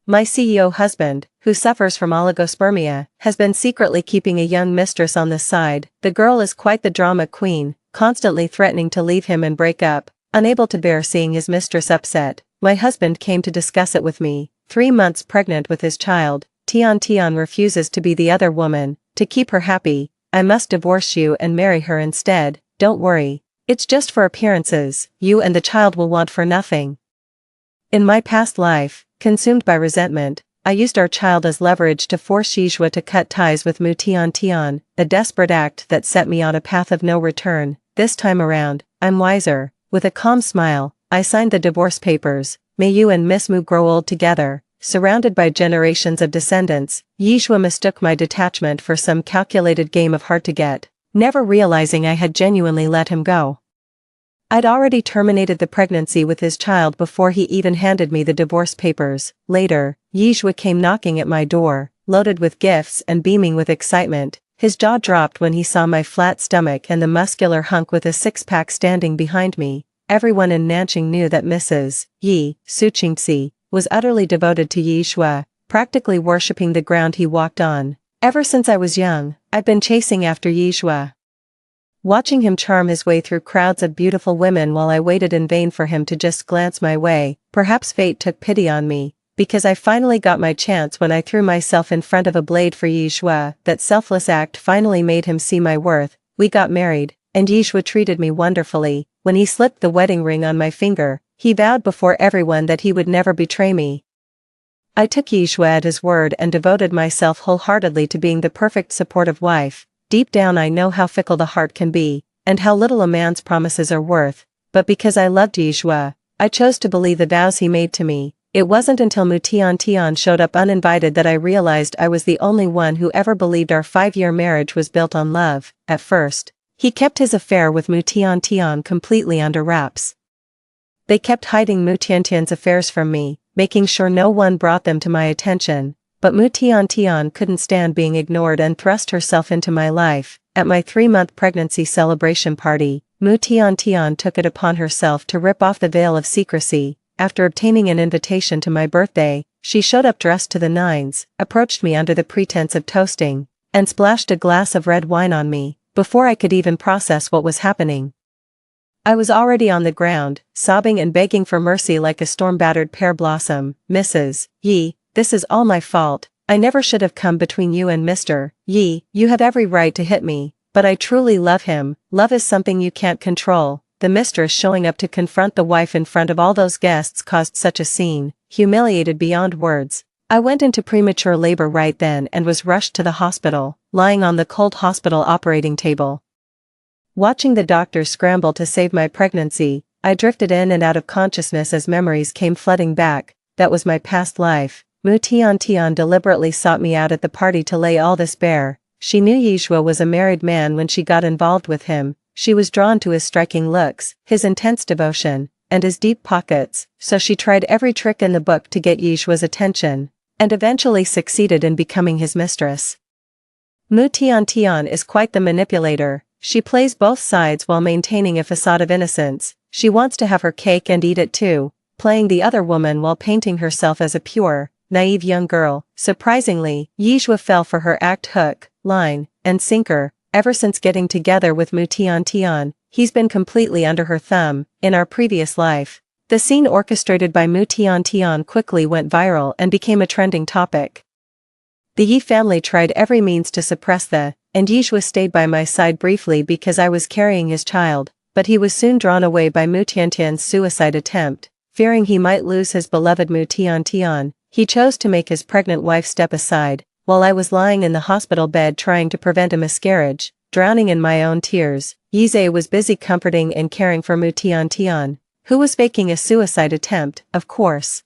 My CEO husband, who suffers from oligospermia, has been secretly keeping a young mistress on the side. The girl is quite the drama queen, constantly threatening to leave him and break up, unable to bear seeing his mistress upset. My husband came to discuss it with me. 3 months pregnant with his child, Tian refuses to be the other woman. To keep her happy, I must divorce you and marry her instead. Don't worry. It's just for appearances. You and the child will want for nothing. In my past life, consumed by resentment, I used our child as leverage to force Yijue to cut ties with Mu Tian, a desperate act that set me on a path of no return. This time around, I'm wiser. With a calm smile, I signed the divorce papers. May you and Miss Mu grow old together. Surrounded by generations of descendants, Yijue mistook my detachment for some calculated game of hard to get, never realizing I had genuinely let him go. I'd already terminated the pregnancy with his child before he even handed me the divorce papers. Later, Yijue came knocking at my door, loaded with gifts and beaming with excitement. His jaw dropped when he saw my flat stomach and the muscular hunk with a six-pack standing behind me. Everyone in Nanjing knew that Mrs. Yi Suqingxi was utterly devoted to Yijue, practically worshipping the ground he walked on. Ever since I was young, I've been chasing after Yijue. Watching him charm his way through crowds of beautiful women while I waited in vain for him to just glance my way. Perhaps fate took pity on me, because I finally got my chance when I threw myself in front of a blade for Yijue. That selfless act finally made him see my worth. We got married, and Yijue treated me wonderfully. When he slipped the wedding ring on my finger, he vowed before everyone that he would never betray me. I took Yijue at his word and devoted myself wholeheartedly to being the perfect supportive wife. Deep down I know how fickle the heart can be, and how little a man's promises are worth, but because I loved Yijue, I chose to believe the vows he made to me. It wasn't until Mu Tian showed up uninvited that I realized I was the only one who ever believed our 5-year marriage was built on love. At first, he kept his affair with Mu Tian completely under wraps. They kept hiding Mu Tian's affairs from me, making sure no one brought them to my attention. But Mu Tian couldn't stand being ignored and thrust herself into my life. At my 3-month pregnancy celebration party, Mu Tian took it upon herself to rip off the veil of secrecy. After obtaining an invitation to my birthday, she showed up dressed to the nines, approached me under the pretense of toasting, and splashed a glass of red wine on me. Before I could even process what was happening, I was already on the ground, sobbing and begging for mercy like a storm-battered pear blossom. Mrs. Yi, this is all my fault. I never should have come between you and Mr. Yi. You have every right to hit me, but I truly love him. Love is something you can't control. The mistress showing up to confront the wife in front of all those guests caused such a scene, humiliated beyond words. I went into premature labor right then and was rushed to the hospital, lying on the cold hospital operating table. Watching the doctors scramble to save my pregnancy, I drifted in and out of consciousness as memories came flooding back. That was my past life. Mu Tian deliberately sought me out at the party to lay all this bare. She knew Yijue was a married man when she got involved with him. She was drawn to his striking looks, his intense devotion, and his deep pockets, so she tried every trick in the book to get Yijue's attention, and eventually succeeded in becoming his mistress. Mu Tian is quite the manipulator. She plays both sides while maintaining a facade of innocence. She wants to have her cake and eat it too, playing the other woman while painting herself as a pure, naive young girl. Surprisingly, Yijue fell for her act hook, line, and sinker. Ever since getting together with Mu Tian, he's been completely under her thumb. In our previous life, the scene orchestrated by Mu Tian quickly went viral and became a trending topic. The Yi family tried every means to suppress and Yijue stayed by my side briefly because I was carrying his child, but he was soon drawn away by Mu Tian's suicide attempt. Fearing he might lose his beloved Mu Tian, he chose to make his pregnant wife step aside. While I was lying in the hospital bed trying to prevent a miscarriage, drowning in my own tears, Yijue was busy comforting and caring for Mu Tian, who was faking a suicide attempt, of course.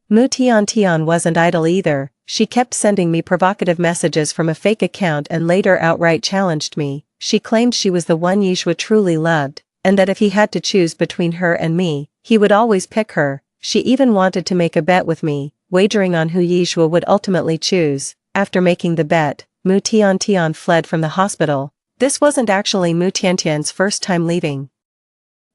Mu Tian wasn't idle either. She kept sending me provocative messages from a fake account and later outright challenged me. She claimed she was the one Yijue truly loved, and that if he had to choose between her and me, he would always pick her. She even wanted to make a bet with me, wagering on who Yijue would ultimately choose. After making the bet, Mu Tian fled from the hospital. This wasn't actually Mu Tian's first time leaving.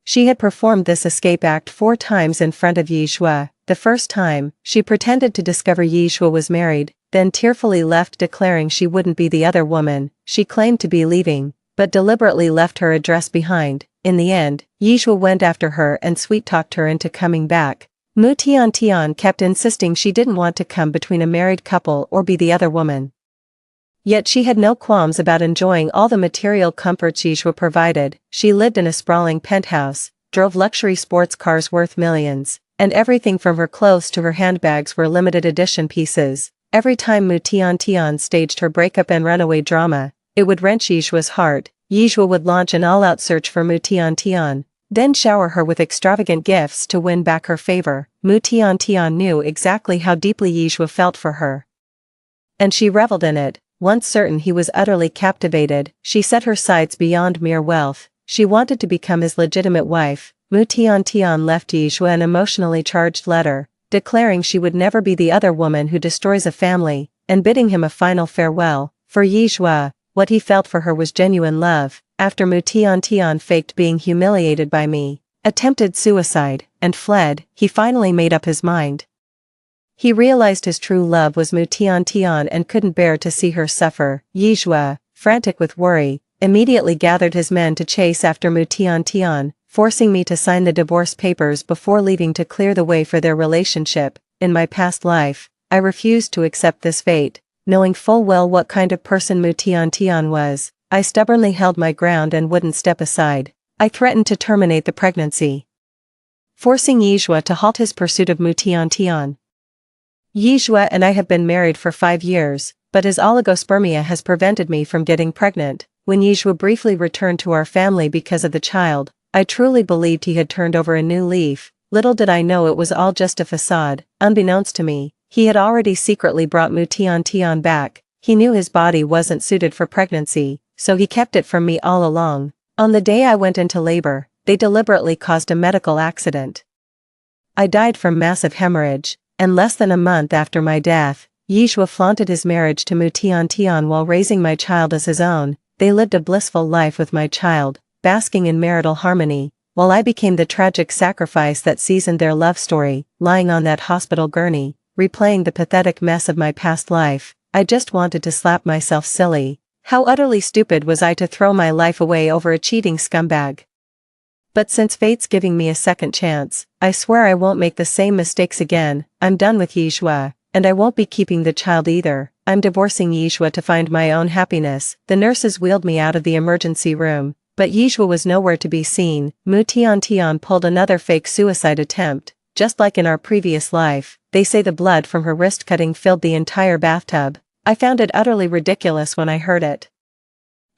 She had performed this escape act 4 times in front of Yijue, The first time, she pretended to discover Yishua was married, then tearfully left declaring she wouldn't be the other woman she claimed to be leaving, but deliberately left her address behind. In the end, Yishua went after her and sweet-talked her into coming back. Mu Tian kept insisting she didn't want to come between a married couple or be the other woman. Yet she had no qualms about enjoying all the material comforts Yishua provided. She lived in a sprawling penthouse, drove luxury sports cars worth millions, and everything from her clothes to her handbags were limited edition pieces. Every time Mu Tian staged her breakup and runaway drama, it would wrench Yishua's heart. Yishua would launch an all-out search for Mu Tian, then shower her with extravagant gifts to win back her favor. Mu Tian knew exactly how deeply Yishua felt for her, and she reveled in it. Once certain he was utterly captivated, she set her sights beyond mere wealth. She wanted to become his legitimate wife. Mu Tian left Yishua an emotionally charged letter, declaring she would never be the other woman who destroys a family, and bidding him a final farewell. For Yishua, what he felt for her was genuine love. After Mu Tian faked being humiliated by me, attempted suicide, and fled, he finally made up his mind. He realized his true love was Mu Tian and couldn't bear to see her suffer. Yishua, frantic with worry, immediately gathered his men to chase after Mu Tian, forcing me to sign the divorce papers before leaving to clear the way for their relationship. In my past life, I refused to accept this fate. Knowing full well what kind of person Mu Tian was, I stubbornly held my ground and wouldn't step aside. I threatened to terminate the pregnancy, forcing Yishua to halt his pursuit of Mu Tian. Yishua and I have been married for 5 years, but his oligospermia has prevented me from getting pregnant. When Yishua briefly returned to our family because of the child, I truly believed he had turned over a new leaf. Little did I know it was all just a facade. Unbeknownst to me, he had already secretly brought Mu Tian back. He knew his body wasn't suited for pregnancy, so he kept it from me all along. On the day I went into labor, they deliberately caused a medical accident. I died from massive hemorrhage, and less than a month after my death, Yishua flaunted his marriage to Mu Tian while raising my child as his own. They lived a blissful life with my child, basking in marital harmony, while I became the tragic sacrifice that seasoned their love story. Lying on that hospital gurney, replaying the pathetic mess of my past life, I just wanted to slap myself silly. How utterly stupid was I to throw my life away over a cheating scumbag? But since fate's giving me a second chance, I swear I won't make the same mistakes again. I'm done with Yishua, and I won't be keeping the child either. I'm divorcing Yishua to find my own happiness. The nurses wheeled me out of the emergency room, but Yishua was nowhere to be seen. Mu Tian pulled another fake suicide attempt. Just like in our previous life, they say the blood from her wrist cutting filled the entire bathtub. I found it utterly ridiculous when I heard it.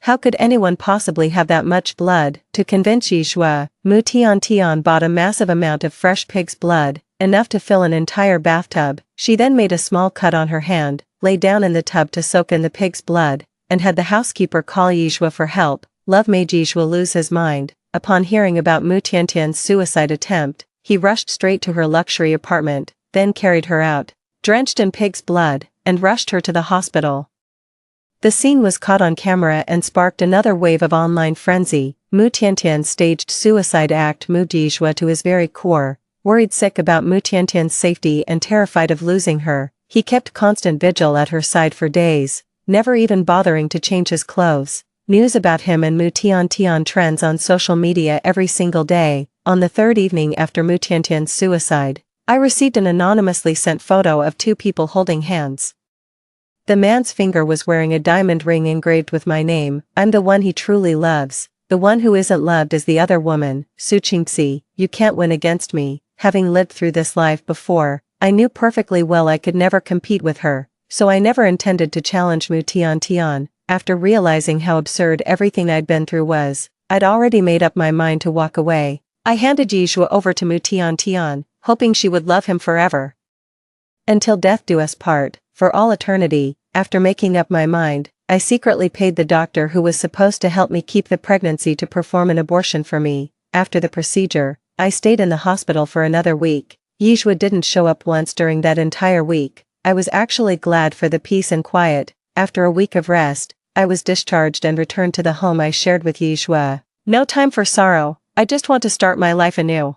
How could anyone possibly have that much blood? To convince Yishua, Mu Tian bought a massive amount of fresh pig's blood, enough to fill an entire bathtub. She then made a small cut on her hand, lay down in the tub to soak in the pig's blood, and had the housekeeper call Yishua for help. Love made Yishua lose his mind. Upon hearing about Mu Tian's suicide attempt, he rushed straight to her luxury apartment, then carried her out, drenched in pig's blood, and rushed her to the hospital. The scene was caught on camera and sparked another wave of online frenzy. Mu Tian's staged suicide act moved Yishua to his very core. Worried sick about Mu Tian's safety and terrified of losing her, he kept constant vigil at her side for days, never even bothering to change his clothes. News about him and Mu Tian trends on social media every single day. On the third evening after Mu Tian's suicide, I received an anonymously sent photo of 2 people holding hands. The man's finger was wearing a diamond ring engraved with my name. I'm the one he truly loves. The one who isn't loved is the other woman. Su Qingxi, you can't win against me. Having lived through this life before, I knew perfectly well I could never compete with her, so I never intended to challenge Mu Tian. After realizing how absurd everything I'd been through was, I'd already made up my mind to walk away. I handed Yishua over to Mu Tian, hoping she would love him forever, until death do us part, for all eternity. After making up my mind, I secretly paid the doctor who was supposed to help me keep the pregnancy to perform an abortion for me. After the procedure, I stayed in the hospital for another week. Yishua didn't show up once during that entire week. I was actually glad for the peace and quiet. After a week of rest, I was discharged and returned to the home I shared with Yishua. No time for sorrow, I just want to start my life anew.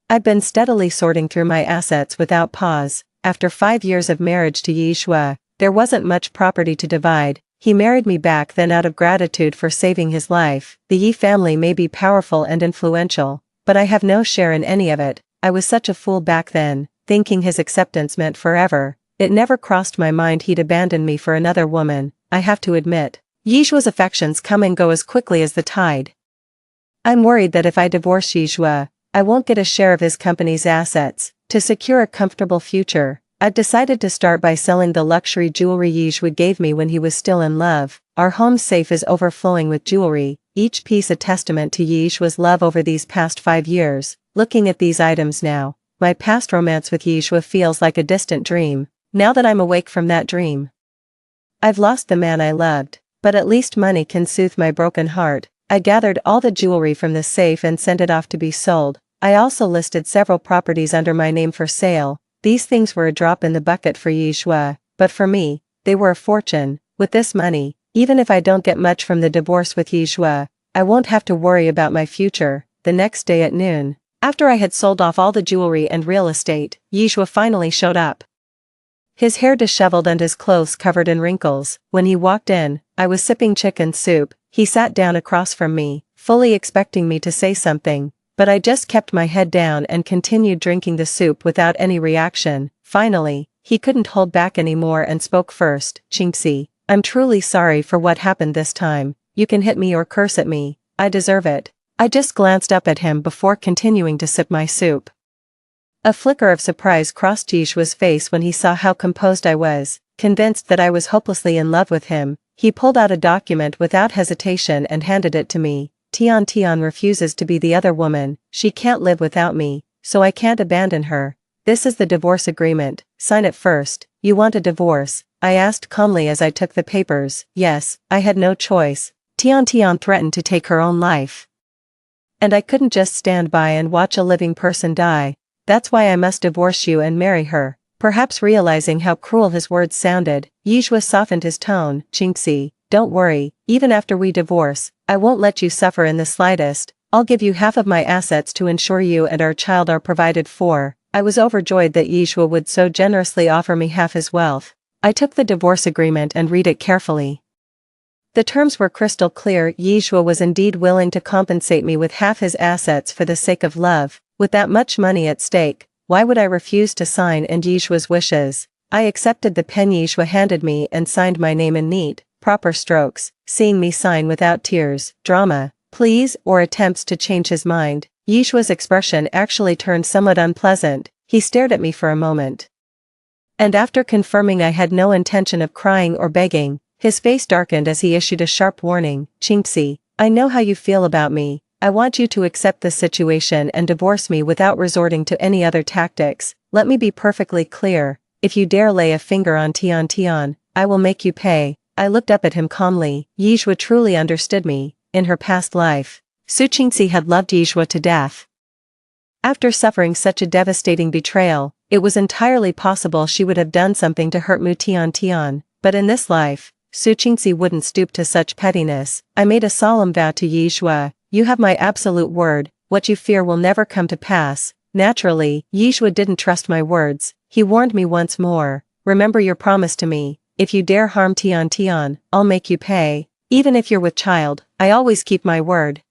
I've been steadily sorting through my assets without pause. After 5 years of marriage to Yi Shue, there wasn't much property to divide. He married me back then out of gratitude for saving his life. The Yi family may be powerful and influential, but I have no share in any of it. I was such a fool back then, thinking his acceptance meant forever. It never crossed my mind he'd abandon me for another woman. I have to admit, Yi Shue's affections come and go as quickly as the tide. I'm worried that if I divorce Yi Shue, I won't get a share of his company's assets. To secure a comfortable future, I've decided to start by selling the luxury jewelry Yi Shue gave me when he was still in love. Our home safe is overflowing with jewelry, each piece a testament to Yi Shue's love over these past 5 years. Looking at these items now, my past romance with Yi Shue feels like a distant dream. Now that I'm awake from that dream, I've lost the man I loved, but at least money can soothe my broken heart. I gathered all the jewelry from the safe and sent it off to be sold. I also listed several properties under my name for sale. These things were a drop in the bucket for Yi Shue, but for me, they were a fortune. With this money, even if I don't get much from the divorce with Yi Shue, I won't have to worry about my future. The next day at noon, after I had sold off all the jewelry and real estate, Yi Shue finally showed up. His hair disheveled and his clothes covered in wrinkles. When he walked in, I was sipping chicken soup. He sat down across from me, fully expecting me to say something, but I just kept my head down and continued drinking the soup without any reaction. Finally, he couldn't hold back anymore and spoke first. "Chinxi, I'm truly sorry for what happened this time. You can hit me or curse at me. I deserve it." I just glanced up at him before continuing to sip my soup. A flicker of surprise crossed Yi Shue's face when he saw how composed I was. Convinced that I was hopelessly in love with him, he pulled out a document without hesitation and handed it to me. Tian refuses to be the other woman. She can't live without me, so I can't abandon her. This is the divorce agreement. Sign it first. You want a divorce? I asked calmly as I took the papers. Yes, I had no choice. Tian threatened to take her own life, and I couldn't just stand by and watch a living person die. That's why I must divorce you and marry her. Perhaps realizing how cruel his words sounded, Yi Shue softened his tone. "Chinxi, don't worry, even after we divorce, I won't let you suffer in the slightest. I'll give you half of my assets to ensure you and our child are provided for." I was overjoyed that Yi Shue would so generously offer me half his wealth. I took the divorce agreement and read it carefully. The terms were crystal clear. Yi Shue was indeed willing to compensate me with half his assets for the sake of love. With that much money at stake, why would I refuse to sign and Yi Shue's wishes? I accepted the pen Yi Shue handed me and signed my name in neat, proper strokes. Seeing me sign without tears, drama, pleas, or attempts to change his mind, Yi Shue's expression actually turned somewhat unpleasant. He stared at me for a moment, and after confirming I had no intention of crying or begging, his face darkened as he issued a sharp warning. "Chinxi, I know how you feel about me. I want you to accept this situation and divorce me without resorting to any other tactics. Let me be perfectly clear. If you dare lay a finger on Tian, I will make you pay." I looked up at him calmly. Yi Shue truly understood me. In her past life, Su Qingxi had loved Yi Shue to death. After suffering such a devastating betrayal, it was entirely possible she would have done something to hurt Mu Tian, but in this life, Su Qingxi wouldn't stoop to such pettiness. I made a solemn vow to Yi Shue. "You have my absolute word. What you fear will never come to pass." Naturally, Yi Shue didn't trust my words. He warned me once more. "Remember your promise to me. If you dare harm Tian, I'll make you pay. Even if you're with child, I always keep my word."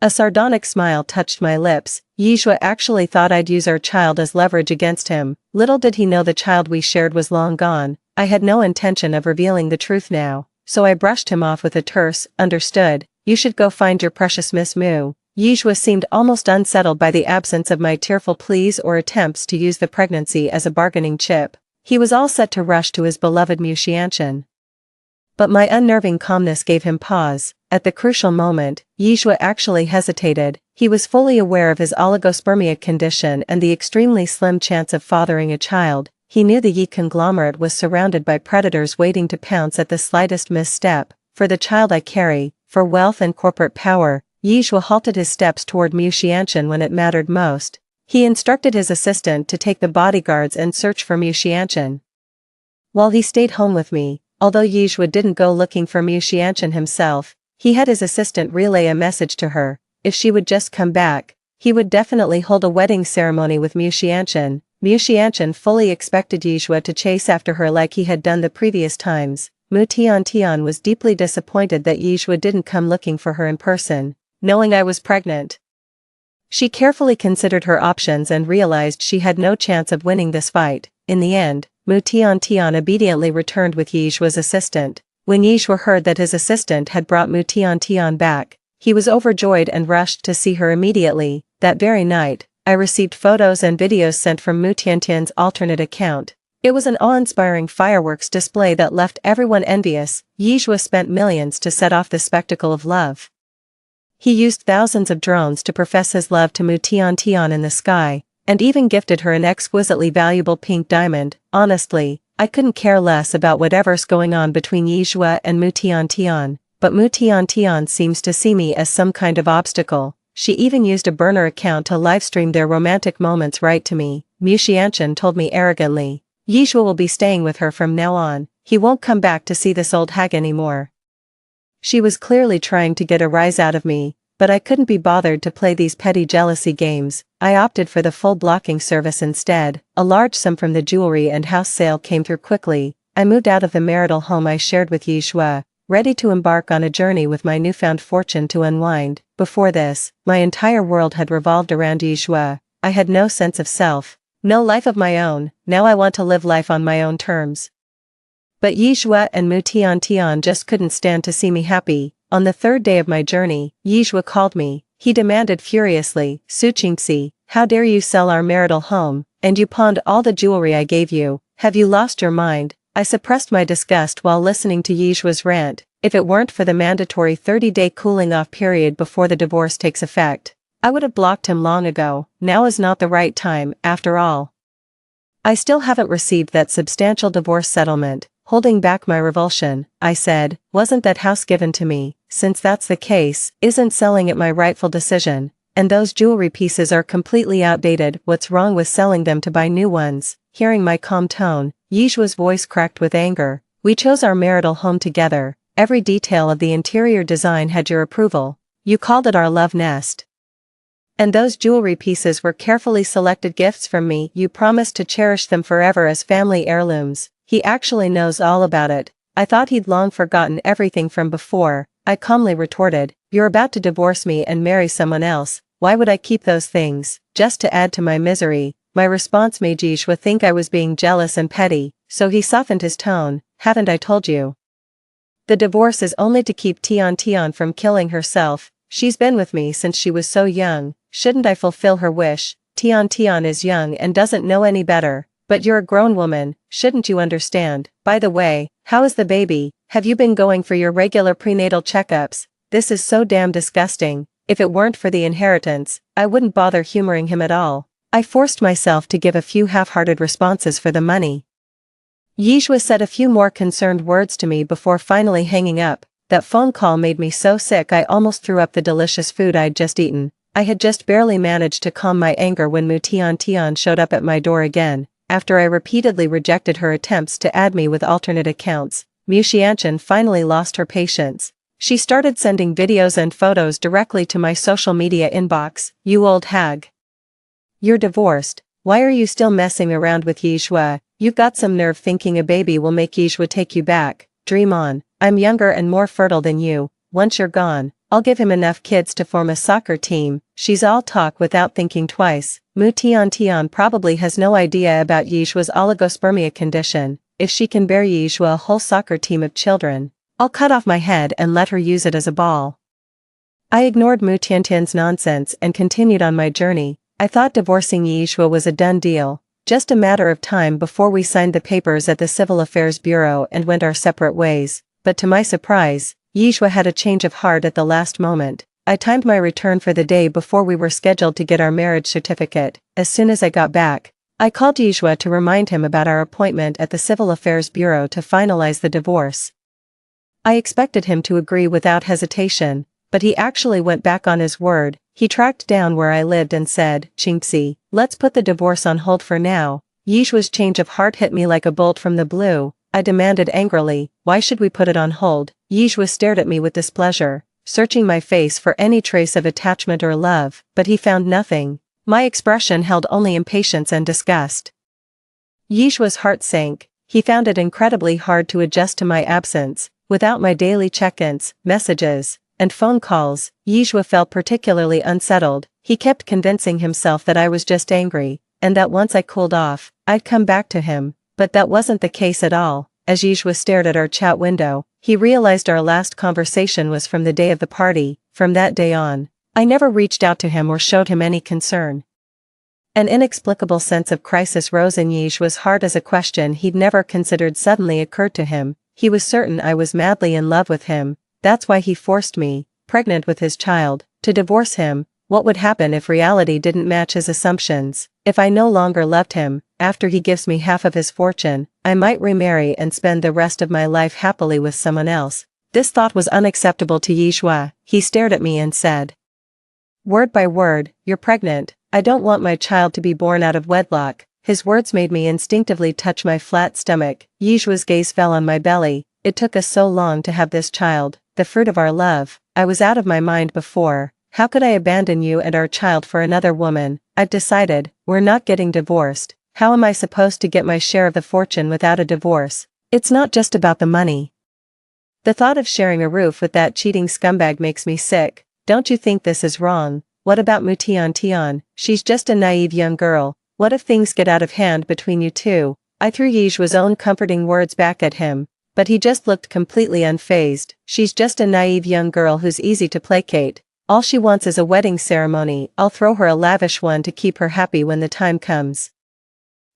A sardonic smile touched my lips. Yi Shue actually thought I'd use our child as leverage against him. Little did he know the child we shared was long gone. I had no intention of revealing the truth now, so I brushed him off with a terse, "Understood. You should go find your precious Miss Mu." Yi Shue seemed almost unsettled by the absence of my tearful pleas or attempts to use the pregnancy as a bargaining chip. He was all set to rush to his beloved Mu Xianchen. But my unnerving calmness gave him pause. At the crucial moment, Yi Shue actually hesitated. He was fully aware of his oligospermia condition and the extremely slim chance of fathering a child. He knew the Yi conglomerate was surrounded by predators waiting to pounce at the slightest misstep. For the child I carry, for wealth and corporate power, Yi Shue halted his steps toward Mu Xianchen when it mattered most. He instructed his assistant to take the bodyguards and search for Mu Xianchen, while he stayed home with me. Although Yi Shue didn't go looking for Mu Xianchen himself, he had his assistant relay a message to her. If she would just come back, He would definitely hold a wedding ceremony with Mu Xianqian. Mu Xianqian fully expected Yizhua to chase after her like he had done the previous times. Mu Tiantian was deeply disappointed that Yizhua didn't come looking for her in person, knowing I was pregnant. She carefully considered her options and realized she had no chance of winning this fight. In the end, Mu Tiantian obediently returned with Yizhua's assistant. When Yizhua heard that his assistant had brought Mu Tiantian back, he was overjoyed and rushed to see her immediately. That very night, I received photos and videos sent from Mu Tiantian's alternate account. It was an awe-inspiring fireworks display that left everyone envious. Yizhua spent millions to set off the spectacle of love. He used thousands of drones to profess his love to Mu Tiantian in the sky, and even gifted her an exquisitely valuable pink diamond. Honestly, I couldn't care less about whatever's going on between Yizhua and Mu Tiantian, but Mu Tiantian seems to see me as some kind of obstacle. She even used a burner account to livestream their romantic moments right to me. Mu Xianqian told me arrogantly. Yizhua will be staying with her from now on. He won't come back to see this old hag anymore. She was clearly trying to get a rise out of me, but I couldn't be bothered to play these petty jealousy games. I opted for the full blocking service instead. A large sum from the jewelry and house sale came through quickly. I moved out of the marital home I shared with Yizhua, ready to embark on a journey with my newfound fortune to unwind. Before this, my entire world had revolved around Yizhua. I had no sense of self, no life of my own. Now I want to live life on my own terms. But Yizhua and Mu Tiantian just couldn't stand to see me happy. On the third day of my journey, Yizhua called me. He demanded furiously, Su Qingxi, how dare you sell our marital home, and you pawned all the jewelry I gave you. Have you lost your mind? I suppressed my disgust while listening to Yizhua's rant. If it weren't for the mandatory 30-day cooling-off period before the divorce takes effect, I would have blocked him long ago. Now is not the right time, after all. I still haven't received that substantial divorce settlement. Holding back my revulsion, I said, wasn't that house given to me? Since that's the case, isn't selling it my rightful decision? And those jewelry pieces are completely outdated. What's wrong with selling them to buy new ones? Hearing my calm tone, Yizhua's voice cracked with anger. We chose our marital home together. Every detail of the interior design had your approval. You called it our love nest. And those jewelry pieces were carefully selected gifts from me. You promised to cherish them forever as family heirlooms. He actually knows all about it. I thought he'd long forgotten everything from before. I calmly retorted, you're about to divorce me and marry someone else. Why would I keep those things? Just to add to my misery. My response made Yizhua think I was being jealous and petty, so he softened his tone. Haven't I told you? The divorce is only to keep Tian from killing herself. She's been with me since she was so young. Shouldn't I fulfill her wish? Tian is young and doesn't know any better. But you're a grown woman, shouldn't you understand? By the way, how is the baby? Have you been going for your regular prenatal checkups? This is so damn disgusting. If it weren't for the inheritance, I wouldn't bother humoring him at all. I forced myself to give a few half-hearted responses for the money. Yizhua said a few more concerned words to me before finally hanging up. That phone call made me so sick I almost threw up the delicious food I'd just eaten. I had just barely managed to calm my anger when Mu Tiantian showed up at my door again. After I repeatedly rejected her attempts to add me with alternate accounts, Mu Xianqian finally lost her patience. She started sending videos and photos directly to my social media inbox. You old hag. You're divorced. Why are you still messing around with Yizhua? You've got some nerve thinking a baby will make Yizhua take you back. Dream on. I'm younger and more fertile than you. Once you're gone, I'll give him enough kids to form a soccer team. She's all talk without thinking twice. Mu Tiantian probably has no idea about Yizhua's oligospermia condition. If she can bear Yizhua a whole soccer team of children, I'll cut off my head and let her use it as a ball. I ignored Mu Tiantian's nonsense and continued on my journey. I thought divorcing Yizhua was a done deal, just a matter of time before we signed the papers at the Civil Affairs Bureau and went our separate ways. But to my surprise, Yizhua had a change of heart at the last moment. I timed my return for the day before we were scheduled to get our marriage certificate. As soon as I got back, I called Yizhua to remind him about our appointment at the Civil Affairs Bureau to finalize the divorce. I expected him to agree without hesitation, but he actually went back on his word. He tracked down where I lived and said, Qingxi, let's put the divorce on hold for now. Yizhua's change of heart hit me like a bolt from the blue. I demanded angrily, why should we put it on hold? Yizhua stared at me with displeasure. searching my face for any trace of attachment or love, but he found nothing. My expression held only impatience and disgust. Yishua's heart sank. He found it incredibly hard to adjust to my absence. Without my daily check-ins, messages, and phone calls, Yishua felt particularly unsettled. He kept convincing himself that I was just angry, and that once I cooled off, I'd come back to him, but that wasn't the case at all. As Yishua stared at our chat window, he realized our last conversation was from the day of the party. From that day on, I never reached out to him or showed him any concern. An inexplicable sense of crisis rose in Yishua's heart as a question he'd never considered suddenly occurred to him. He was certain I was madly in love with him. That's why he forced me, pregnant with his child, to divorce him. What would happen if reality didn't match his assumptions? If I no longer loved him, after he gives me half of his fortune, I might remarry and spend the rest of my life happily with someone else. This thought was unacceptable to Yishua. He stared at me and said, word by word, "You're pregnant. I don't want my child to be born out of wedlock." His words made me instinctively touch my flat stomach. Yishua's gaze fell on my belly. It took us so long to have this child, the fruit of our love. I was out of my mind before. How could I abandon you and our child for another woman? I've decided, we're not getting divorced. How am I supposed to get my share of the fortune without a divorce? It's not just about the money. The thought of sharing a roof with that cheating scumbag makes me sick. Don't you think this is wrong? What about Mutian? She's just a naive young girl. What if things get out of hand between you two? I threw Yishua's own comforting words back at him, but he just looked completely unfazed. She's just a naive young girl who's easy to placate. All she wants is a wedding ceremony. I'll throw her a lavish one to keep her happy when the time comes.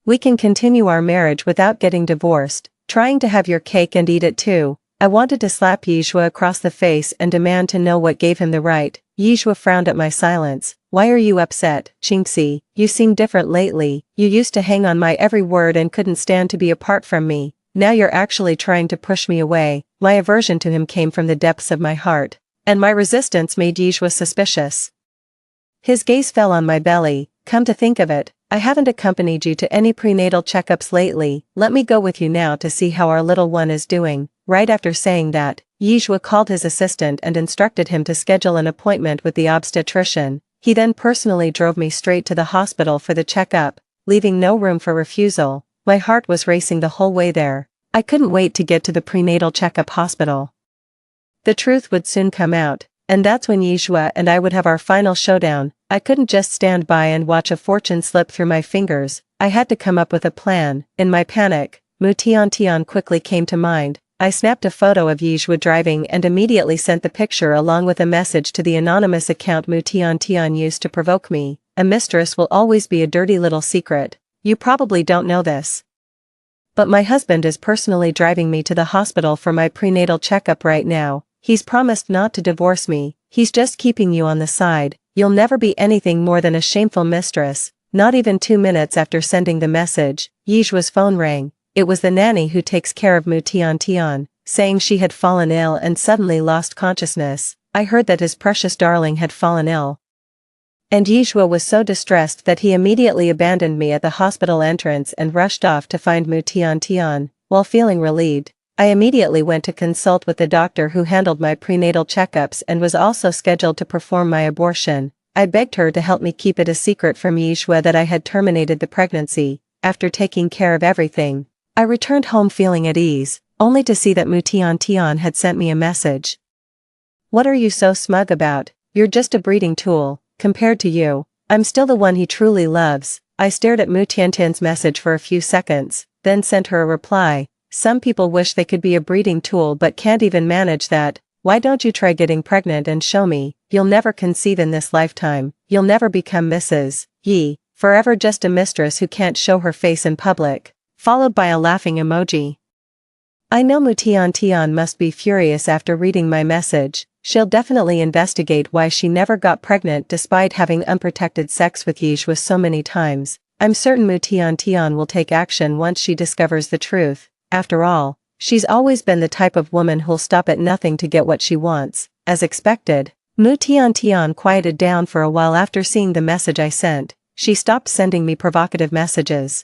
We can continue our marriage without getting divorced. Trying to have your cake and eat it too. I wanted to slap Yishua across the face and demand to know what gave him the right. Yishua frowned at my silence. Why are you upset, Chinxi? You seem different lately. You used to hang on my every word and couldn't stand to be apart from me. Now you're actually trying to push me away. My aversion to him came from the depths of my heart, and my resistance made Yishua suspicious. His gaze fell on my belly. Come to think of it, I haven't accompanied you to any prenatal checkups lately. Let me go with you now to see how our little one is doing. Right after saying that, Yishua called his assistant and instructed him to schedule an appointment with the obstetrician. He then personally drove me straight to the hospital for the checkup, leaving no room for refusal. My heart was racing the whole way there. I couldn't wait to get to the prenatal checkup hospital. The truth would soon come out, and that's when Yishua and I would have our final showdown. I couldn't just stand by and watch a fortune slip through my fingers. I had to come up with a plan. In my panic, Mutian quickly came to mind. I snapped a photo of Yishua driving and immediately sent the picture along with a message to the anonymous account Mutian used to provoke me. A mistress will always be a dirty little secret. You probably don't know this, but my husband is personally driving me to the hospital for my prenatal checkup right now. He's promised not to divorce me. He's just keeping you on the side. You'll never be anything more than a shameful mistress. Not even 2 minutes after sending the message, Yishua's phone rang. It was the nanny who takes care of Mutian, saying she had fallen ill and suddenly lost consciousness. I heard that his precious darling had fallen ill, and Yishua was so distressed that he immediately abandoned me at the hospital entrance and rushed off to find Mutian. While feeling relieved, I immediately went to consult with the doctor who handled my prenatal checkups and was also scheduled to perform my abortion. I begged her to help me keep it a secret from Yishua that I had terminated the pregnancy. After taking care of everything, I returned home feeling at ease, only to see that Mutian had sent me a message. What are you so smug about? You're just a breeding tool. Compared to you, I'm still the one he truly loves. I stared at Mutian's message for a few seconds, then sent her a reply. Some people wish they could be a breeding tool but can't even manage that. Why don't you try getting pregnant and show me? You'll never conceive in this lifetime. You'll never become Mrs. Yi, forever just a mistress who can't show her face in public. Followed by a laughing emoji. I know Mutian must be furious after reading my message. She'll definitely investigate why she never got pregnant despite having unprotected sex with Yishua so many times. I'm certain Mutian will take action once she discovers the truth. After all, she's always been the type of woman who'll stop at nothing to get what she wants. As expected, Mutian quieted down for a while after seeing the message I sent. She stopped sending me provocative messages,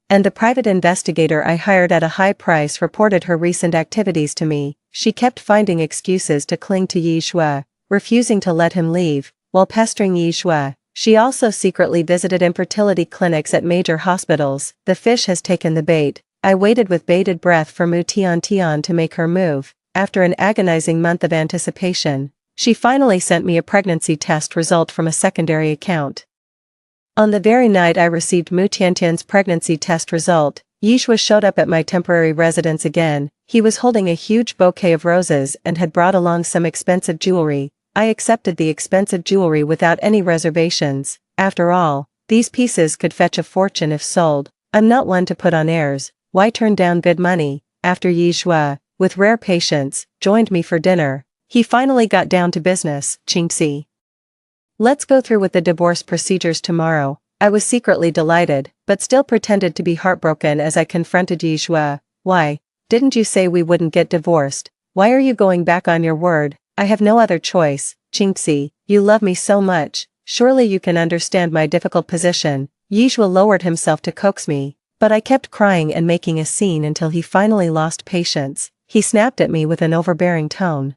and the private investigator I hired at a high price reported her recent activities to me. she kept finding excuses to cling to Yishua, refusing to let him leave. While pestering Yishua, she also secretly visited infertility clinics at major hospitals. The fish has taken the bait. I waited with bated breath for Mu Tian to make her move. After an agonizing month of anticipation, she finally sent me a pregnancy test result from a secondary account. On the very night I received Mu Tian's pregnancy test result, Yishua showed up at my temporary residence again. He was holding a huge bouquet of roses and had brought along some expensive jewelry. I accepted the expensive jewelry without any reservations. After all, these pieces could fetch a fortune if sold. I'm not one to put on airs. Why turn down good money? After Yishua, with rare patience, joined me for dinner, he finally got down to business. Qingxi. Let's go through with the divorce procedures tomorrow. I was secretly delighted, but still pretended to be heartbroken as I confronted Yishua. Why? Didn't you say we wouldn't get divorced? Why are you going back on your word? I have no other choice. Qingxi, you love me so much, surely you can understand my difficult position. Yishua lowered himself to coax me, but I kept crying and making a scene until he finally lost patience. He snapped at me with an overbearing tone.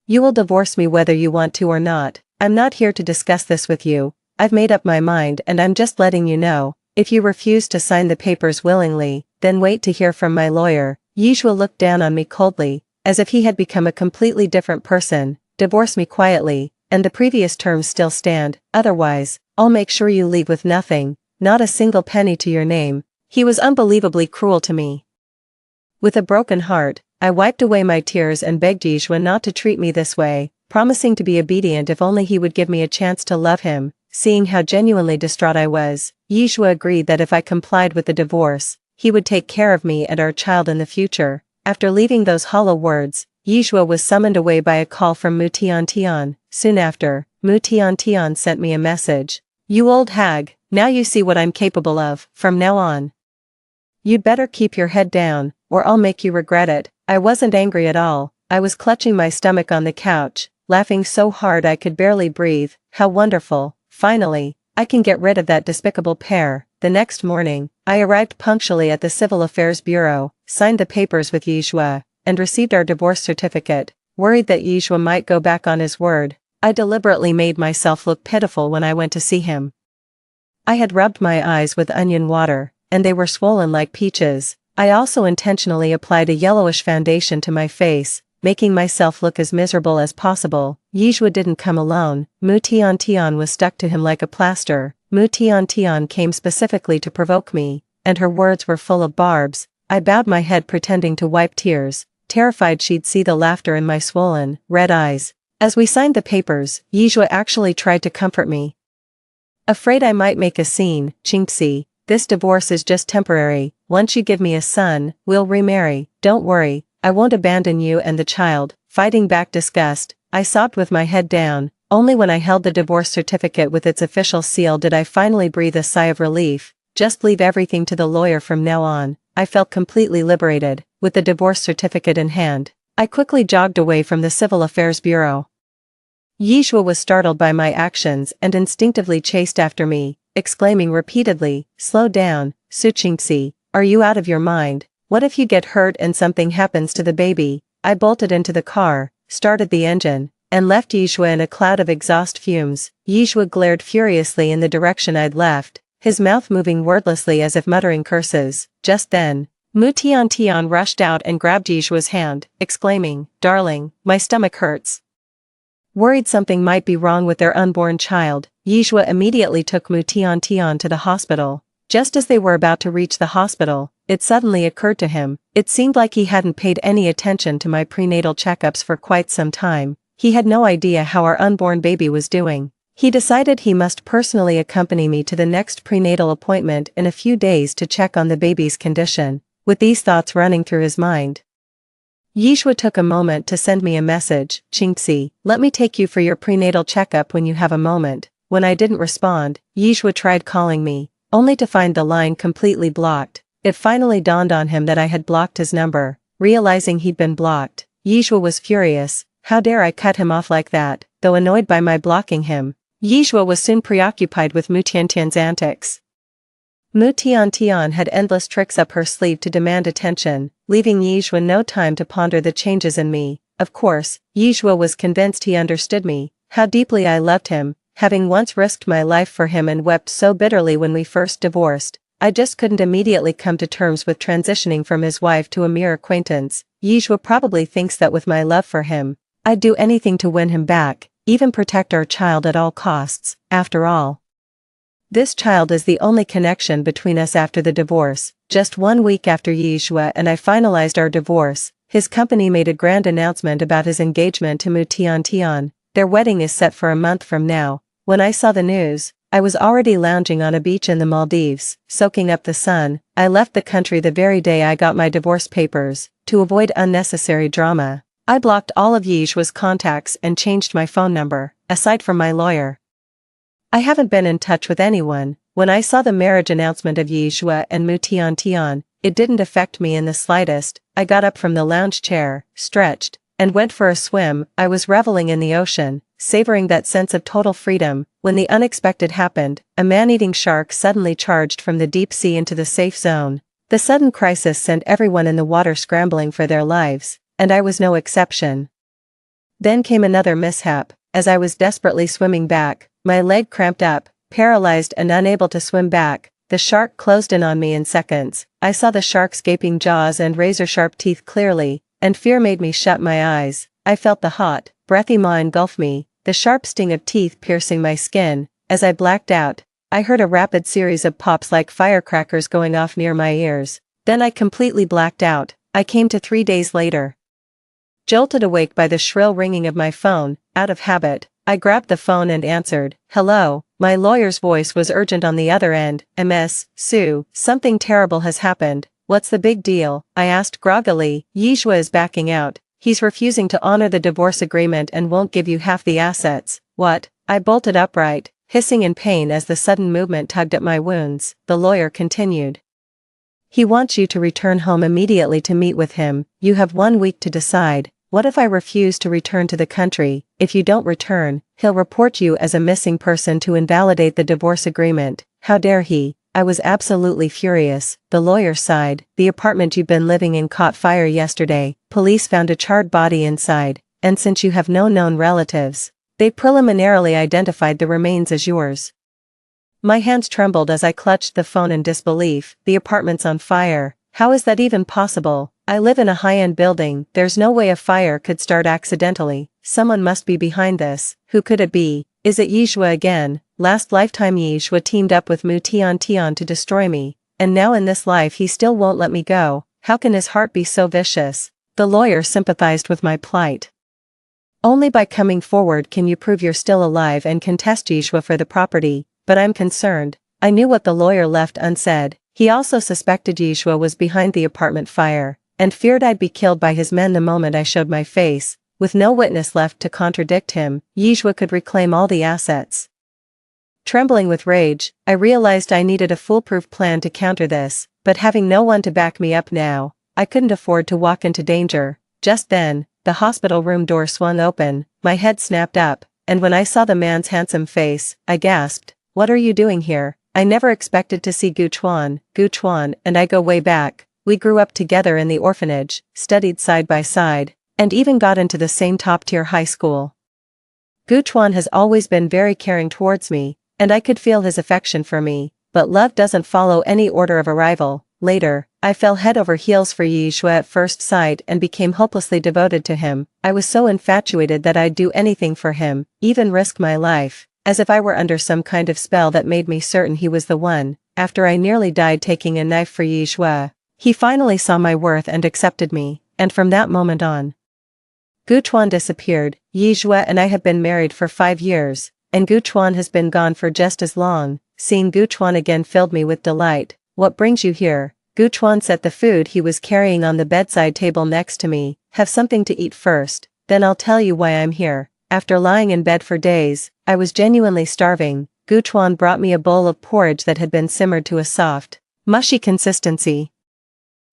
You will divorce me whether you want to or not. I'm not here to discuss this with you. I've made up my mind and I'm just letting you know. If you refuse to sign the papers willingly, then wait to hear from my lawyer. Yishua looked down on me coldly, as if he had become a completely different person. Divorce me quietly, and the previous terms still stand. Otherwise, I'll make sure you leave with nothing, not a single penny to your name. He was unbelievably cruel to me. With a broken heart, I wiped away my tears and begged Yishua not to treat me this way, promising to be obedient if only he would give me a chance to love him. Seeing how genuinely distraught I was, Yishua agreed that if I complied with the divorce, he would take care of me and our child in the future. After leaving those hollow words, Yishua was summoned away by a call from Mu Tian. Soon after, Mu Tian sent me a message. You old hag, now you see what I'm capable of. From now on, you'd better keep your head down, or I'll make you regret it. I wasn't angry at all. I was clutching my stomach on the couch, laughing so hard I could barely breathe. How wonderful. Finally, I can get rid of that despicable pair. The next morning, I arrived punctually at the Civil Affairs Bureau, signed the papers with Yishua, and received our divorce certificate. Worried that Yishua might go back on his word, I deliberately made myself look pitiful when I went to see him. I had rubbed my eyes with onion water, and they were swollen like peaches. I also intentionally applied a yellowish foundation to my face, making myself look as miserable as possible. Yishua didn't come alone. Mu Tian was stuck to him like a plaster. Mu Tian came specifically to provoke me, and her words were full of barbs. I bowed my head pretending to wipe tears, terrified she'd see the laughter in my swollen, red eyes. As we signed the papers, Yishua actually tried to comfort me. Afraid I might make a scene. Qingxi, this divorce is just temporary. Once you give me a son, we'll remarry. Don't worry, I won't abandon you and the child. Fighting back disgust, I sobbed with my head down. Only when I held the divorce certificate with its official seal did I finally breathe a sigh of relief. Just leave everything to the lawyer from now on. I felt completely liberated. With the divorce certificate in hand, I quickly jogged away from the Civil Affairs Bureau. Yishua was startled by my actions and instinctively chased after me, exclaiming repeatedly, "Slow down, Su Qingxi, are you out of your mind? What if you get hurt and something happens to the baby?" I bolted into the car, started the engine, and left Yishua in a cloud of exhaust fumes. Yishua glared furiously in the direction I'd left, his mouth moving wordlessly as if muttering curses. Just then, Mu Tian rushed out and grabbed Yishua's hand, exclaiming, "Darling, my stomach hurts." Worried something might be wrong with their unborn child, Yishua immediately took Mu Tian to the hospital. Just as they were about to reach the hospital, it suddenly occurred to him. It seemed like he hadn't paid any attention to my prenatal checkups for quite some time. He had no idea how our unborn baby was doing. He decided he must personally accompany me to the next prenatal appointment in a few days to check on the baby's condition. With these thoughts running through his mind, Yishua took a moment to send me a message. "Qingxi, let me take you for your prenatal checkup when you have a moment." When I didn't respond, Yishua tried calling me, only to find the line completely blocked. It finally dawned on him that I had blocked his number. Realizing he'd been blocked, Yishua was furious. How dare I cut him off like that? Though annoyed by my blocking him, Yishua was soon preoccupied with Mu Tian's antics. Mu Tian had endless tricks up her sleeve to demand attention, leaving Yizhua no time to ponder the changes in me. Of course, Yizhua was convinced he understood me, how deeply I loved him, having once risked my life for him and wept so bitterly when we first divorced. I just couldn't immediately come to terms with transitioning from his wife to a mere acquaintance. Yizhua probably thinks that with my love for him, I'd do anything to win him back, even protect our child at all costs. After all, this child is the only connection between us after the divorce. Just 1 week after Yizhua and I finalized our divorce, his company made a grand announcement about his engagement to Mu Tian. Their wedding is set for a month from now. When I saw the news, I was already lounging on a beach in the Maldives, soaking up the sun. I left the country the very day I got my divorce papers. To avoid unnecessary drama, I blocked all of Yizhua's contacts and changed my phone number, aside from my lawyer. I haven't been in touch with anyone. When I saw the marriage announcement of Yizhua and Mu Tian, it didn't affect me in the slightest. I got up from the lounge chair, stretched, and went for a swim. I was reveling in the ocean, savoring that sense of total freedom, when the unexpected happened. A man-eating shark suddenly charged from the deep sea into the safe zone. The sudden crisis sent everyone in the water scrambling for their lives, and I was no exception. Then came another mishap. As I was desperately swimming back, my leg cramped up, paralyzed and unable to swim back. The shark closed in on me in seconds. I saw the shark's gaping jaws and razor-sharp teeth clearly, and fear made me shut my eyes. I felt the hot, breathy maw engulf me, the sharp sting of teeth piercing my skin. As I blacked out, I heard a rapid series of pops like firecrackers going off near my ears. Then I completely blacked out. I came to 3 days later. Jolted awake by the shrill ringing of my phone. Out of habit, I grabbed the phone and answered. Hello. My lawyer's voice was urgent on the other end. Ms. Sue, something terrible has happened. What's the big deal? I asked groggily. Yizhua is backing out. He's refusing to honor the divorce agreement and won't give you half the assets. What? I bolted upright, hissing in pain as the sudden movement tugged at my wounds. The lawyer continued. He wants you to return home immediately to meet with him. You have 1 week to decide. What if I refuse to return to the country? If you don't return, he'll report you as a missing person to invalidate the divorce agreement. How dare he? I was absolutely furious. The lawyer sighed. The apartment you've been living in caught fire yesterday. Police found a charred body inside, and since you have no known relatives, they preliminarily identified the remains as yours. My hands trembled as I clutched the phone in disbelief. The apartment's on fire. How is that even possible? I live in a high-end building. There's no way a fire could start accidentally. Someone must be behind this. Who could it be? Is it Yizhua again? Last lifetime Yizhua teamed up with Mu Tian to destroy me, and now in this life he still won't let me go. How can his heart be so vicious? The lawyer sympathized with my plight. Only by coming forward can you prove you're still alive and contest Yizhua for the property. But I'm concerned. I knew what the lawyer left unsaid. He also suspected Yizhua was behind the apartment fire, and feared I'd be killed by his men the moment I showed my face. With no witness left to contradict him, Yizhua could reclaim all the assets. Trembling with rage, I realized I needed a foolproof plan to counter this, but having no one to back me up now, I couldn't afford to walk into danger. Just then, the hospital room door swung open, my head snapped up, and when I saw the man's handsome face, I gasped. What are you doing here? I never expected to see Gu Chuan. Gu Chuan and I go way back. We grew up together in the orphanage, studied side by side, and even got into the same top-tier high school. Gu Chuan has always been very caring towards me, and I could feel his affection for me, but love doesn't follow any order of arrival. Later, I fell head over heels for Yizhua at first sight and became hopelessly devoted to him. I was so infatuated that I'd do anything for him, even risk my life, as if I were under some kind of spell that made me certain he was the one. After I nearly died taking a knife for Yizhua, he finally saw my worth and accepted me, and from that moment on, Gu Chuan disappeared. Yizhua and I have been married for 5 years, and Gu Chuan has been gone for just as long. Seeing Gu Chuan again filled me with delight. What brings you here? Gu Chuan set the food he was carrying on the bedside table next to me. Have something to eat first, then I'll tell you why I'm here. After lying in bed for days, I was genuinely starving. Gu Chuan brought me a bowl of porridge that had been simmered to a soft, mushy consistency.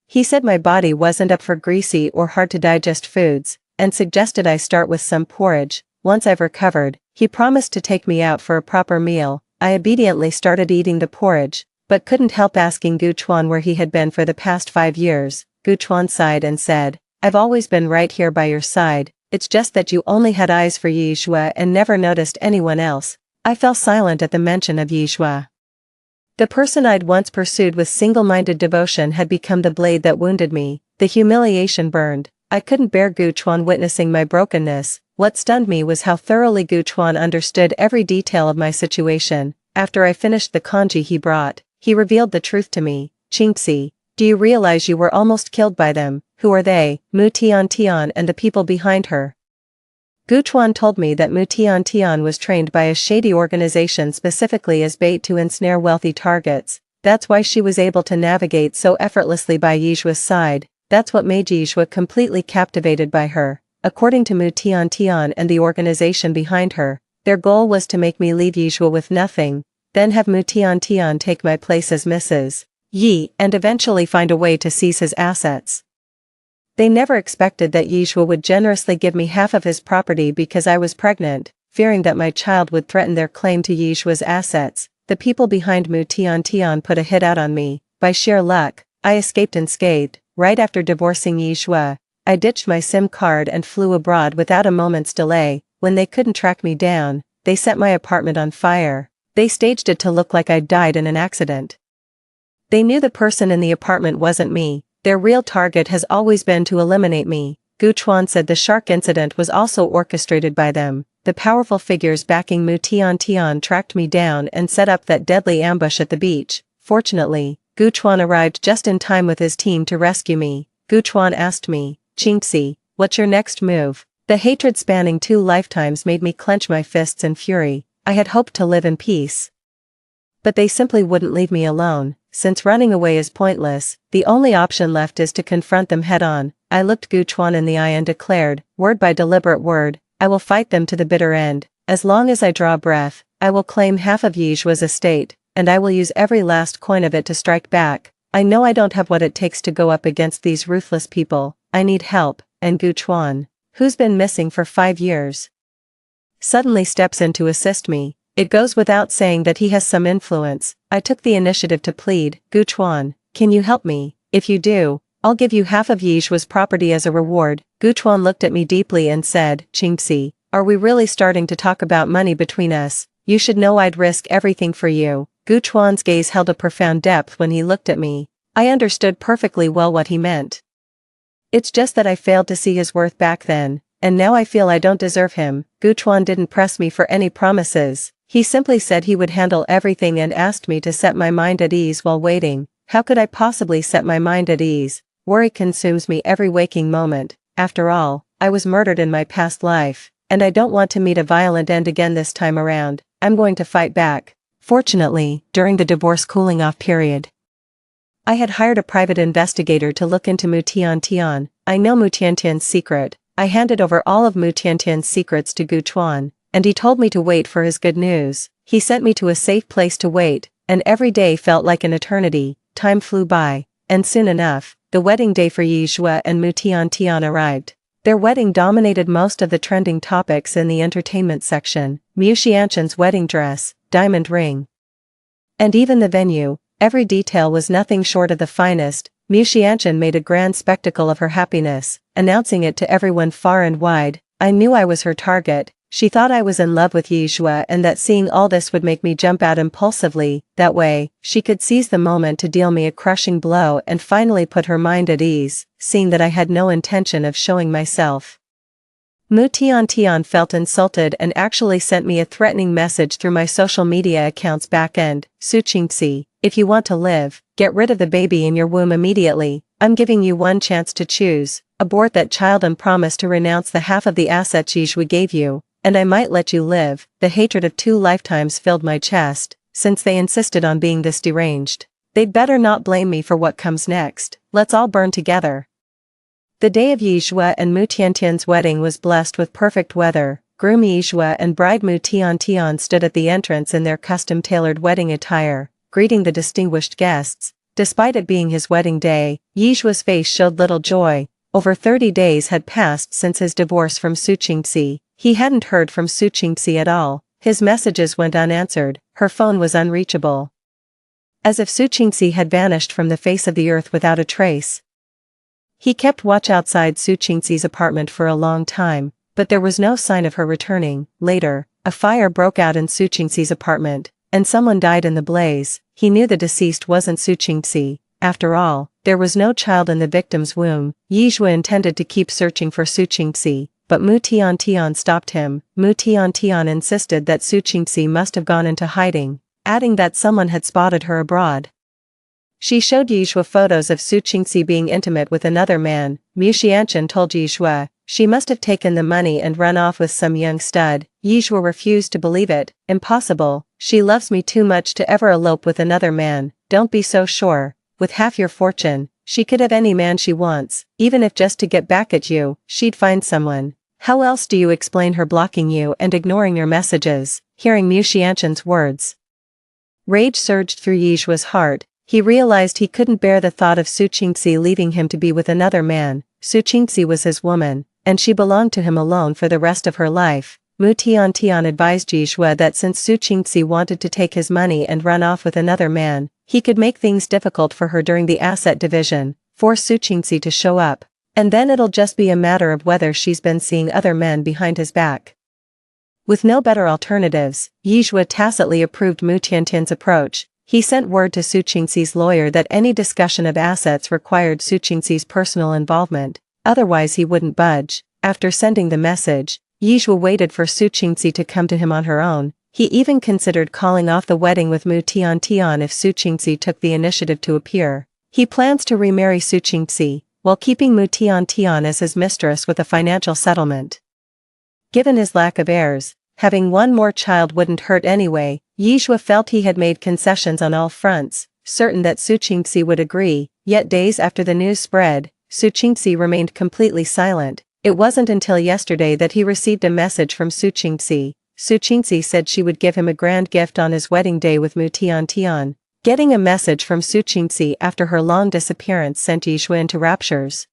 He said my body wasn't up for greasy or hard-to-digest foods, and suggested I start with some porridge. Once I've recovered, he promised to take me out for a proper meal. I obediently started eating the porridge, but couldn't help asking Gu Chuan where he had been for the past 5 years. Gu Chuan sighed and said, "I've always been right here by your side, it's just that you only had eyes for Yizhua and never noticed anyone else." I fell silent at the mention of Yizhua. The person I'd once pursued with single-minded devotion had become the blade that wounded me. The humiliation burned. I couldn't bear Gu Chuan witnessing my brokenness. What stunned me was how thoroughly Gu Chuan understood every detail of my situation. After I finished the kanji he brought, he revealed the truth to me. "Qingxi, do you realize you were almost killed by them? Who are they?" "Mu Tian and the people behind her." Gu Chuan told me that Mu Tian was trained by a shady organization specifically as bait to ensnare wealthy targets. That's why she was able to navigate so effortlessly by Yizhua's side. That's what made Yizhua completely captivated by her. According to Mu Tian and the organization behind her, their goal was to make me leave Yizhua with nothing, then have Mu Tian take my place as Mrs. Yi and eventually find a way to seize his assets. They never expected that Yizhua would generously give me half of his property because I was pregnant, fearing that my child would threaten their claim to Yizhua's assets. The people behind Mu Tian put a hit out on me. By sheer luck, I escaped unscathed. Right after divorcing Yizhua, I ditched my SIM card and flew abroad without a moment's delay. When they couldn't track me down, they set my apartment on fire. They staged it to look like I'd died in an accident. They knew the person in the apartment wasn't me. Their real target has always been to eliminate me. Gu Chuan said the shark incident was also orchestrated by them. The powerful figures backing Mu Tian tracked me down and set up that deadly ambush at the beach. Fortunately, Gu Chuan arrived just in time with his team to rescue me. Gu Chuan asked me, "Qingxi, what's your next move?" The hatred spanning 2 lifetimes made me clench my fists in fury. I had hoped to live in peace, but they simply wouldn't leave me alone. Since running away is pointless, the only option left is to confront them head-on. I looked Gu Chuan in the eye and declared, word by deliberate word, I will fight them to the bitter end. As long as I draw breath, I will claim half of Yizhua's estate, and I will use every last coin of it to strike back. I know I don't have what it takes to go up against these ruthless people. I need help, and Gu Chuan, who's been missing for 5 years, suddenly steps in to assist me. It goes without saying that he has some influence. I took the initiative to plead, "Gu Chuan, can you help me? If you do, I'll give you half of Yizhua's property as a reward." Gu Chuan looked at me deeply and said, "Qingxi, are we really starting to talk about money between us? You should know I'd risk everything for you." Gu Chuan's gaze held a profound depth when he looked at me. I understood perfectly well what he meant. It's just that I failed to see his worth back then, and now I feel I don't deserve him. Gu Chuan didn't press me for any promises. He simply said he would handle everything and asked me to set my mind at ease while waiting. How could I possibly set my mind at ease? Worry consumes me every waking moment. After all, I was murdered in my past life, and I don't want to meet a violent end again this time around. I'm going to fight back. Fortunately, during the divorce cooling-off period, I had hired a private investigator to look into Mu Tian. I know Mu Tian's secret. I handed over all of Mu Tian's secrets to Gu Chuan, and he told me to wait for his good news. He sent me to a safe place to wait, and every day felt like an eternity. Time flew by, and soon enough, the wedding day for Yizhua and Mu Tian arrived. Their wedding dominated most of the trending topics in the entertainment section. Mu Xianqian's wedding dress, diamond ring, and even the venue, every detail was nothing short of the finest. Mu Xianqian made a grand spectacle of her happiness, announcing it to everyone far and wide. I knew I was her target. She thought I was in love with Yizhua and that seeing all this would make me jump out impulsively. That way, she could seize the moment to deal me a crushing blow and finally put her mind at ease, seeing that I had no intention of showing myself. Mu Tian felt insulted and actually sent me a threatening message through my social media account's backend. "Su Qingxi, if you want to live, get rid of the baby in your womb immediately. I'm giving you one chance to choose. Abort that child and promise to renounce the half of the assets Yizhua gave you, and I might let you live." The hatred of 2 lifetimes filled my chest. Since they insisted on being this deranged, they'd better not blame me for what comes next. Let's all burn together. The day of Yizhua and Mu Tian's wedding was blessed with perfect weather. Groom Yizhua and bride Mu Tian stood at the entrance in their custom-tailored wedding attire, greeting the distinguished guests. Despite it being his wedding day, Yizhua's face showed little joy. Over 30 days had passed since his divorce from Su Qingxi. He hadn't heard from Su Qingxi at all. His messages went unanswered. Her phone was unreachable. as if Su Qingxi had vanished from the face of the earth without a trace. He kept watch outside Su Qingxi's apartment for a long time, but there was no sign of her returning. Later, a fire broke out in Su Qingxi's apartment, and someone died in the blaze. He knew the deceased wasn't Su Qingxi. After all, there was no child in the victim's womb. Yizhua intended to keep searching for Su Qingxi, but Mu Tiantian stopped him. Mu Tiantian insisted that Su Qingxi must have gone into hiding, adding that someone had spotted her abroad. She showed Yizhua photos of Su Qingxi being intimate with another man. Mu Xianchen told Yizhua she must have taken the money and run off with some young stud. Yizhua refused to believe it. Impossible. She loves me too much to ever elope with another man. Don't be so sure. With half your fortune, she could have any man she wants. Even if just to get back at you, she'd find someone. How else do you explain her blocking you and ignoring your messages? Hearing Mu Xianchen's words, rage surged through Yizhua's heart. He realized he couldn't bear the thought of Su Qingxi leaving him to be with another man. Su Qingxi was his woman, and she belonged to him alone for the rest of her life. Mu Tiantian advised Yizhua that since Su Qingxi wanted to take his money and run off with another man, he could make things difficult for her during the asset division, force Su Qingxi to show up, and then it'll just be a matter of whether she's been seeing other men behind his back. With no better alternatives, Yizhua tacitly approved Mu Tiantian's approach. He sent word to Su Qingxi's lawyer that any discussion of assets required Su Qingxi's personal involvement, otherwise he wouldn't budge. After sending the message, Yizhua waited for Su Qingxi to come to him on her own. He even considered calling off the wedding with Mu Tiantian if Su Qingxi took the initiative to appear. He plans to remarry Su Qingxi, while keeping Mu Tiantian as his mistress with a financial settlement. Given his lack of heirs, having one more child wouldn't hurt anyway. Yizhua felt he had made concessions on all fronts, certain that Su Qingxi would agree. Yet days after the news spread, Su Qingxi remained completely silent. It wasn't until yesterday that he received a message from Su Qingxi. Su Qingxi said she would give him a grand gift on his wedding day with Mu Tiantian. Getting a message from Su Qingxi after her long disappearance sent Yizhua into raptures.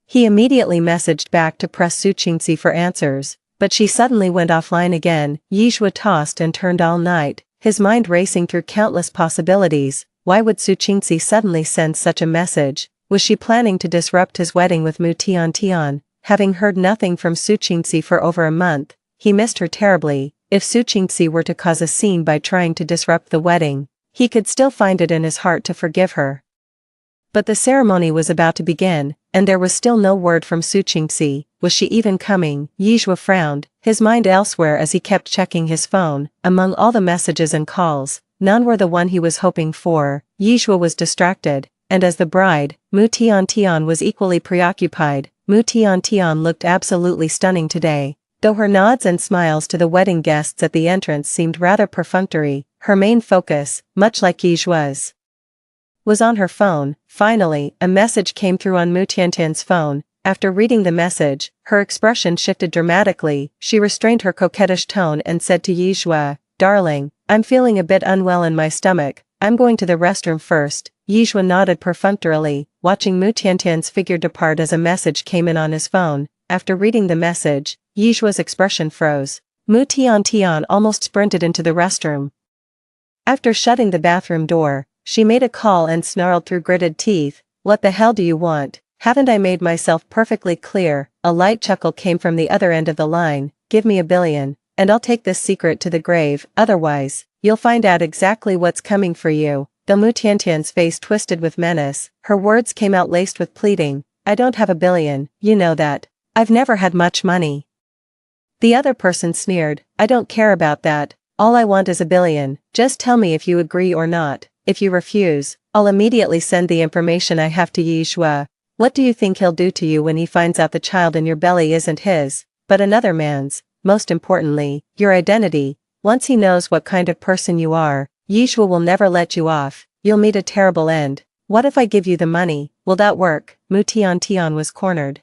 He immediately messaged back to press Su Qingxi for answers, but she suddenly went offline again. Yizhua tossed and turned all night, his mind racing through countless possibilities. Why would Su Qingxi suddenly send such a message? Was she planning to disrupt his wedding with Mu Tiantian? Having heard nothing from Su Qingxi for over a month, he missed her terribly. If Su Qingxi were to cause a scene by trying to disrupt the wedding, he could still find it in his heart to forgive her. But the ceremony was about to begin, and there was still no word from Su Qingxi. Was she even coming? Yizhua frowned, his mind elsewhere as he kept checking his phone. Among all the messages and calls, none were the one he was hoping for. Yizhua was distracted, and as the bride, Mu Tiantian was equally preoccupied. Mu Tiantian looked absolutely stunning today. Though her nods and smiles to the wedding guests at the entrance seemed rather perfunctory, her main focus, much like Yizhua's, was on her phone. Finally, a message came through on Mu Tiantian's phone. After reading the message, her expression shifted dramatically. She restrained her coquettish tone and said to Yizhua, "Darling, I'm feeling a bit unwell in my stomach. I'm going to the restroom first." Yizhua nodded perfunctorily, watching Mu Tiantian's figure depart as a message came in on his phone. After reading the message, Yizhua's expression froze. Mu Tiantian almost sprinted into the restroom. After shutting the bathroom door, she made a call and snarled through gritted teeth, "What the hell do you want? Haven't I made myself perfectly clear?" A light chuckle came from the other end of the line. "Give me $1 billion, and I'll take this secret to the grave. Otherwise, you'll find out exactly what's coming for you." Though Mu Tiantian's face twisted with menace, her words came out laced with pleading. "I don't have $1 billion, you know that. I've never had much money." The other person sneered, "I don't care about that. All I want is $1 billion. Just tell me if you agree or not. If you refuse, I'll immediately send the information I have to Yizhua. What do you think he'll do to you when he finds out the child in your belly isn't his, but another man's? Most importantly, your identity. Once he knows what kind of person you are, Yizhua will never let you off. You'll meet a terrible end. What if I give you the money? Will that work?" Mu Tiantian was cornered.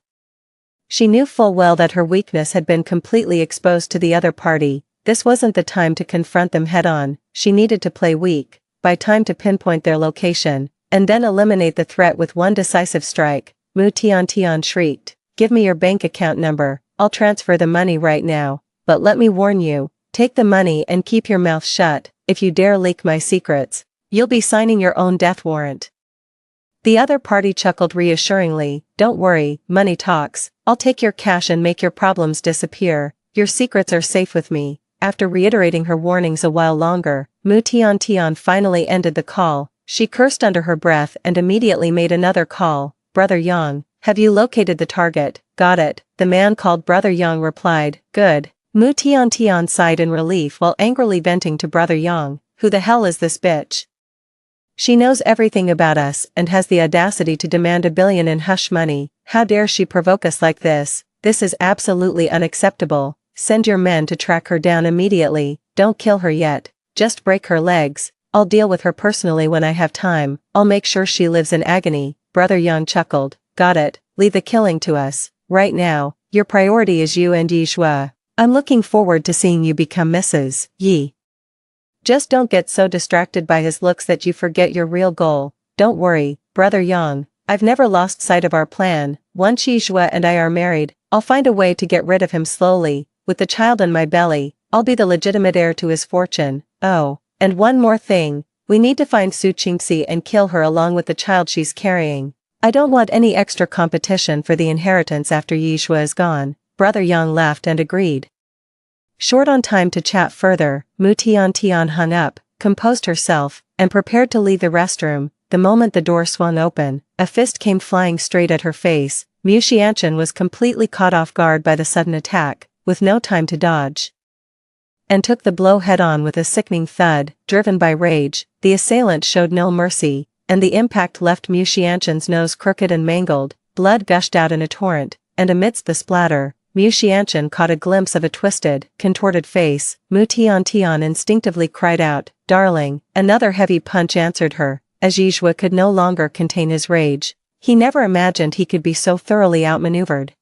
She knew full well that her weakness had been completely exposed to the other party. This wasn't the time to confront them head-on. She needed to play weak, buy time to pinpoint their location, and then eliminate the threat with one decisive strike. Mu Tiantian shrieked, "Give me your bank account number. I'll transfer the money right now. But let me warn you, take the money and keep your mouth shut. If you dare leak my secrets, you'll be signing your own death warrant. The other party chuckled reassuringly, don't worry, money talks, I'll take your cash and make your problems disappear, your secrets are safe with me. After reiterating her warnings a while longer, Mu Tian finally ended the call. She cursed under her breath and immediately made another call. Brother Yang, have you located the target? Got it, the man called Brother Yang replied, good. Mu Tian sighed in relief while angrily venting to Brother Yang, who the hell is this bitch? She knows everything about us and has the audacity to demand $1 billion in hush money. How dare she provoke us like this? This is absolutely unacceptable. Send your men to track her down immediately. Don't kill her yet. Just break her legs. I'll deal with her personally when I have time. I'll make sure she lives in agony. Brother Yang chuckled. Got it. Leave the killing to us. Right now, your priority is you and Yi Shua. I'm looking forward to seeing you become Mrs. Yi. Just don't get so distracted by his looks that you forget your real goal. Don't worry, Brother Yang, I've never lost sight of our plan. Once Yi Shua and I are married, I'll find a way to get rid of him slowly. With the child in my belly, I'll be the legitimate heir to his fortune. Oh, and one more thing, we need to find Su Qingxi and kill her along with the child she's carrying. I don't want any extra competition for the inheritance after Yi Shua is gone. Brother Yang laughed and agreed. Short on time to chat further, Mu Tian hung up, composed herself, and prepared to leave the restroom. The moment the door swung open, a fist came flying straight at her face. Mu Xianchen was completely caught off guard by the sudden attack, with no time to dodge, and took the blow head-on with a sickening thud. Driven by rage, the assailant showed no mercy, and the impact left Mu Xianchen's nose crooked and mangled. Blood gushed out in a torrent, and amidst the splatter, Mu Xianchen caught a glimpse of a twisted, contorted face. Mu Tian instinctively cried out, darling. Another heavy punch answered her, as Yi Shua could no longer contain his rage. He never imagined he could be so thoroughly outmaneuvered.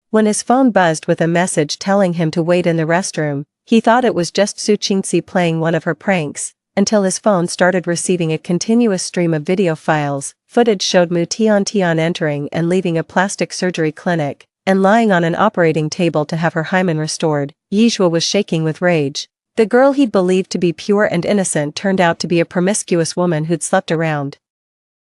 When his phone buzzed with a message telling him to wait in the restroom, he thought it was just Su Qingxi playing one of her pranks, until his phone started receiving a continuous stream of video files. Footage showed Mu Tian entering and leaving a plastic surgery clinic, and lying on an operating table to have her hymen restored. Yi Shua was shaking with rage. The girl he'd believed to be pure and innocent turned out to be a promiscuous woman who'd slept around.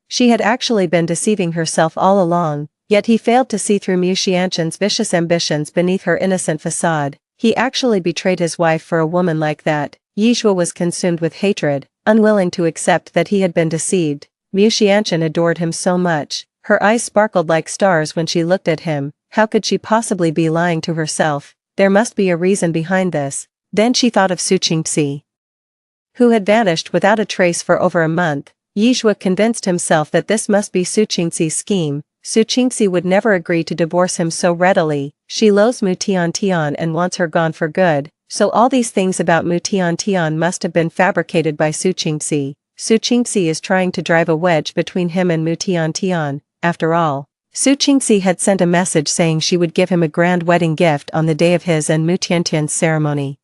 She had actually been deceiving herself all along, yet he failed to see through Mu Xianchen's vicious ambitions beneath her innocent facade. He actually betrayed his wife for a woman like that. Yi Shua was consumed with hatred, unwilling to accept that he had been deceived. Mu Xianchen adored him so much. Her eyes sparkled like stars when she looked at him. How could she possibly be lying to herself? There must be a reason behind this. Then she thought of Su Qingxi, who had vanished without a trace for over a month. Yi Shua convinced himself that this must be Su Qingxi's scheme. Su Qingxi would never agree to divorce him so readily. She loathes Mu Tian and wants her gone for good. So all these things about Mu Tian must have been fabricated by Su Qingxi. Su Qingxi is trying to drive a wedge between him and Mu Tian. After all, Su Qingxi had sent a message saying she would give him a grand wedding gift on the day of his and Mu Tian's ceremony.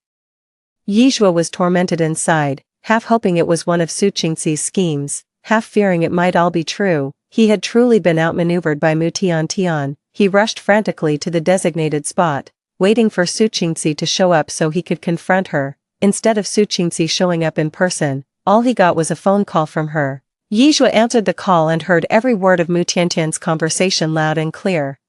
Yi Shua was tormented inside, half hoping it was one of Su Qingxi's schemes, half fearing it might all be true. He had truly been outmaneuvered by Mu Tian. He rushed frantically to the designated spot, waiting for Su Qingxi to show up so he could confront her. Instead of Su Qingxi showing up in person, all he got was a phone call from her. Yi Shua answered the call and heard every word of Mu Tian's conversation loud and clear.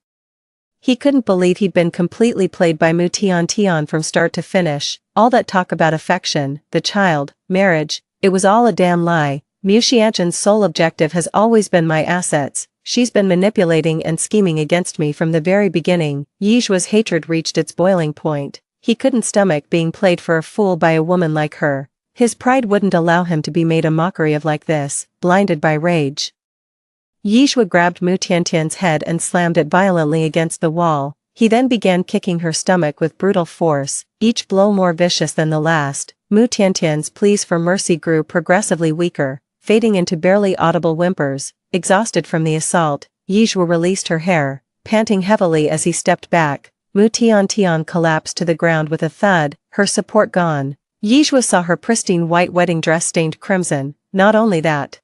He couldn't believe he'd been completely played by Mu Tian from start to finish. All that talk about affection, the child, marriage, it was all a damn lie. Mu Xianchen's sole objective has always been my assets. She's been manipulating and scheming against me from the very beginning. Yi Shua's hatred reached its boiling point. He couldn't stomach being played for a fool by a woman like her. His pride wouldn't allow him to be made a mockery of like this. Blinded by rage, Yi Shua grabbed Mu Tian's head and slammed it violently against the wall. He then began kicking her stomach with brutal force, each blow more vicious than the last. Mu Tian's pleas for mercy grew progressively weaker, fading into barely audible whimpers. Exhausted from the assault, Yi Shua released her hair, panting heavily as he stepped back. Mu Tian collapsed to the ground with a thud, her support gone. Yi Shua saw her pristine white wedding dress stained crimson. Not only that,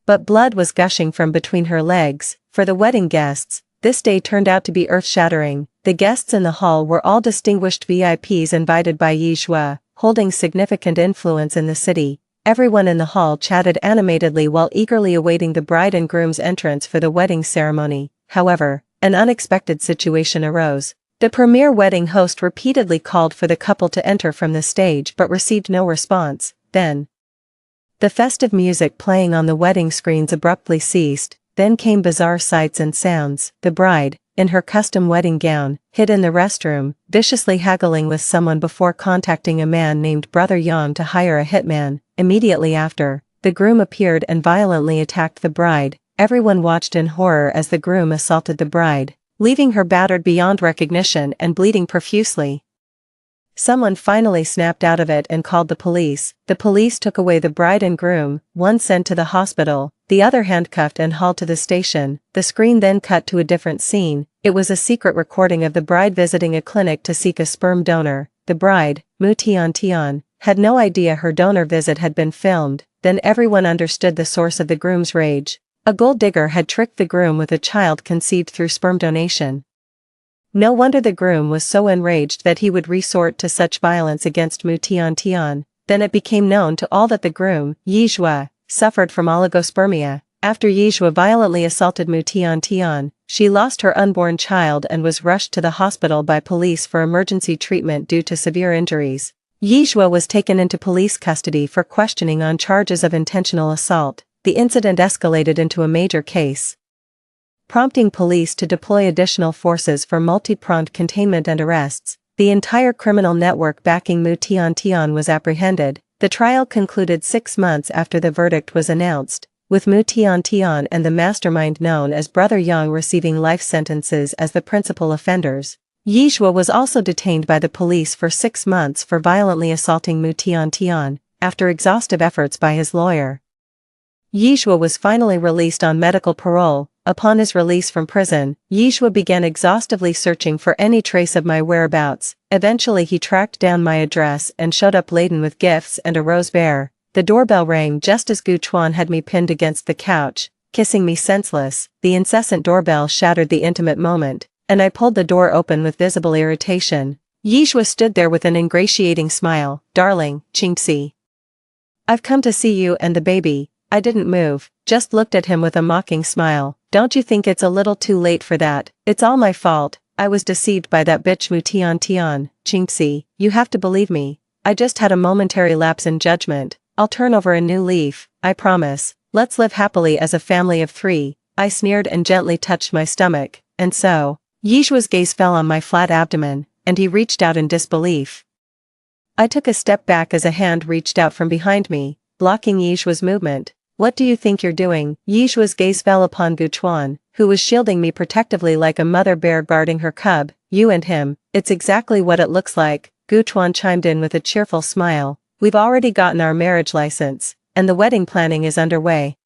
but blood was gushing from between her legs. For the wedding guests, this day turned out to be earth-shattering. The guests in the hall were all distinguished VIPs invited by Yi Shua, holding significant influence in the city. Everyone in the hall chatted animatedly while eagerly awaiting the bride and groom's entrance for the wedding ceremony. However, an unexpected situation arose. The premier wedding host repeatedly called for the couple to enter from the stage but received no response. Then, the festive music playing on the wedding screens abruptly ceased. Then came bizarre sights and sounds. The bride, in her custom wedding gown, hid in the restroom, viciously haggling with someone before contacting a man named Brother Yang to hire a hitman. Immediately after, the groom appeared and violently attacked the bride. Everyone watched in horror as the groom assaulted the bride, leaving her battered beyond recognition and bleeding profusely. Someone finally snapped out of it and called the police. The police took away the bride and groom, one sent to the hospital, the other handcuffed and hauled to the station. The screen then cut to a different scene. It was a secret recording of the bride visiting a clinic to seek a sperm donor. The bride, Mu Tian Tian, had no idea her donor visit had been filmed. Then everyone understood the source of the groom's rage. A gold digger had tricked the groom with a child conceived through sperm donation. No wonder the groom was so enraged that he would resort to such violence against Mu Tian Tian. Then it became known to all that the groom, Yizhua, suffered from oligospermia. After Yizhua violently assaulted Mu Tian Tian, she lost her unborn child and was rushed to the hospital by police for emergency treatment due to severe injuries. Yizhua was taken into police custody for questioning on charges of intentional assault. The incident escalated into a major case, prompting police to deploy additional forces for multi-pronged containment and arrests. The entire criminal network backing Mu Tian Tian was apprehended. The trial concluded 6 months after the verdict was announced, with Mu Tian Tian and the mastermind known as Brother Yang receiving life sentences as the principal offenders. Yizhua was also detained by the police for 6 months for violently assaulting Mu Tian Tian, after exhaustive efforts by his lawyer. Yizhua was finally released on medical parole. Upon his release from prison, Yizhua began exhaustively searching for any trace of my whereabouts. Eventually he tracked down my address and showed up laden with gifts and a rose bear. The doorbell rang just as Gu Chuan had me pinned against the couch, kissing me senseless. The incessant doorbell shattered the intimate moment, and I pulled the door open with visible irritation. Yizhua stood there with an ingratiating smile. "Darling, Qingxi, I've come to see you and the baby." I didn't move, just looked at him with a mocking smile. "Don't you think it's a little too late for that? It's all my fault. I was deceived by that bitch Mu Tian Tian. Qingxi, you have to believe me. I just had a momentary lapse in judgment. I'll turn over a new leaf, I promise. Let's live happily as a family of 3. I sneered and gently touched my stomach. And so, Yizhua's gaze fell on my flat abdomen, and he reached out in disbelief. I took a step back as a hand reached out from behind me, blocking Yizhua's movement. "What do you think you're doing?" Yizhua's gaze fell upon Gu Chuan, who was shielding me protectively like a mother bear guarding her cub. "You and him, it's exactly what it looks like." Gu Chuan chimed in with a cheerful smile. "We've already gotten our marriage license, and the wedding planning is underway.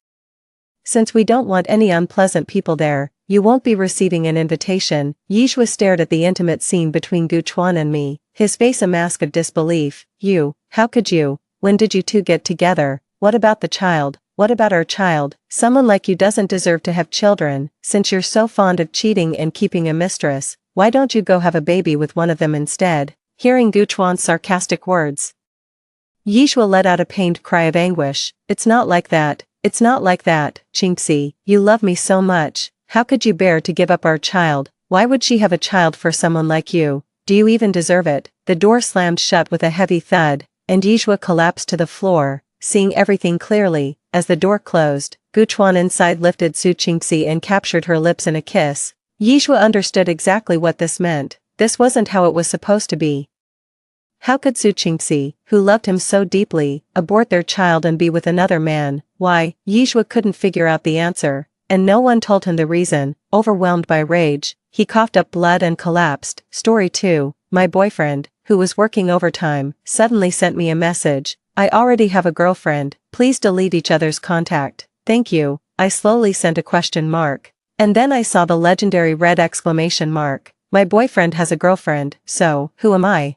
Since we don't want any unpleasant people there, you won't be receiving an invitation." Yizhua stared at the intimate scene between Gu Chuan and me, his face a mask of disbelief. "You, how could you? When did you two get together? What about the child? What about our child? Someone like you doesn't deserve to have children. Since you're so fond of cheating and keeping a mistress, why don't you go have a baby with one of them instead?" Hearing Gu Chuan's sarcastic words, Yizhua let out a pained cry of anguish. "It's not like that. It's not like that, Qingxi. You love me so much. How could you bear to give up our child? Why would she have a child for someone like you? Do you even deserve it?" The door slammed shut with a heavy thud, and Yizhua collapsed to the floor, seeing everything clearly. As the door closed, Gu Chuan inside lifted Su Qingxi and captured her lips in a kiss. Yizhua understood exactly what this meant. This wasn't how it was supposed to be. How could Su Qingxi, who loved him so deeply, abort their child and be with another man? Why? Yizhua couldn't figure out the answer, and no one told him the reason. Overwhelmed by rage, he coughed up blood and collapsed. Story 2. My boyfriend, who was working overtime, suddenly sent me a message. "I already have a girlfriend. Please delete each other's contact. Thank you." I slowly sent a question mark. And then I saw the legendary red exclamation mark. My boyfriend has a girlfriend, so, who am I?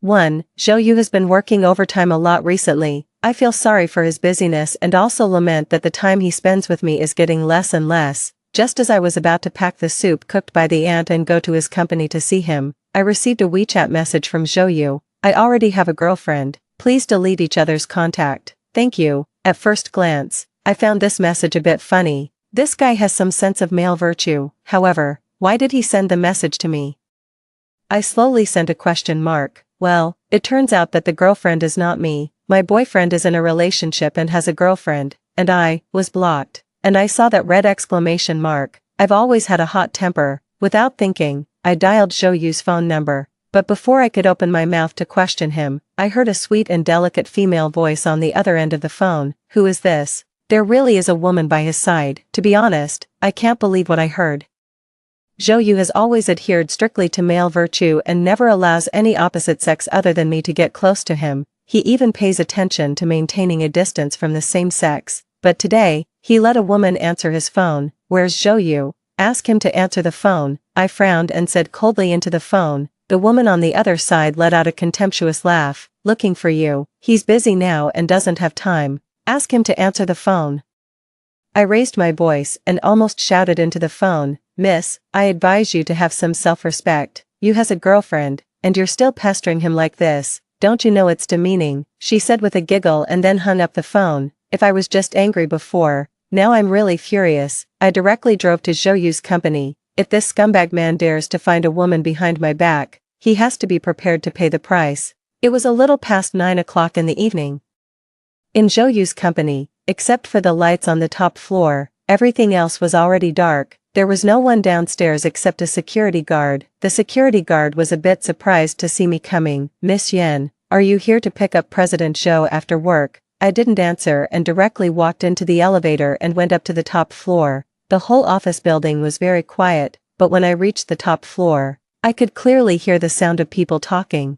1. Zhou Yu has been working overtime a lot recently. I feel sorry for his busyness and also lament that the time he spends with me is getting less and less. Just as I was about to pack the soup cooked by the aunt and go to his company to see him, I received a WeChat message from Zhou Yu. "I already have a girlfriend. Please delete each other's contact." Thank you. At first glance, I found this message a bit funny. This guy has some sense of male virtue, however, why did he send the message to me? I slowly sent a question mark. Well, it turns out that the girlfriend is not me. My boyfriend is in a relationship and has a girlfriend, and I was blocked. And I saw that red exclamation mark. I've always had a hot temper. Without thinking, I dialed Zhou phone number. But before I could open my mouth to question him, I heard a sweet and delicate female voice on the other end of the phone. Who is this? There really is a woman by his side. To be honest, I can't believe what I heard. Zhou has always adhered strictly to male virtue and never allows any opposite sex other than me to get close to him. He even pays attention to maintaining a distance from the same sex. But today, he let a woman answer his phone. Where's Zhou? Ask him to answer the phone. I frowned and said coldly into the phone. The woman on the other side let out a contemptuous laugh. Looking for you. He's busy now and doesn't have time. Ask him to answer the phone. I raised my voice and almost shouted into the phone. Miss, I advise you to have some self-respect. You has a girlfriend, and you're still pestering him like this. Don't you know it's demeaning? She said with a giggle and then hung up the phone. If I was just angry before, now I'm really furious. I directly drove to Zhou's company. If this scumbag man dares to find a woman behind my back, he has to be prepared to pay the price. It was a little past 9 o'clock in the evening. In Zhou's company, except for the lights on the top floor, everything else was already dark. There was no one downstairs except a security guard. The security guard was a bit surprised to see me coming. Miss Yen, are you here to pick up President Zhou after work? I didn't answer and directly walked into the elevator and went up to the top floor. The whole office building was very quiet, but when I reached the top floor, I could clearly hear the sound of people talking.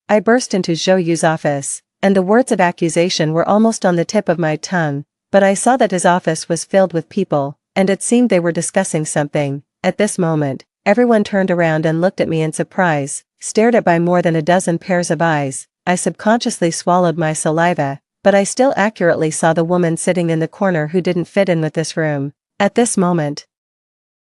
I burst into Zhou's office, and the words of accusation were almost on the tip of my tongue, but I saw that his office was filled with people, and it seemed they were discussing something. At this moment, everyone turned around and looked at me in surprise, stared at by more than a dozen pairs of eyes. I subconsciously swallowed my saliva, but I still accurately saw the woman sitting in the corner who didn't fit in with this room. At this moment,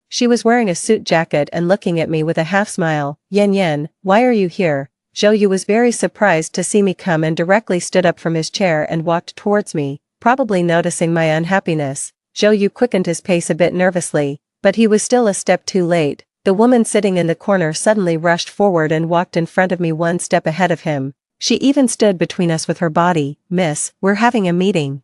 she was wearing a suit jacket and looking at me with a half smile. Yen, why are you here? Zhou was very surprised to see me come and directly stood up from his chair and walked towards me, probably noticing my unhappiness. Zhou quickened his pace a bit nervously, but he was still a step too late. The woman sitting in the corner suddenly rushed forward and walked in front of me one step ahead of him. She even stood between us with her body. Miss, we're having a meeting.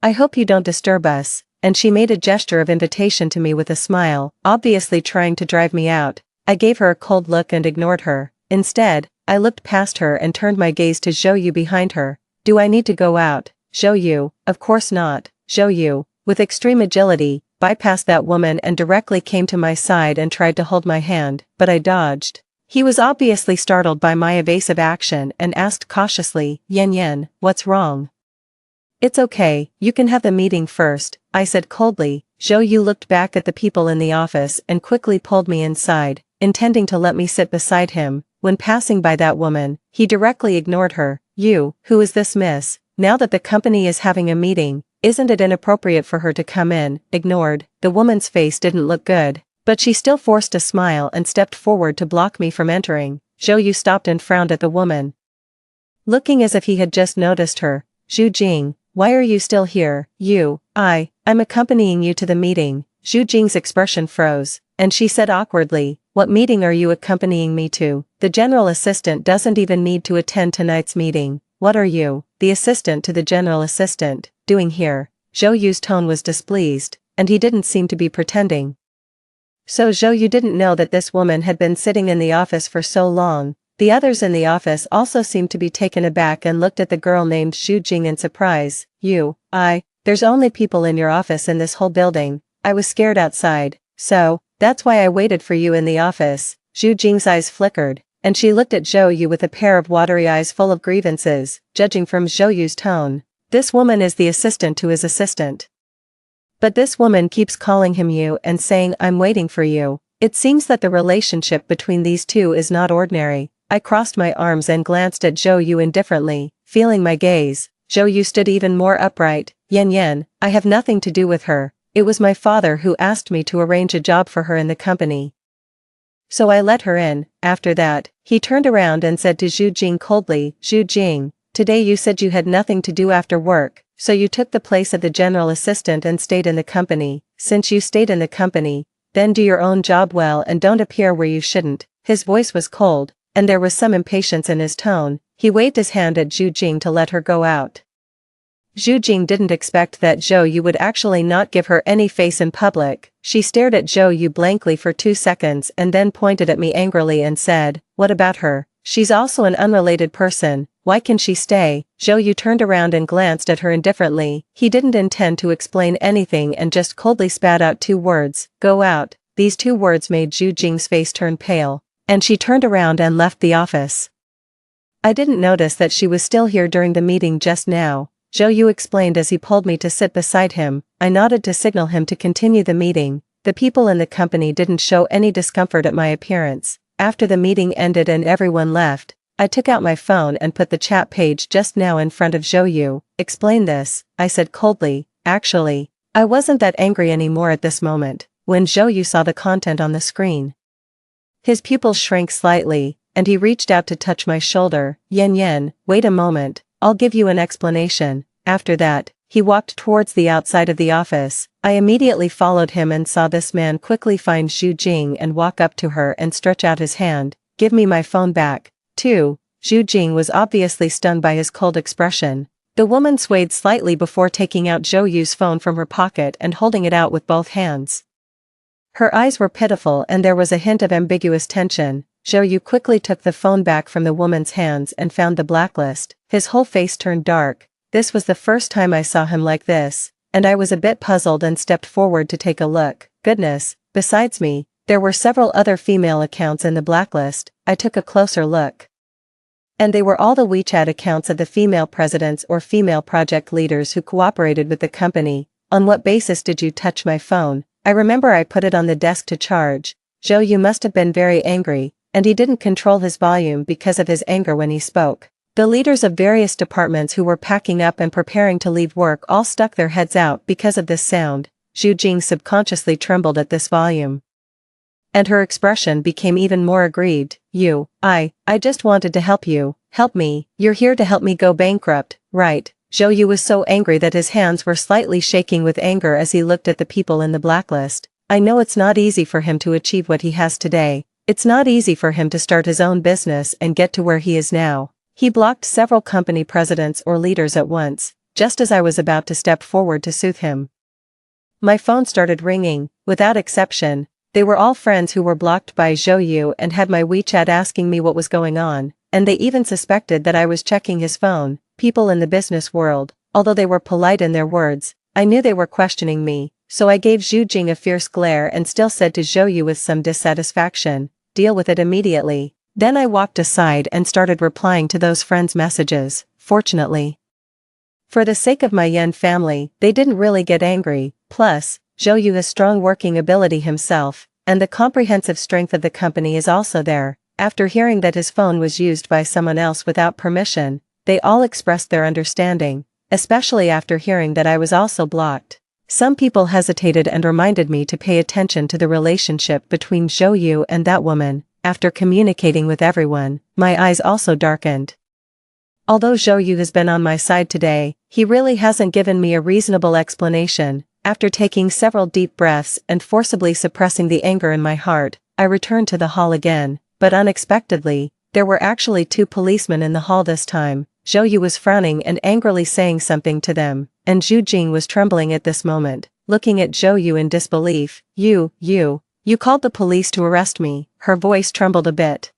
I hope you don't disturb us. And she made a gesture of invitation to me with a smile, obviously trying to drive me out. I gave her a cold look and ignored her. Instead, I looked past her and turned my gaze to Zhou behind her. Do I need to go out? Zhou, of course not. Zhou, with extreme agility, bypassed that woman and directly came to my side and tried to hold my hand, but I dodged. He was obviously startled by my evasive action and asked cautiously, Yen, what's wrong? It's okay, you can have the meeting first, I said coldly. Zhou looked back at the people in the office and quickly pulled me inside, intending to let me sit beside him. When passing by that woman, he directly ignored her. Who is this miss? Now that the company is having a meeting, isn't it inappropriate for her to come in? Ignored. The woman's face didn't look good, but she still forced a smile and stepped forward to block me from entering. Zhou stopped and frowned at the woman, looking as if he had just noticed her. Zhu Jing, why are you still here? I'm accompanying you to the meeting. Zhu Jing's expression froze, and she said awkwardly, what meeting are you accompanying me to? The general assistant doesn't even need to attend tonight's meeting. What are you, the assistant to the general assistant, doing here? Zhou's tone was displeased, and he didn't seem to be pretending. So Zhou didn't know that this woman had been sitting in the office for so long. The others in the office also seemed to be taken aback and looked at the girl named Zhu Jing in surprise. There's only people in your office in this whole building. I was scared outside, so, that's why I waited for you in the office. Zhu Jing's eyes flickered, and she looked at Zhou with a pair of watery eyes full of grievances, judging from Zhou's tone. This woman is the assistant to his assistant. But this woman keeps calling him you and saying I'm waiting for you. It seems that the relationship between these two is not ordinary. I crossed my arms and glanced at Zhou indifferently, feeling my gaze. Zhou stood even more upright. Yen, I have nothing to do with her. It was my father who asked me to arrange a job for her in the company. So I let her in. After that, he turned around and said to Zhu Jing coldly, Zhu Jing, Today you said you had nothing to do after work, so you took the place of the general assistant and stayed in the company. Since you stayed in the company, then do your own job well and don't appear where you shouldn't." His voice was cold, and there was some impatience in his tone. He waved his hand at Zhu Jing to let her go out. Zhu Jing didn't expect that Zhou Yu would actually not give her any face in public. She stared at Zhou Yu blankly for 2 seconds and then pointed at me angrily and said, "What about her? She's also an unrelated person, why can she stay?" Zhou Yu turned around and glanced at her indifferently. He didn't intend to explain anything and just coldly spat out 2 words, "Go out." These 2 words made Zhu Jing's face turn pale, and she turned around and left the office. "I didn't notice that she was still here during the meeting just now," Zhou Yu explained as he pulled me to sit beside him. I nodded to signal him to continue the meeting. The people in the company didn't show any discomfort at my appearance. After the meeting ended and everyone left, I took out my phone and put the chat page just now in front of Zhou Yu. "Explain this," I said coldly. Actually, I wasn't that angry anymore at this moment, when Zhou Yu saw the content on the screen. His pupils shrank slightly, and he reached out to touch my shoulder. Yan, wait a moment, I'll give you an explanation." After that, he walked towards the outside of the office. I immediately followed him and saw this man quickly find Zhu Jing and walk up to her and stretch out his hand. "Give me my phone back." Too. Zhu Jing was obviously stunned by his cold expression. The woman swayed slightly before taking out Zhou Yu's phone from her pocket and holding it out with both hands. Her eyes were pitiful and there was a hint of ambiguous tension. Zhou Yu quickly took the phone back from the woman's hands and found the blacklist. His whole face turned dark. This was the first time I saw him like this, and I was a bit puzzled and stepped forward to take a look. Goodness, besides me, there were several other female accounts in the blacklist. I took a closer look. And they were all the WeChat accounts of the female presidents or female project leaders who cooperated with the company. "On what basis did you touch my phone?" "I remember I put it on the desk to charge." Zhou Yu must have been very angry, and he didn't control his volume because of his anger when he spoke. The leaders of various departments who were packing up and preparing to leave work all stuck their heads out because of this sound. Zhu Jing subconsciously trembled at this volume. And her expression became even more aggrieved. I just wanted to help you." "Help me? You're here to help me go bankrupt, right?" Zhou Yu was so angry that his hands were slightly shaking with anger as he looked at the people in the blacklist. I know it's not easy for him to achieve what he has today. It's not easy for him to start his own business and get to where he is now. He blocked several company presidents or leaders at once, just as I was about to step forward to soothe him. My phone started ringing, without exception. They were all friends who were blocked by Zhou Yu and had my WeChat asking me what was going on, and they even suspected that I was checking his phone. People in the business world, although they were polite in their words, I knew they were questioning me, so I gave Zhu Jing a fierce glare and still said to Zhou Yu with some dissatisfaction, "Deal with it immediately." Then I walked aside and started replying to those friends' messages. Fortunately, for the sake of my Yan family, they didn't really get angry. Plus, Zhou Yu has strong working ability himself, and the comprehensive strength of the company is also there. After hearing that his phone was used by someone else without permission, they all expressed their understanding, especially after hearing that I was also blocked. Some people hesitated and reminded me to pay attention to the relationship between Zhou Yu and that woman. After communicating with everyone, my eyes also darkened. Although Zhou Yu has been on my side today, he really hasn't given me a reasonable explanation. After taking several deep breaths and forcibly suppressing the anger in my heart, I returned to the hall again, but unexpectedly, there were actually 2 policemen in the hall this time. Zhou Yu was frowning and angrily saying something to them, and Zhu Jing was trembling at this moment, looking at Zhou Yu in disbelief. You called the police to arrest me." Her voice trembled a bit.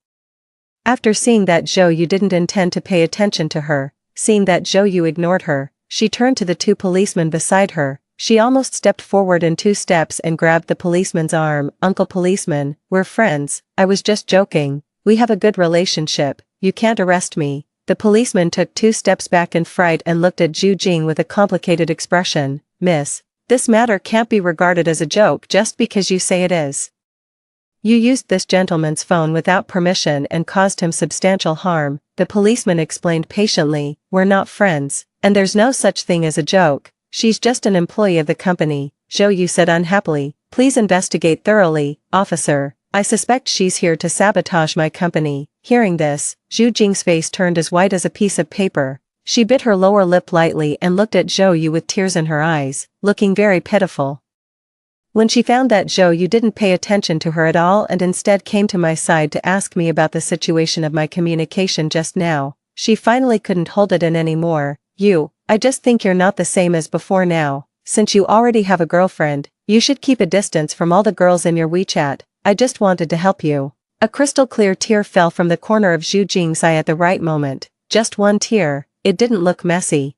After seeing that Zhou Yu didn't intend to pay attention to her, seeing that Zhou Yu ignored her, she turned to the 2 policemen beside her. She almost stepped forward in 2 steps and grabbed the policeman's arm. "Uncle Policeman, we're friends. I was just joking. We have a good relationship. You can't arrest me." The policeman took 2 steps back in fright and looked at Zhu Jing with a complicated expression. "Miss, this matter can't be regarded as a joke just because you say it is. You used this gentleman's phone without permission and caused him substantial harm." The policeman explained patiently. "We're not friends, and there's no such thing as a joke. She's just an employee of the company," Zhou Yu said unhappily. "Please investigate thoroughly, officer. I suspect she's here to sabotage my company." Hearing this, Zhu Jing's face turned as white as a piece of paper. She bit her lower lip lightly and looked at Zhou Yu with tears in her eyes, looking very pitiful. When she found that Zhou Yu didn't pay attention to her at all and instead came to my side to ask me about the situation of my communication just now, she finally couldn't hold it in anymore. I just think you're not the same as before now. Since you already have a girlfriend, you should keep a distance from all the girls in your WeChat. I just wanted to help you. A crystal clear tear fell from the corner of Zhu Jing's eye at the right moment. Just one tear. It didn't look messy,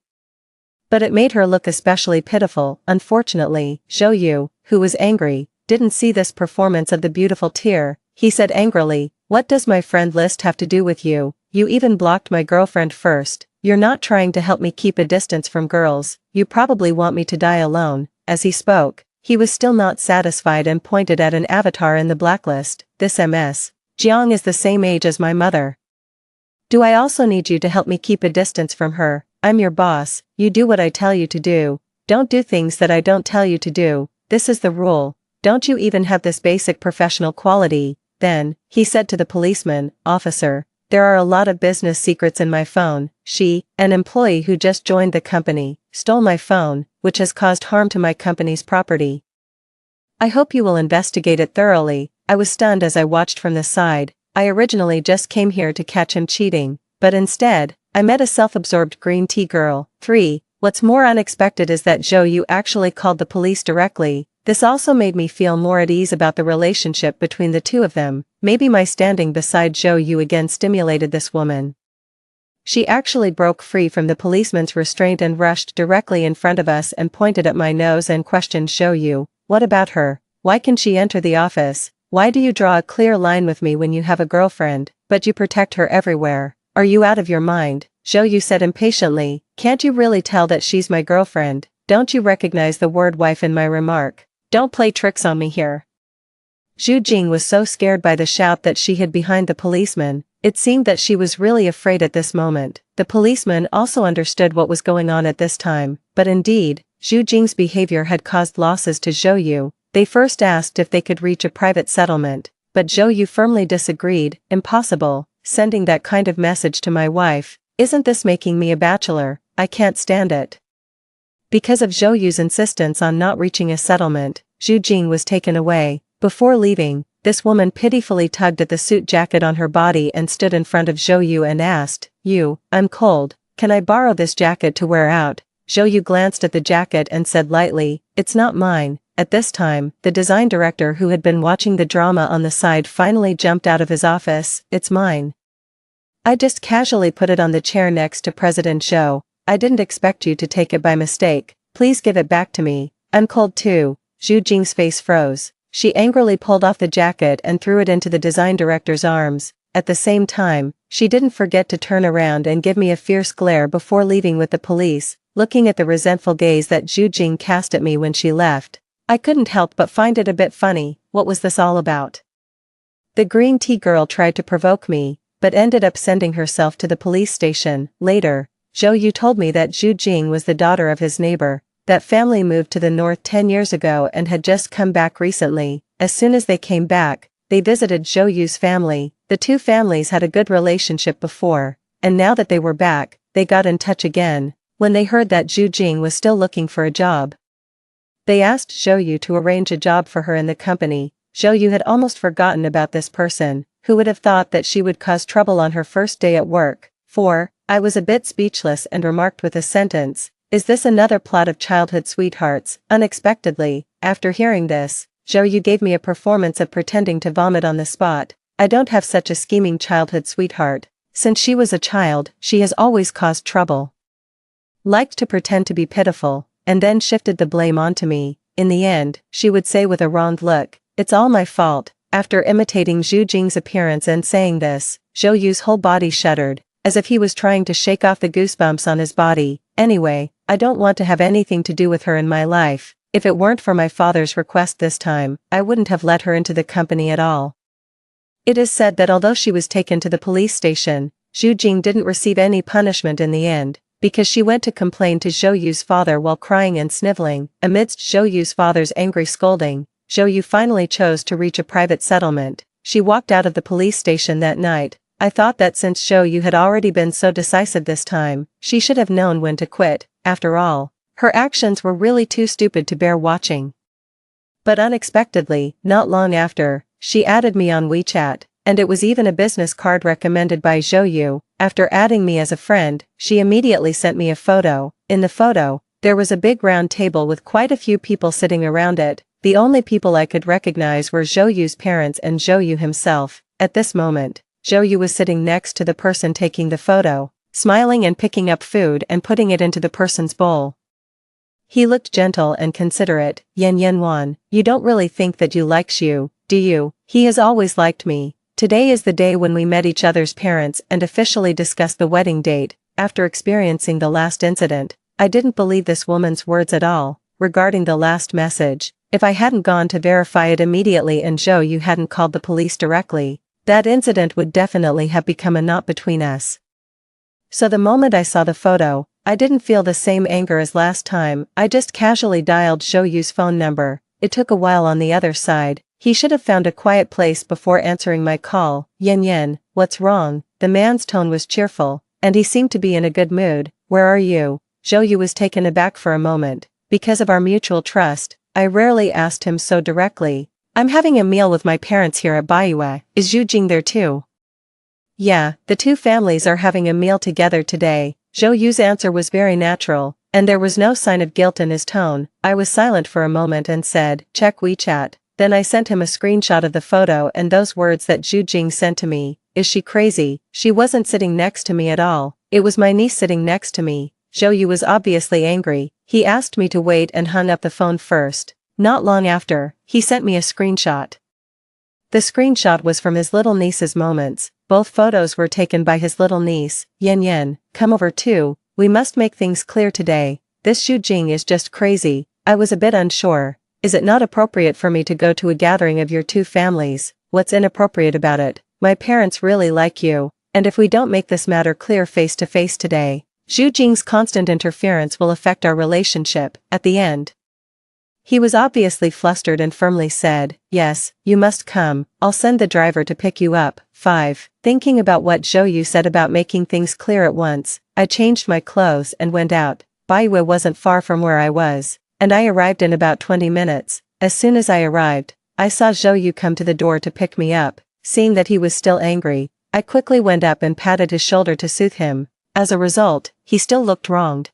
but it made her look especially pitiful. Unfortunately, Zhou Yu, who was angry, didn't see this performance of the beautiful tear. He said angrily, "What does my friend list have to do with you? You even blocked my girlfriend first. You're not trying to help me keep a distance from girls, you probably want me to die alone." As he spoke, he was still not satisfied and pointed at an avatar in the blacklist. "This Ms. Jiang is the same age as my mother. Do I also need you to help me keep a distance from her? I'm your boss, you do what I tell you to do. Don't do things that I don't tell you to do. This is the rule. Don't you even have this basic professional quality?" Then, he said to the policeman, "Officer, there are a lot of business secrets in my phone. She, an employee who just joined the company, stole my phone, which has caused harm to my company's property. I hope you will investigate it thoroughly." I was stunned as I watched from the side. I originally just came here to catch him cheating, but instead, I met a self-absorbed green tea girl. 3. What's more unexpected is that Zhou Yu actually called the police directly. This also made me feel more at ease about the relationship between the two of them. Maybe my standing beside Zhou Yu again stimulated this woman. She actually broke free from the policeman's restraint and rushed directly in front of us and pointed at my nose and questioned Zhou Yu. "What about her? Why can she enter the office? Why do you draw a clear line with me when you have a girlfriend, but you protect her everywhere? Are you out of your mind?" Zhou Yu said impatiently. "Can't you really tell that she's my girlfriend? Don't you recognize the word wife in my remark? Don't play tricks on me here." Zhu Jing was so scared by the shout that she hid behind the policeman. It seemed that she was really afraid at this moment. The policeman also understood what was going on at this time, but indeed, Zhu Jing's behavior had caused losses to Zhou Yu. They first asked if they could reach a private settlement, but Zhou Yu firmly disagreed. "Impossible, sending that kind of message to my wife. Isn't this making me a bachelor? I can't stand it." Because of Zhou Yu's insistence on not reaching a settlement, Zhu Jing was taken away. Before leaving, this woman pitifully tugged at the suit jacket on her body and stood in front of Zhou Yu and asked, "I'm cold, can I borrow this jacket to wear out?" Zhou Yu glanced at the jacket and said lightly, "It's not mine." At this time, the design director who had been watching the drama on the side finally jumped out of his office. "It's mine. I just casually put it on the chair next to President Zhou. I didn't expect you to take it by mistake. Please give it back to me. I'm cold too." Zhu Jing's face froze. She angrily pulled off the jacket and threw it into the design director's arms. At the same time, she didn't forget to turn around and give me a fierce glare before leaving with the police, looking at the resentful gaze that Zhu Jing cast at me when she left. I couldn't help but find it a bit funny. What was this all about? The green tea girl tried to provoke me, but ended up sending herself to the police station. Later, Zhou Yu told me that Zhu Jing was the daughter of his neighbor. That family moved to the north 10 years ago and had just come back recently. As soon as they came back, they visited Zhou Yu's family. The two families had a good relationship before, and now that they were back, they got in touch again. When they heard that Zhu Jing was still looking for a job, they asked Zhou Yu to arrange a job for her in the company. Zhou Yu had almost forgotten about this person. Who would have thought that she would cause trouble on her first day at work? 4. I was a bit speechless and remarked with a sentence, "Is this another plot of childhood sweethearts?" Unexpectedly, after hearing this, Zhou Yu gave me a performance of pretending to vomit on the spot. "I don't have such a scheming childhood sweetheart. Since she was a child, she has always caused trouble. Liked to pretend to be pitiful, and then shifted the blame onto me. In the end, she would say with a wronged look, 'It's all my fault.'" After imitating Zhu Jing's appearance and saying this, Zhou Yu's whole body shuddered, as if he was trying to shake off the goosebumps on his body. "Anyway, I don't want to have anything to do with her in my life. If it weren't for my father's request this time, I wouldn't have let her into the company at all." It is said that although she was taken to the police station, Zhu Jing didn't receive any punishment in the end, because she went to complain to Zhou Yu's father while crying and sniveling. Amidst Zhou Yu's father's angry scolding, Zhou Yu finally chose to reach a private settlement. She walked out of the police station that night. I thought that since Zhou Yu had already been so decisive this time, she should have known when to quit. After all, her actions were really too stupid to bear watching. But unexpectedly, not long after, she added me on WeChat, and it was even a business card recommended by Zhou Yu. After adding me as a friend, she immediately sent me a photo. In the photo, there was a big round table with quite a few people sitting around it. The only people I could recognize were Zhou Yu's parents and Zhou Yu himself. At this moment, Zhou Yu was sitting next to the person taking the photo, smiling and picking up food and putting it into the person's bowl. He looked gentle and considerate. Yan Wan, you don't really think that you like Zhu, do you? He has always liked me. Today is the day when we met each other's parents and officially discussed the wedding date. After experiencing the last incident, I didn't believe this woman's words at all. Regarding the last message, if I hadn't gone to verify it immediately and Zhou Yu hadn't called the police directly, that incident would definitely have become a knot between us. So the moment I saw the photo, I didn't feel the same anger as last time. I just casually dialed Zhou Yu's phone number. It took a while on the other side. He should have found a quiet place before answering my call. Yan, what's wrong? The man's tone was cheerful, and he seemed to be in a good mood. Where are you? Zhou Yu was taken aback for a moment. Because of our mutual trust, I rarely asked him so directly. I'm having a meal with my parents here at Baiyue. Is Zhu Jing there too? Yeah, the two families are having a meal together today. Zhou Yu's answer was very natural, and there was no sign of guilt in his tone. I was silent for a moment and said, check WeChat. Then I sent him a screenshot of the photo and those words that Zhu Jing sent to me. Is she crazy? She wasn't sitting next to me at all. It was my niece sitting next to me. Zhou Yu was obviously angry. He asked me to wait and hung up the phone first. Not long after, he sent me a screenshot. The screenshot was from his little niece's moments. Both photos were taken by his little niece. Yan, come over too. We must make things clear today. This Zhu Jing is just crazy. I was a bit unsure. Is it not appropriate for me to go to a gathering of your two families? What's inappropriate about it? My parents really like you, and if we don't make this matter clear face to face today, Zhu Jing's constant interference will affect our relationship. At the end, he was obviously flustered and firmly said, yes, you must come. I'll send the driver to pick you up. 5. Thinking about what Zhou Yu said about making things clear at once, I changed my clothes and went out. Baiyue wasn't far from where I was, and I arrived in about 20 minutes. As soon as I arrived, I saw Zhou Yu come to the door to pick me up. Seeing that he was still angry, I quickly went up and patted his shoulder to soothe him. As a result, he still looked wronged.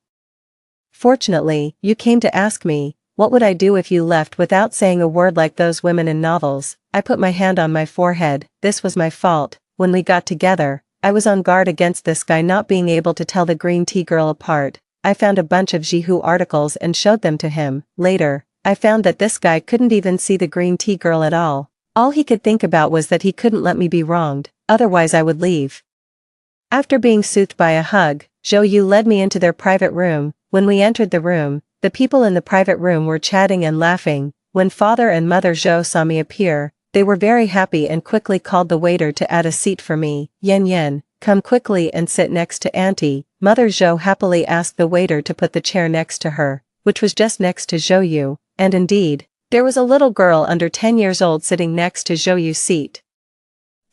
Fortunately, you came to ask me, what would I do if you left without saying a word like those women in novels? I put my hand on my forehead. This was my fault. When we got together, I was on guard against this guy not being able to tell the green tea girl apart. I found a bunch of Jihu articles and showed them to him. Later, I found that this guy couldn't even see the green tea girl at all. All he could think about was that he couldn't let me be wronged, otherwise I would leave. After being soothed by a hug, Zhou Yu led me into their private room. When we entered the room, the people in the private room were chatting and laughing. When father and mother Zhou saw me appear, they were very happy and quickly called the waiter to add a seat for me. Yan, come quickly and sit next to Auntie. Mother Zhou happily asked the waiter to put the chair next to her, which was just next to Zhou Yu, and indeed, there was a little girl under 10 years old sitting next to Zhou Yu's seat.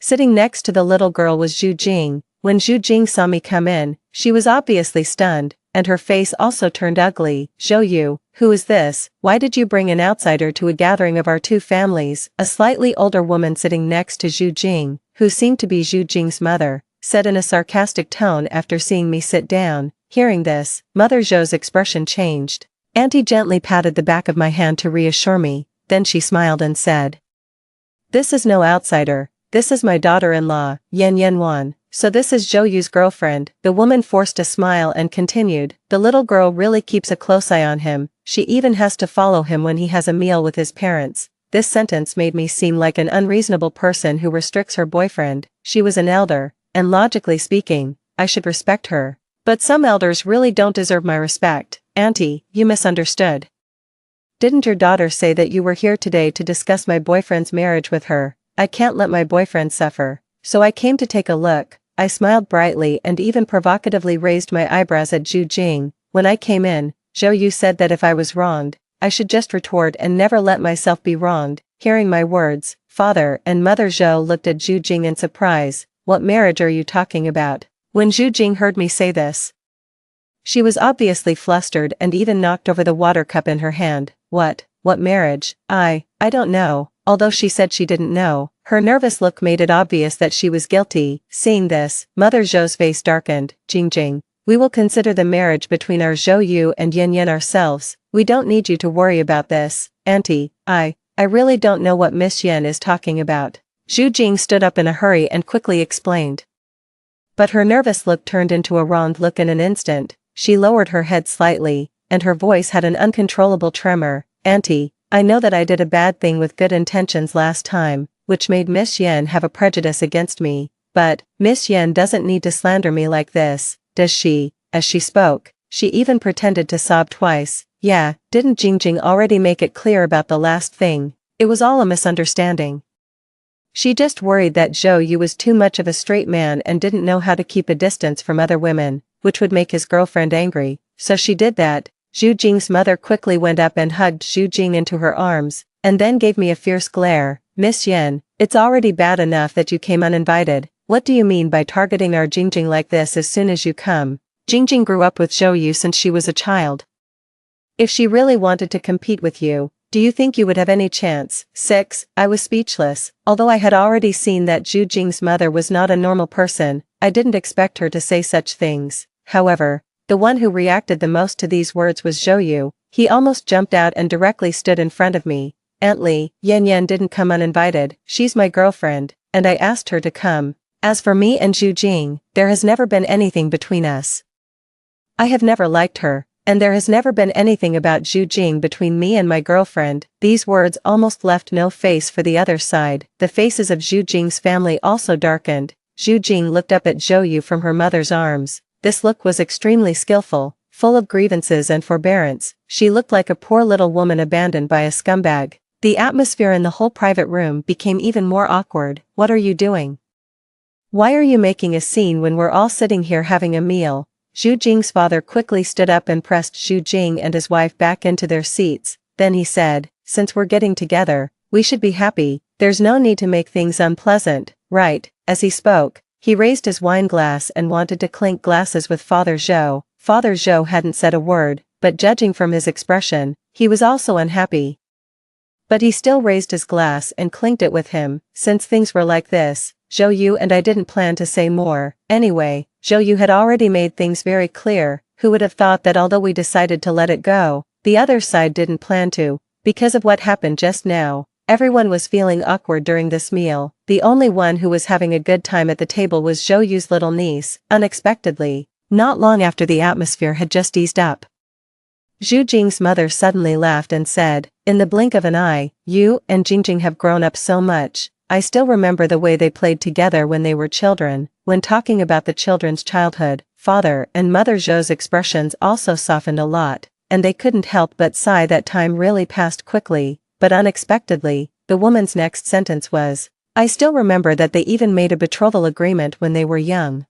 Sitting next to the little girl was Zhu Jing. When Zhu Jing saw me come in, she was obviously stunned, and her face also turned ugly. Zhou Yu, who is this? Why did you bring an outsider to a gathering of our two families? A slightly older woman sitting next to Zhu Jing, who seemed to be Zhu Jing's mother, said in a sarcastic tone after seeing me sit down. Hearing this, Mother Zhou's expression changed. Auntie gently patted the back of my hand to reassure me, then she smiled and said, this is no outsider, this is my daughter-in-law, Yan Wan. So this is Zhou Yu's girlfriend. The woman forced a smile and continued, the little girl really keeps a close eye on him, she even has to follow him when he has a meal with his parents. This sentence made me seem like an unreasonable person who restricts her boyfriend. She was an elder, and logically speaking, I should respect her. But some elders really don't deserve my respect. Auntie, you misunderstood. Didn't your daughter say that you were here today to discuss my boyfriend's marriage with her? I can't let my boyfriend suffer, so I came to take a look. I smiled brightly and even provocatively raised my eyebrows at Zhu Jing. When I came in, Zhou Yu said that if I was wronged, I should just retort and never let myself be wronged. Hearing my words, father and mother Zhou looked at Zhu Jing in surprise. what marriage are you talking about? When Zhu Jing heard me say this, she was obviously flustered and even knocked over the water cup in her hand. What marriage? I don't know. Although she said she didn't know, her nervous look made it obvious that she was guilty. Seeing this, Mother Zhou's face darkened. Jing, we will consider the marriage between our Zhou Yu and Yan Yan ourselves. We don't need you to worry about this, Auntie. I really don't know what Miss Yan is talking about. Zhu Jing stood up in a hurry and quickly explained. But her nervous look turned into a wronged look in an instant. She lowered her head slightly, and her voice had an uncontrollable tremor. Auntie, I know that I did a bad thing with good intentions last time, which made Miss Yan have a prejudice against me, but Miss Yan doesn't need to slander me like this, does she? As she spoke, she even pretended to sob twice. Yeah, didn't Jing already make it clear about the last thing? It was all a misunderstanding. She just worried that Zhou Yu was too much of a straight man and didn't know how to keep a distance from other women, which would make his girlfriend angry, so she did that. Zhu Jing's mother quickly went up and hugged Zhu Jing into her arms, and then gave me a fierce glare. Miss Yan, it's already bad enough that you came uninvited. What do you mean by targeting our Jing like this as soon as you come? Jing grew up with Zhou Yu since she was a child. If she really wanted to compete with you, do you think you would have any chance? 6. I was speechless. Although I had already seen that Zhu Jing's mother was not a normal person, I didn't expect her to say such things. However, the one who reacted the most to these words was Zhou Yu. He almost jumped out and directly stood in front of me. Aunt Li, Yan Yan didn't come uninvited. She's my girlfriend, and I asked her to come. As for me and Zhu Jing, there has never been anything between us. I have never liked her, and there has never been anything about Zhu Jing between me and my girlfriend. These words almost left no face for the other side. The faces of Zhu Jing's family also darkened. Zhu Jing looked up at Zhou Yu from her mother's arms. This look was extremely skillful, full of grievances and forbearance. She looked like a poor little woman abandoned by a scumbag. The atmosphere in the whole private room became even more awkward. What are you doing? Why are you making a scene when we're all sitting here having a meal? Zhu Jing's father quickly stood up and pressed Zhu Jing and his wife back into their seats. Then he said, since we're getting together, we should be happy. There's no need to make things unpleasant, right? As he spoke, he raised his wine glass and wanted to clink glasses with Father Zhou. Father Zhou hadn't said a word, but judging from his expression, he was also unhappy. But he still raised his glass and clinked it with him. Since things were like this, Zhou Yu and I didn't plan to say more. Anyway, Zhou Yu had already made things very clear. Who would have thought that although we decided to let it go, the other side didn't plan to? Because of what happened just now, everyone was feeling awkward during this meal. The only one who was having a good time at the table was Zhou Yu's little niece. Unexpectedly, not long after the atmosphere had just eased up, Zhu Jing's mother suddenly laughed and said, in the blink of an eye, you and Jing have grown up so much. I still remember the way they played together when they were children. When talking about the children's childhood, Father and Mother Zhou's expressions also softened a lot, and they couldn't help but sigh that time really passed quickly. But unexpectedly, the woman's next sentence was, I still remember that they even made a betrothal agreement when they were young.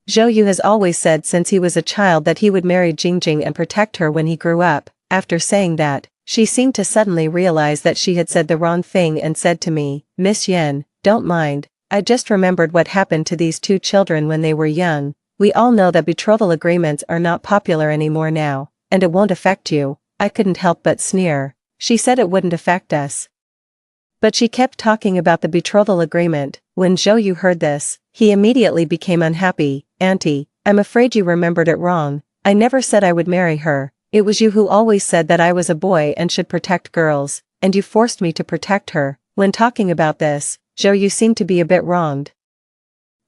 Zhou Yu has always said since he was a child that he would marry Jing and protect her when he grew up. After saying that, she seemed to suddenly realize that she had said the wrong thing and said to me, Miss Yan, don't mind, I just remembered what happened to these two children when they were young. We all know that betrothal agreements are not popular anymore now, and it won't affect you. I couldn't help but sneer. She said it wouldn't affect us. But she kept talking about the betrothal agreement. When Zhou Yu heard this, he immediately became unhappy. Auntie, I'm afraid you remembered it wrong. I never said I would marry her. It was you who always said that I was a boy and should protect girls, and you forced me to protect her. When talking about this, Zhou Yu seemed to be a bit wronged.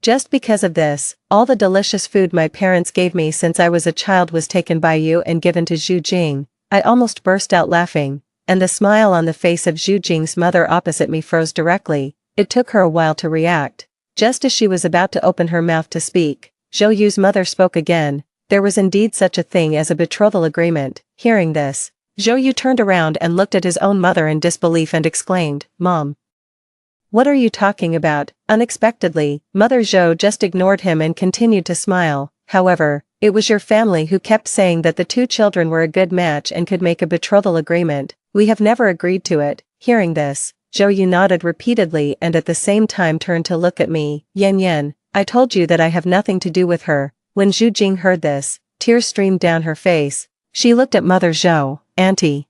Just because of this, all the delicious food my parents gave me since I was a child was taken by you and given to Zhu Jing. I almost burst out laughing, and the smile on the face of Zhu Jing's mother opposite me froze directly. It took her a while to react. Just as she was about to open her mouth to speak, Zhou Yu's mother spoke again. There was indeed such a thing as a betrothal agreement. Hearing this, Zhou Yu turned around and looked at his own mother in disbelief and exclaimed, Mom, what are you talking about? Unexpectedly, Mother Zhou just ignored him and continued to smile. However, it was your family who kept saying that the two children were a good match and could make a betrothal agreement. We have never agreed to it. Hearing this, Zhou nodded repeatedly and at the same time turned to look at me. Yan, I told you that I have nothing to do with her. When Zhu Jing heard this, tears streamed down her face. She looked at Mother Zhou. Auntie,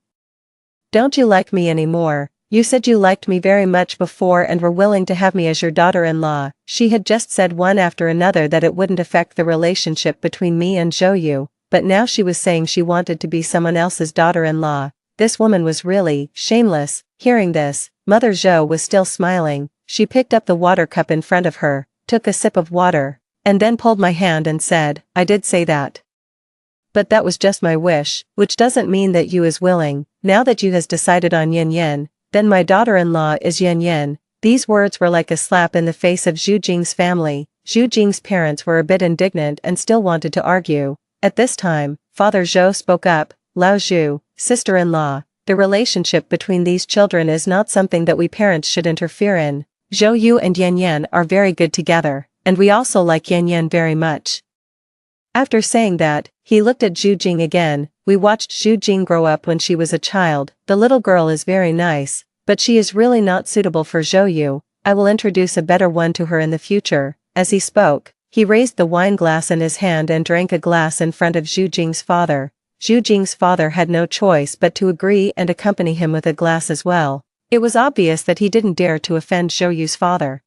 don't you like me anymore? You said you liked me very much before and were willing to have me as your daughter-in-law. She had just said one after another that it wouldn't affect the relationship between me and Zhou, but now she was saying she wanted to be someone else's daughter-in-law. This woman was really shameless. Hearing this, Mother Zhou was still smiling. She picked up the water cup in front of her, took a sip of water, and then pulled my hand and said, I did say that. But that was just my wish, which doesn't mean that you is willing. Now that you has decided on Yan, then my daughter-in-law is Yan. These words were like a slap in the face of Zhu Jing's family. Zhu Jing's parents were a bit indignant and still wanted to argue. At this time, Father Zhou spoke up. Lao Zhu, sister-in-law, the relationship between these children is not something that we parents should interfere in. Zhou and Yan are very good together, and we also like Yan very much. After saying that, he looked at Zhu Jing again. We watched Zhu Jing grow up when she was a child. The little girl is very nice, but she is really not suitable for Zhou. I will introduce a better one to her in the future. As he spoke, he raised the wine glass in his hand and drank a glass in front of Zhu Jing's father. Zhu Jing's father had no choice but to agree and accompany him with a glass as well. It was obvious that he didn't dare to offend Zhou's father.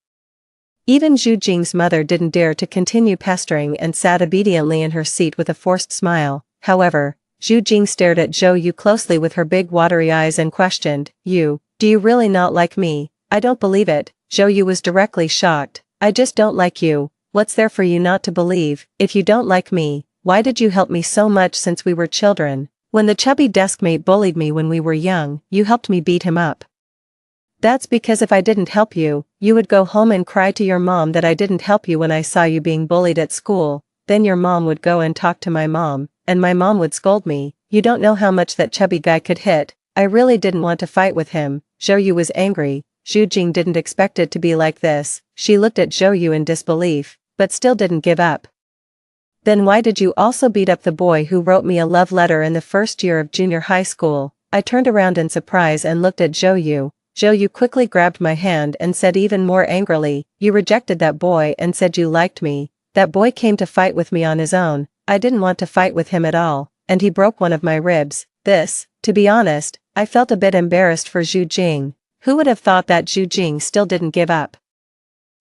Even Zhu Jing's mother didn't dare to continue pestering and sat obediently in her seat with a forced smile. However, Zhu Jing stared at Zhou closely with her big watery eyes and questioned, do you really not like me? I don't believe it. Zhou was directly shocked. I just don't like you. What's there for you not to believe? If you don't like me, why did you help me so much since we were children? When the chubby deskmate bullied me when we were young, you helped me beat him up. That's because if I didn't help you, you would go home and cry to your mom that I didn't help you when I saw you being bullied at school. Then your mom would go and talk to my mom, and my mom would scold me. You don't know how much that chubby guy could hit. I really didn't want to fight with him. Zhou was angry. Zhu Jing didn't expect it to be like this. She looked at Zhou in disbelief, but still didn't give up. Then why did you also beat up the boy who wrote me a love letter in the first year of junior high school? I turned around in surprise and looked at Zhou. Zhou quickly grabbed my hand and said even more angrily, you rejected that boy and said you liked me. That boy came to fight with me on his own. I didn't want to fight with him at all, and he broke one of my ribs. To be honest, I felt a bit embarrassed for Zhu Jing. Who would have thought that Zhu Jing still didn't give up?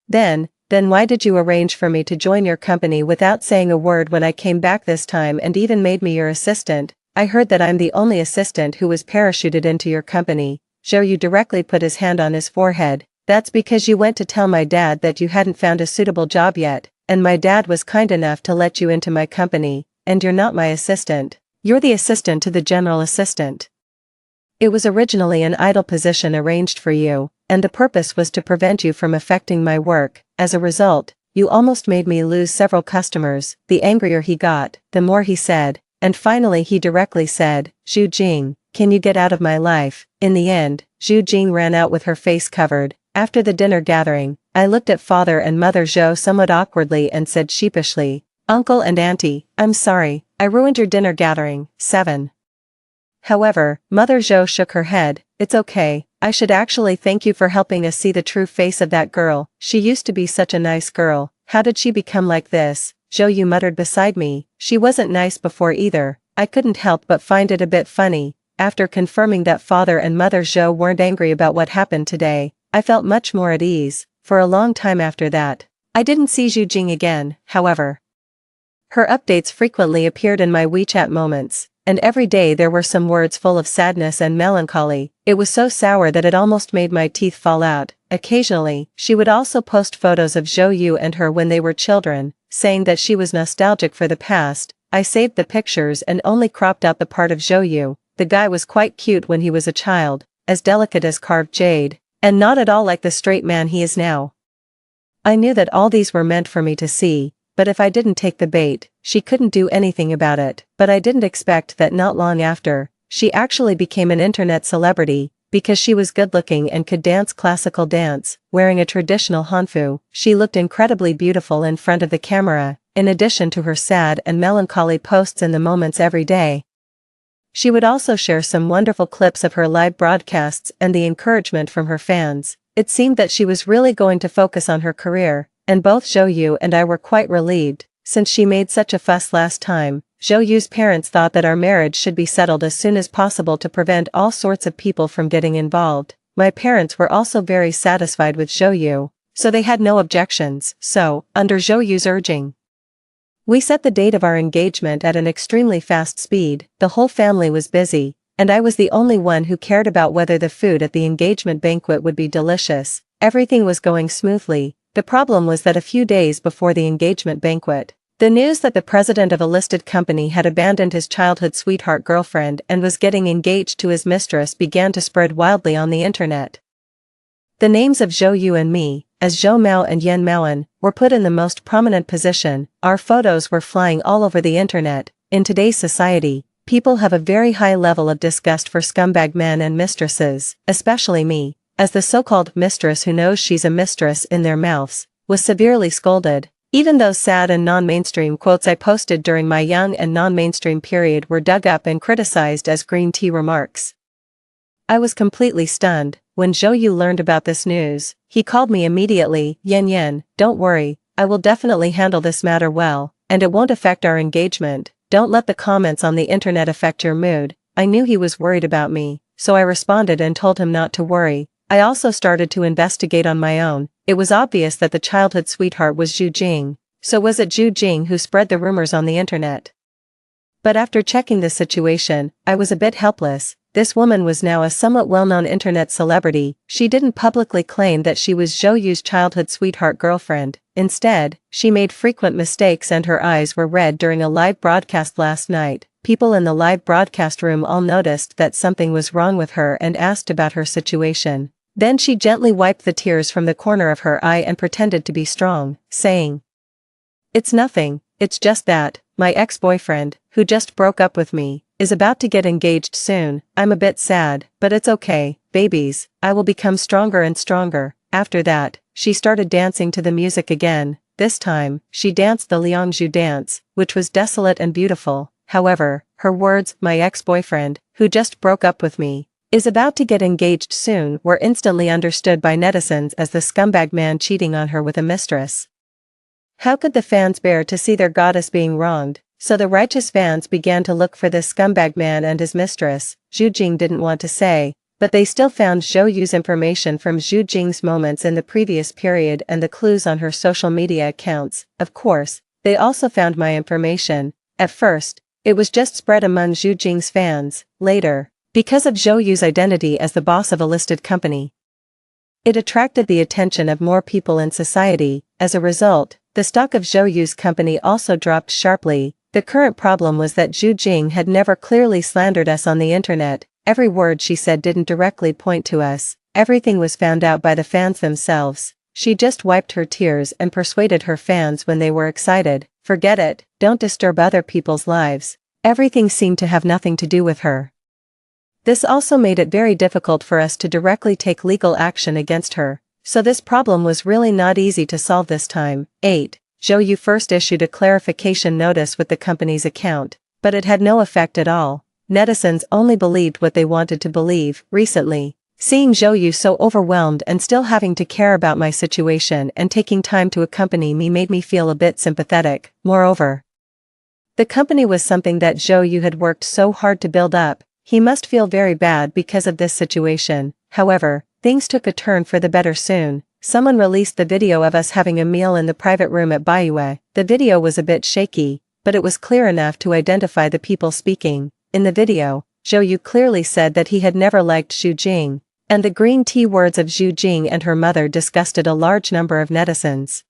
Then why did you arrange for me to join your company without saying a word when I came back this time and even made me your assistant? I heard that I'm the only assistant who was parachuted into your company. Zhou directly put his hand on his forehead. That's because you went to tell my dad that you hadn't found a suitable job yet, and my dad was kind enough to let you into my company, and you're not my assistant. You're the assistant to the general assistant. It was originally an idle position arranged for you, and the purpose was to prevent you from affecting my work. As a result, you almost made me lose several customers. The angrier he got, the more he said, and finally he directly said, Zhu Jing, can you get out of my life? In the end, Zhu Jing ran out with her face covered. After the dinner gathering, I looked at Father and Mother Zhou somewhat awkwardly and said sheepishly, Uncle and Auntie, I'm sorry, I ruined your dinner gathering. 7. However, Mother Zhou shook her head. It's okay, I should actually thank you for helping us see the true face of that girl. She used to be such a nice girl. How did she become like this? Zhou muttered beside me. She wasn't nice before either. I couldn't help but find it a bit funny. After confirming that Father and Mother Zhou weren't angry about what happened today, I felt much more at ease. For a long time after that, I didn't see Zhu Jing again, however. Her updates frequently appeared in my WeChat moments, and every day there were some words full of sadness and melancholy. It was so sour that it almost made my teeth fall out. Occasionally, she would also post photos of Zhou and her when they were children, saying that she was nostalgic for the past. I saved the pictures and only cropped out the part of Zhou. The guy was quite cute when he was a child, as delicate as carved jade, and not at all like the straight man he is now. I knew that all these were meant for me to see, but if I didn't take the bait, she couldn't do anything about it. But I didn't expect that not long after, she actually became an internet celebrity, because she was good-looking and could dance classical dance, wearing a traditional hanfu. She looked incredibly beautiful in front of the camera, in addition to her sad and melancholy posts in the moments every day. She would also share some wonderful clips of her live broadcasts and the encouragement from her fans. It seemed that she was really going to focus on her career, and both Zhou Yu and I were quite relieved, since she made such a fuss last time. Zhou Yu's parents thought that our marriage should be settled as soon as possible to prevent all sorts of people from getting involved. My parents were also very satisfied with Zhou Yu, so they had no objections. So, under Zhou Yu's urging, we set the date of our engagement at an extremely fast speed. The whole family was busy, and I was the only one who cared about whether the food at the engagement banquet would be delicious. Everything was going smoothly. The problem was that a few days before the engagement banquet, the news that the president of a listed company had abandoned his childhood sweetheart girlfriend and was getting engaged to his mistress began to spread wildly on the internet. The names of Zhou Yu and me, as Zhou Mao and Yan Maoan, were put in the most prominent position. Our photos were flying all over the internet. In today's society, people have a very high level of disgust for scumbag men and mistresses, especially me, as the so-called mistress who knows she's a mistress in their mouths, was severely scolded. Even those sad and non-mainstream quotes I posted during my young and non-mainstream period were dug up and criticized as green tea remarks. I was completely stunned. When Zhou Yu learned about this news, he called me immediately. Yan, don't worry, I will definitely handle this matter well, and it won't affect our engagement. Don't let the comments on the internet affect your mood. I knew he was worried about me, so I responded and told him not to worry. I also started to investigate on my own. It was obvious that the childhood sweetheart was Zhu Jing. So was it Zhu Jing who spread the rumors on the internet? But after checking the situation, I was a bit helpless. This woman was now a somewhat well-known internet celebrity. She didn't publicly claim that she was Zhou Yu's childhood sweetheart girlfriend. Instead, she made frequent mistakes and her eyes were red during a live broadcast last night. People in the live broadcast room all noticed that something was wrong with her and asked about her situation. Then she gently wiped the tears from the corner of her eye and pretended to be strong, saying, "It's nothing, it's just that my ex-boyfriend, who just broke up with me, is about to get engaged soon. I'm a bit sad, but it's okay, babies, I will become stronger and stronger." After that, she started dancing to the music again. This time, she danced the Liangzhu dance, which was desolate and beautiful. However, her words, "my ex-boyfriend, who just broke up with me, is about to get engaged soon," were instantly understood by netizens as the scumbag man cheating on her with a mistress. How could the fans bear to see their goddess being wronged? So the righteous fans began to look for this scumbag man and his mistress. Zhu Jing didn't want to say, but they still found Zhou Yu's information from Zhu Jing's moments in the previous period and the clues on her social media accounts. Of course, they also found my information. At first, it was just spread among Zhu Jing's fans. Later, because of Zhou Yu's identity as the boss of a listed company, it attracted the attention of more people in society. As a result, the stock of Zhou Yu's company also dropped sharply. The current problem was that Zhu Jing had never clearly slandered us on the internet. Every word she said didn't directly point to us. Everything was found out by the fans themselves. She just wiped her tears and persuaded her fans when they were excited. Forget it, don't disturb other people's lives. Everything seemed to have nothing to do with her. This also made it very difficult for us to directly take legal action against her. So this problem was really not easy to solve this time. 8. Zhou Yu first issued a clarification notice with the company's account, but it had no effect at all. Netizens only believed what they wanted to believe. Recently, seeing Zhou Yu so overwhelmed and still having to care about my situation and taking time to accompany me made me feel a bit sympathetic. Moreover, the company was something that Zhou Yu had worked so hard to build up. He must feel very bad because of this situation. However, things took a turn for the better soon. Someone released the video of us having a meal in the private room at Baiyue. The video was a bit shaky, but it was clear enough to identify the people speaking. In the video, Zhou Yu clearly said that he had never liked Zhu Jing, and the green tea words of Zhu Jing and her mother disgusted a large number of netizens.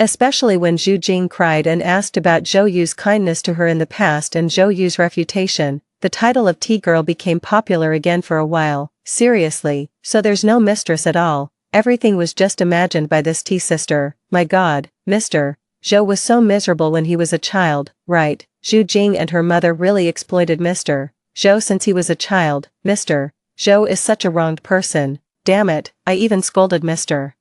Especially when Zhu Jing cried and asked about Zhou Yu's kindness to her in the past and Zhou Yu's refutation. The title of Tea Girl became popular again for a while. Seriously, so there's no mistress at all. Everything was just imagined by this tea sister. My God, Mr. Zhou was so miserable when he was a child, right? Zhu Jing and her mother really exploited Mr. Zhou since he was a child. Mr. Zhou is such a wronged person. Damn it, I even scolded Mr.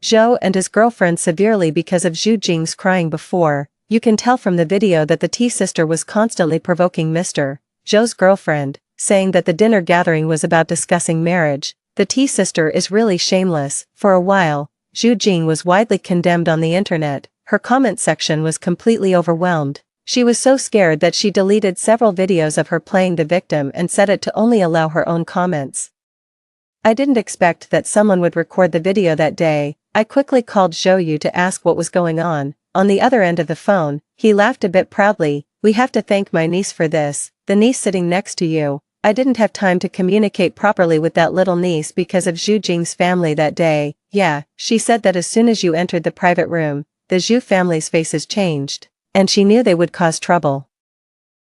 Zhou and his girlfriend severely because of Zhu Jing's crying before. You can tell from the video that the tea sister was constantly provoking Mr. Zhou's girlfriend, saying that the dinner gathering was about discussing marriage. The T-sister is really shameless. For a while, Zhu Jing was widely condemned on the internet. Her comment section was completely overwhelmed. She was so scared that she deleted several videos of her playing the victim and set it to only allow her own comments. I didn't expect that someone would record the video that day. I quickly called Zhou Yu to ask what was going on. On the other end of the phone, he laughed a bit proudly. "We have to thank my niece for this, the niece sitting next to you. I didn't have time to communicate properly with that little niece because of Zhu Jing's family that day. Yeah, she said that as soon as you entered the private room, the Zhu family's faces changed, and she knew they would cause trouble.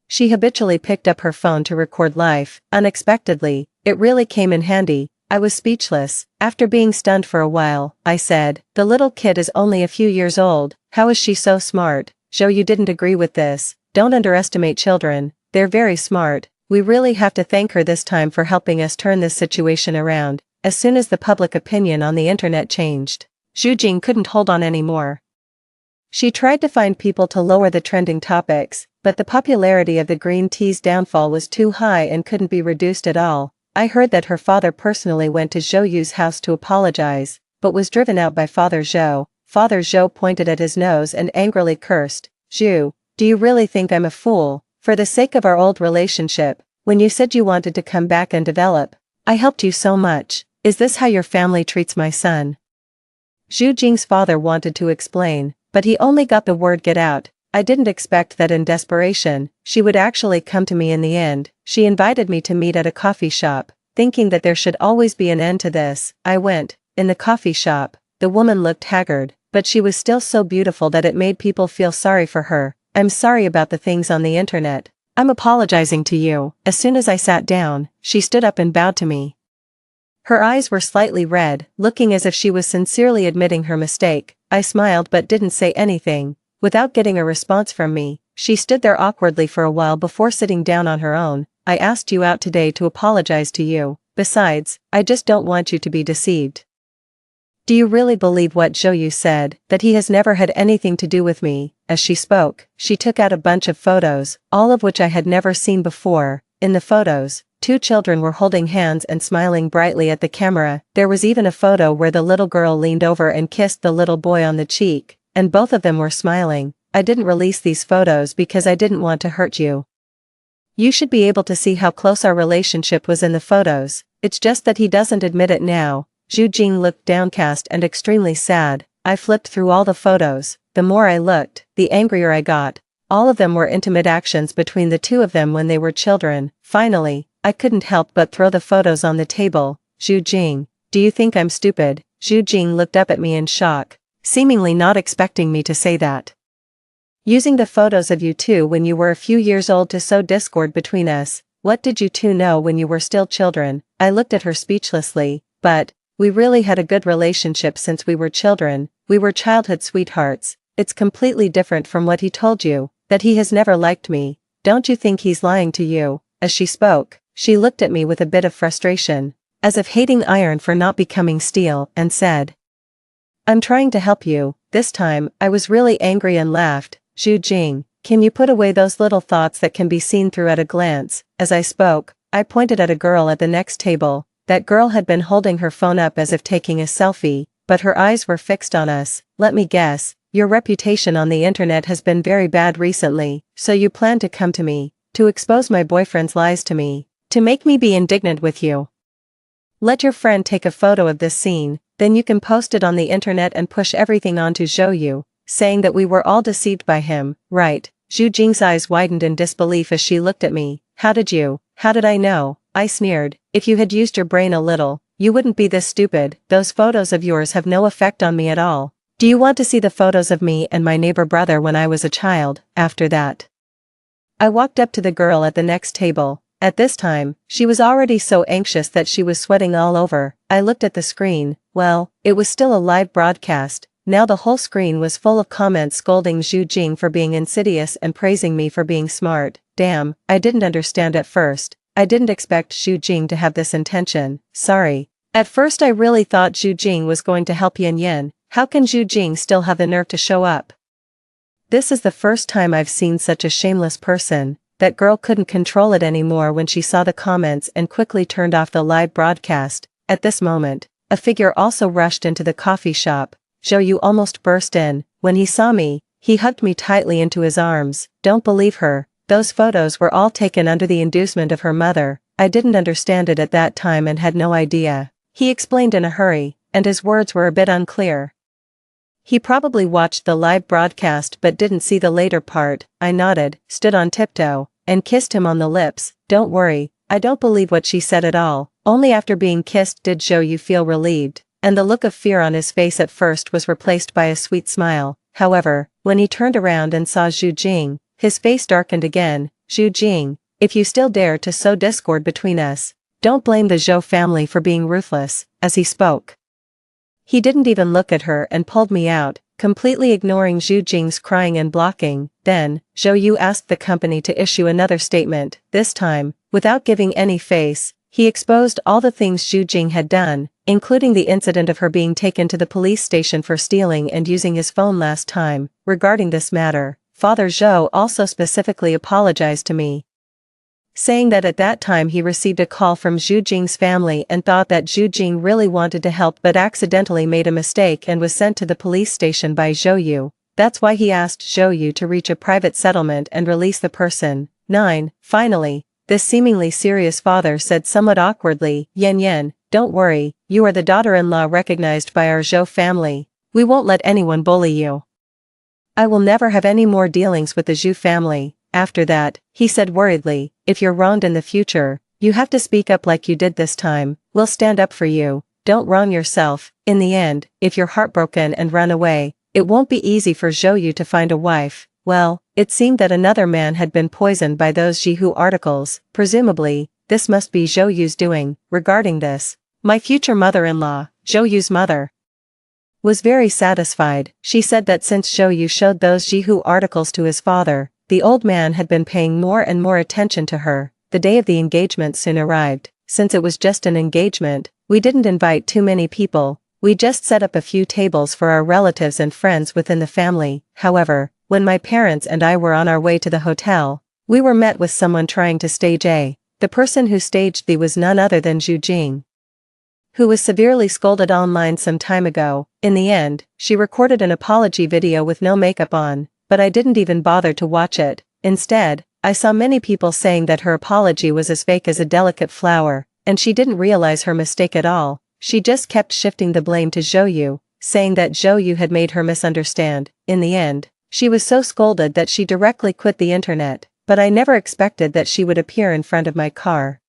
She habitually picked up her phone to record live. Unexpectedly, it really came in handy." I was speechless. After being stunned for a while, I said, "The little kid is only a few years old. How is she so smart?" Zhou Yu didn't agree with this. "Don't underestimate children. They're very smart. We really have to thank her this time for helping us turn this situation around." As soon as the public opinion on the internet changed, Zhu Jing couldn't hold on anymore. She tried to find people to lower the trending topics, but the popularity of the green tea's downfall was too high and couldn't be reduced at all. I heard that her father personally went to Zhou Yu's house to apologize, but was driven out by Father Zhou. Father Zhou pointed at his nose and angrily cursed. "Zhu, do you really think I'm a fool? For the sake of our old relationship, when you said you wanted to come back and develop, I helped you so much. Is this how your family treats my son?" Zhu Jing's father wanted to explain, but he only got the word "get out." I didn't expect that in desperation, she would actually come to me in the end. She invited me to meet at a coffee shop, thinking that there should always be an end to this. I went. In the coffee shop, the woman looked haggard, but she was still so beautiful that it made people feel sorry for her. "I'm sorry about the things on the internet. I'm apologizing to you." As soon as I sat down, she stood up and bowed to me. Her eyes were slightly red, looking as if she was sincerely admitting her mistake. I smiled but didn't say anything. Without getting a response from me, she stood there awkwardly for a while before sitting down on her own. "I asked you out today to apologize to you. Besides, I just don't want you to be deceived. Do you really believe what Zhou Yu said, that he has never had anything to do with me?" As she spoke, she took out a bunch of photos, all of which I had never seen before. In the photos, 2 children were holding hands and smiling brightly at the camera. There was even a photo where the little girl leaned over and kissed the little boy on the cheek, and both of them were smiling. "I didn't release these photos because I didn't want to hurt you. You should be able to see how close our relationship was in the photos. It's just that he doesn't admit it now." Zhu Jing looked downcast and extremely sad. I flipped through all the photos. The more I looked, the angrier I got. All of them were intimate actions between the two of them when they were children. Finally, I couldn't help but throw the photos on the table. "Zhu Jing, do you think I'm stupid?" Zhu Jing looked up at me in shock, seemingly not expecting me to say that. "Using the photos of you two when you were a few years old to sow discord between us. What did you two know when you were still children?" I looked at her speechlessly. "But, we really had a good relationship since we were children. We were childhood sweethearts. It's completely different from what he told you, that he has never liked me. Don't you think he's lying to you?" As she spoke, she looked at me with a bit of frustration, as if hating iron for not becoming steel, and said, "I'm trying to help you." This time, I was really angry and laughed. "Zhu Jing, can you put away those little thoughts that can be seen through at a glance?" As I spoke, I pointed at a girl at the next table. That girl had been holding her phone up as if taking a selfie, but her eyes were fixed on us. "Let me guess, your reputation on the internet has been very bad recently, so you plan to come to me, to expose my boyfriend's lies to me, to make me be indignant with you. Let your friend take a photo of this scene, then you can post it on the internet and push everything onto Zhou Yu, saying that we were all deceived by him, right?" Zhu Jing's eyes widened in disbelief as she looked at me. How did I know?" I sneered. "If you had used your brain a little, you wouldn't be this stupid. Those photos of yours have no effect on me at all. Do you want to see the photos of me and my neighbor brother when I was a child?" After that, I walked up to the girl at the next table. At this time, she was already so anxious that she was sweating all over. I looked at the screen. Well, it was still a live broadcast. Now the whole screen was full of comments scolding Zhu Jing for being insidious and praising me for being smart. Damn, I didn't understand at first. I didn't expect Zhu Jing to have this intention. Sorry. At first I really thought Zhu Jing was going to help Yin Yin. How can Zhu Jing still have the nerve to show up? This is the first time I've seen such a shameless person. that girl couldn't control it anymore when she saw the comments and quickly turned off the live broadcast. At this moment, a figure also rushed into the coffee shop. Zhou almost burst in. When he saw me, he hugged me tightly into his arms. Don't believe her. Those photos were all taken under the inducement of her mother. I didn't understand it at that time and had no idea. He explained in a hurry, and his words were a bit unclear. He probably watched the live broadcast but didn't see the later part. I nodded, stood on tiptoe, and kissed him on the lips. Don't worry, I don't believe what she said at all. Only after being kissed did Zhou feel relieved, and the look of fear on his face at first was replaced by a sweet smile. However, when he turned around and saw Zhu Jing, his face darkened again. Zhu Jing, if you still dare to sow discord between us, don't blame the Zhou family for being ruthless. As he spoke, he didn't even look at her and pulled me out, completely ignoring Zhu Jing's crying and blocking. Then, Zhou asked the company to issue another statement. This time, without giving any face, he exposed all the things Zhu Jing had done, including the incident of her being taken to the police station for stealing and using his phone last time. Regarding this matter, Father Zhou also specifically apologized to me, saying that at that time he received a call from Zhu Jing's family and thought that Zhu Jing really wanted to help but accidentally made a mistake and was sent to the police station by Zhou. That's why he asked Zhou to reach a private settlement and release the person. 9. Finally, this seemingly serious father said somewhat awkwardly, Yan, don't worry, you are the daughter-in-law recognized by our Zhou family. We won't let anyone bully you. I will never have any more dealings with the Zhu family. After that, he said worriedly, if you're wronged in the future, you have to speak up like you did this time. We'll stand up for you. Don't wrong yourself. In the end, if you're heartbroken and run away, it won't be easy for Zhou to find a wife. Well, it seemed that another man had been poisoned by those Jihu articles. Presumably, this must be Zhou's doing. Regarding this, my future mother-in-law, Zhou's mother, was very satisfied. She said that since Zhou showed those Jihu articles to his father, the old man had been paying more and more attention to her. The day of the engagement soon arrived. Since it was just an engagement, we didn't invite too many people. We just set up a few tables for our relatives and friends within the family. However, when my parents and I were on our way to the hotel, we were met with someone trying to stage A. The person who staged B was none other than Zhu Jing, who was severely scolded online some time ago. In the end, she recorded an apology video with no makeup on, but I didn't even bother to watch it. Instead, I saw many people saying that her apology was as fake as a delicate flower, and she didn't realize her mistake at all. She just kept shifting the blame to Zhou, saying that Zhou had made her misunderstand. In the end, she was so scolded that she directly quit the internet, but I never expected that she would appear in front of my car.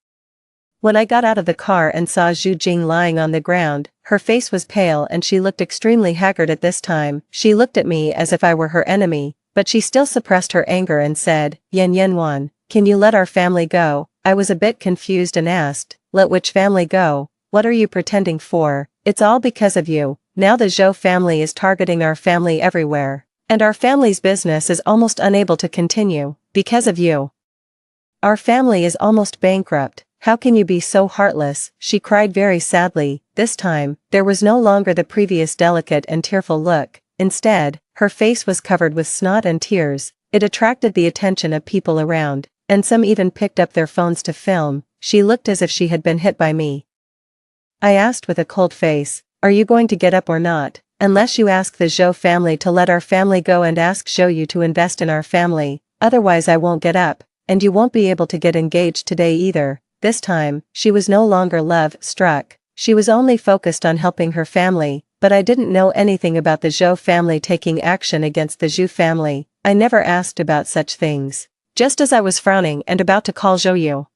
When I got out of the car and saw Zhu Jing lying on the ground, her face was pale and she looked extremely haggard at this time. She looked at me as if I were her enemy, but she still suppressed her anger and said, Yan Wan, can you let our family go? I was a bit confused and asked, let which family go? What are you pretending for? It's all because of you. Now the Zhou family is targeting our family everywhere, and our family's business is almost unable to continue, because of you. Our family is almost bankrupt. How can you be so heartless? She cried very sadly. This time, there was no longer the previous delicate and tearful look. Instead, her face was covered with snot and tears. It attracted the attention of people around, and some even picked up their phones to film. She looked as if she had been hit by me. I asked with a cold face, are you going to get up or not? Unless you ask the Zhou family to let our family go and ask Zhou to invest in our family, otherwise I won't get up, and you won't be able to get engaged today either. This time, she was no longer love-struck. She was only focused on helping her family, but I didn't know anything about the Zhou family taking action against the Zhu family. I never asked about such things. Just as I was frowning and about to call Zhou,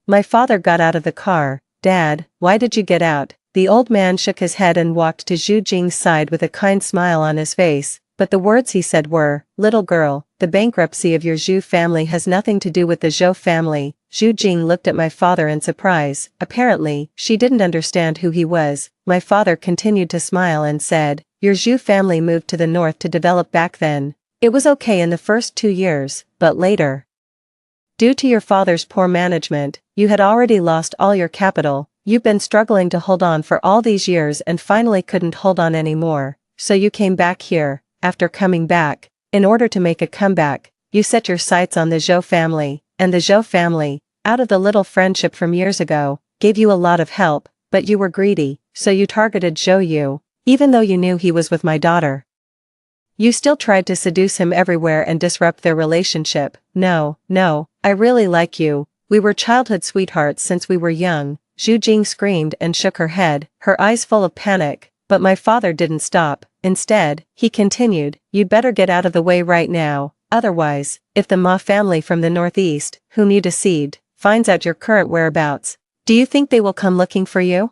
my father got out of the car. Dad, why did you get out? The old man shook his head and walked to Zhu Jing's side with a kind smile on his face, but the words he said were, little girl, the bankruptcy of your Zhu family has nothing to do with the Zhou family. Zhu Jing looked at my father in surprise. Apparently, she didn't understand who he was. My father continued to smile and said, your Zhu family moved to the north to develop back then. It was okay in the first 2 years, but later, due to your father's poor management, you had already lost all your capital. You've been struggling to hold on for all these years and finally couldn't hold on anymore. So you came back here. After coming back, in order to make a comeback, you set your sights on the Zhou family, and the Zhou family, out of the little friendship from years ago, gave you a lot of help, but you were greedy, so you targeted Zhou Yu, even though you knew he was with my daughter. You still tried to seduce him everywhere and disrupt their relationship. No, I really like you. We were childhood sweethearts since we were young. Zhu Jing screamed and shook her head, her eyes full of panic, but my father didn't stop. Instead, he continued, you'd better get out of the way right now, otherwise, if the Ma family from the northeast, whom you deceived, finds out your current whereabouts, do you think they will come looking for you?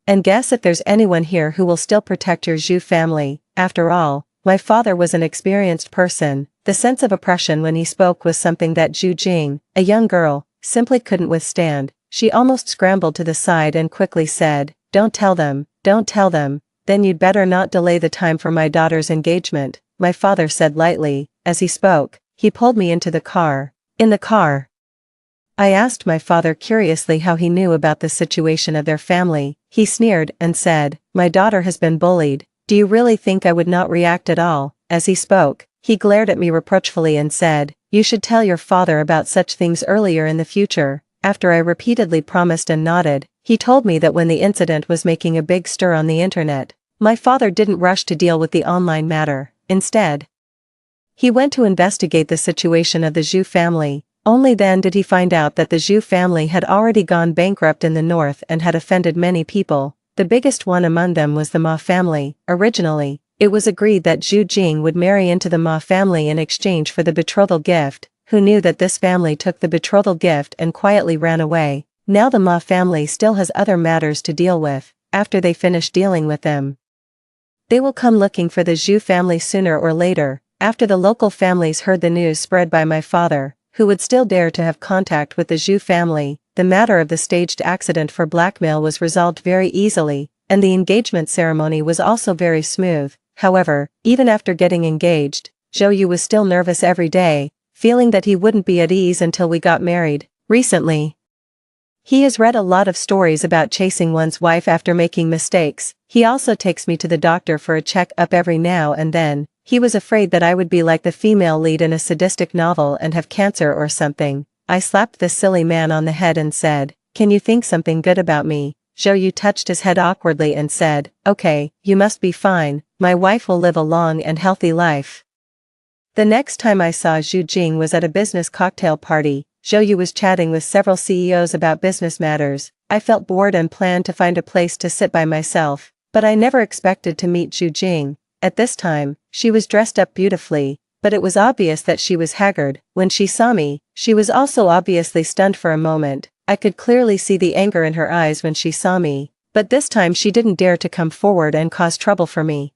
And guess if there's anyone here who will still protect your Zhu family. After all, my father was an experienced person. The sense of oppression when he spoke was something that Zhu Jing, a young girl, simply couldn't withstand. She almost scrambled to the side and quickly said, don't tell them, then you'd better not delay the time for my daughter's engagement, my father said lightly. As he spoke, he pulled me into the car. In the car, I asked my father curiously how he knew about the situation of their family. He sneered and said, my daughter has been bullied. Do you really think I would not react at all? As he spoke, he glared at me reproachfully and said, you should tell your father about such things earlier in the future. After I repeatedly promised and nodded, he told me that when the incident was making a big stir on the internet, my father didn't rush to deal with the online matter. Instead, he went to investigate the situation of the Zhu family. Only then did he find out that the Zhu family had already gone bankrupt in the north and had offended many people. The biggest one among them was the Ma family. Originally, it was agreed that Zhu Jing would marry into the Ma family in exchange for the betrothal gift. Who knew that this family took the betrothal gift and quietly ran away? Now the Ma family still has other matters to deal with. After they finish dealing with them, they will come looking for the Zhu family sooner or later. After the local families heard the news spread by my father, who would still dare to have contact with the Zhu family, the matter of the staged accident for blackmail was resolved very easily, and the engagement ceremony was also very smooth. However, even after getting engaged, Zhou Yu was still nervous every day, feeling that he wouldn't be at ease until we got married. Recently, he has read a lot of stories about chasing one's wife after making mistakes. He also takes me to the doctor for a check-up every now and then. He was afraid that I would be like the female lead in a sadistic novel and have cancer or something. I slapped this silly man on the head and said, can you think something good about me? Zhou Yu touched his head awkwardly and said, okay, you must be fine. My wife will live a long and healthy life. The next time I saw Zhu Jing was at a business cocktail party. Zhou Yu was chatting with several CEOs about business matters. I felt bored and planned to find a place to sit by myself, but I never expected to meet Zhu Jing. At this time, she was dressed up beautifully, but it was obvious that she was haggard. When she saw me, she was also obviously stunned for a moment. I could clearly see the anger in her eyes when she saw me, but this time she didn't dare to come forward and cause trouble for me.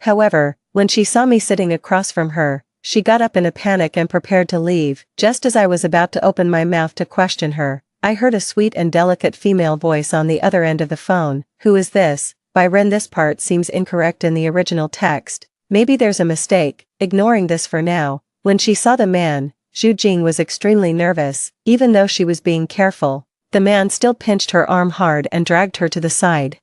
However, when she saw me sitting across from her, she got up in a panic and prepared to leave. Just as I was about to open my mouth to question her, I heard a sweet and delicate female voice on the other end of the phone. Who is this? Byron, this part seems incorrect in the original text. Maybe there's a mistake. Ignoring this for now. When she saw the man, Zhu Jing was extremely nervous. Even though she was being careful, the man still pinched her arm hard and dragged her to the side.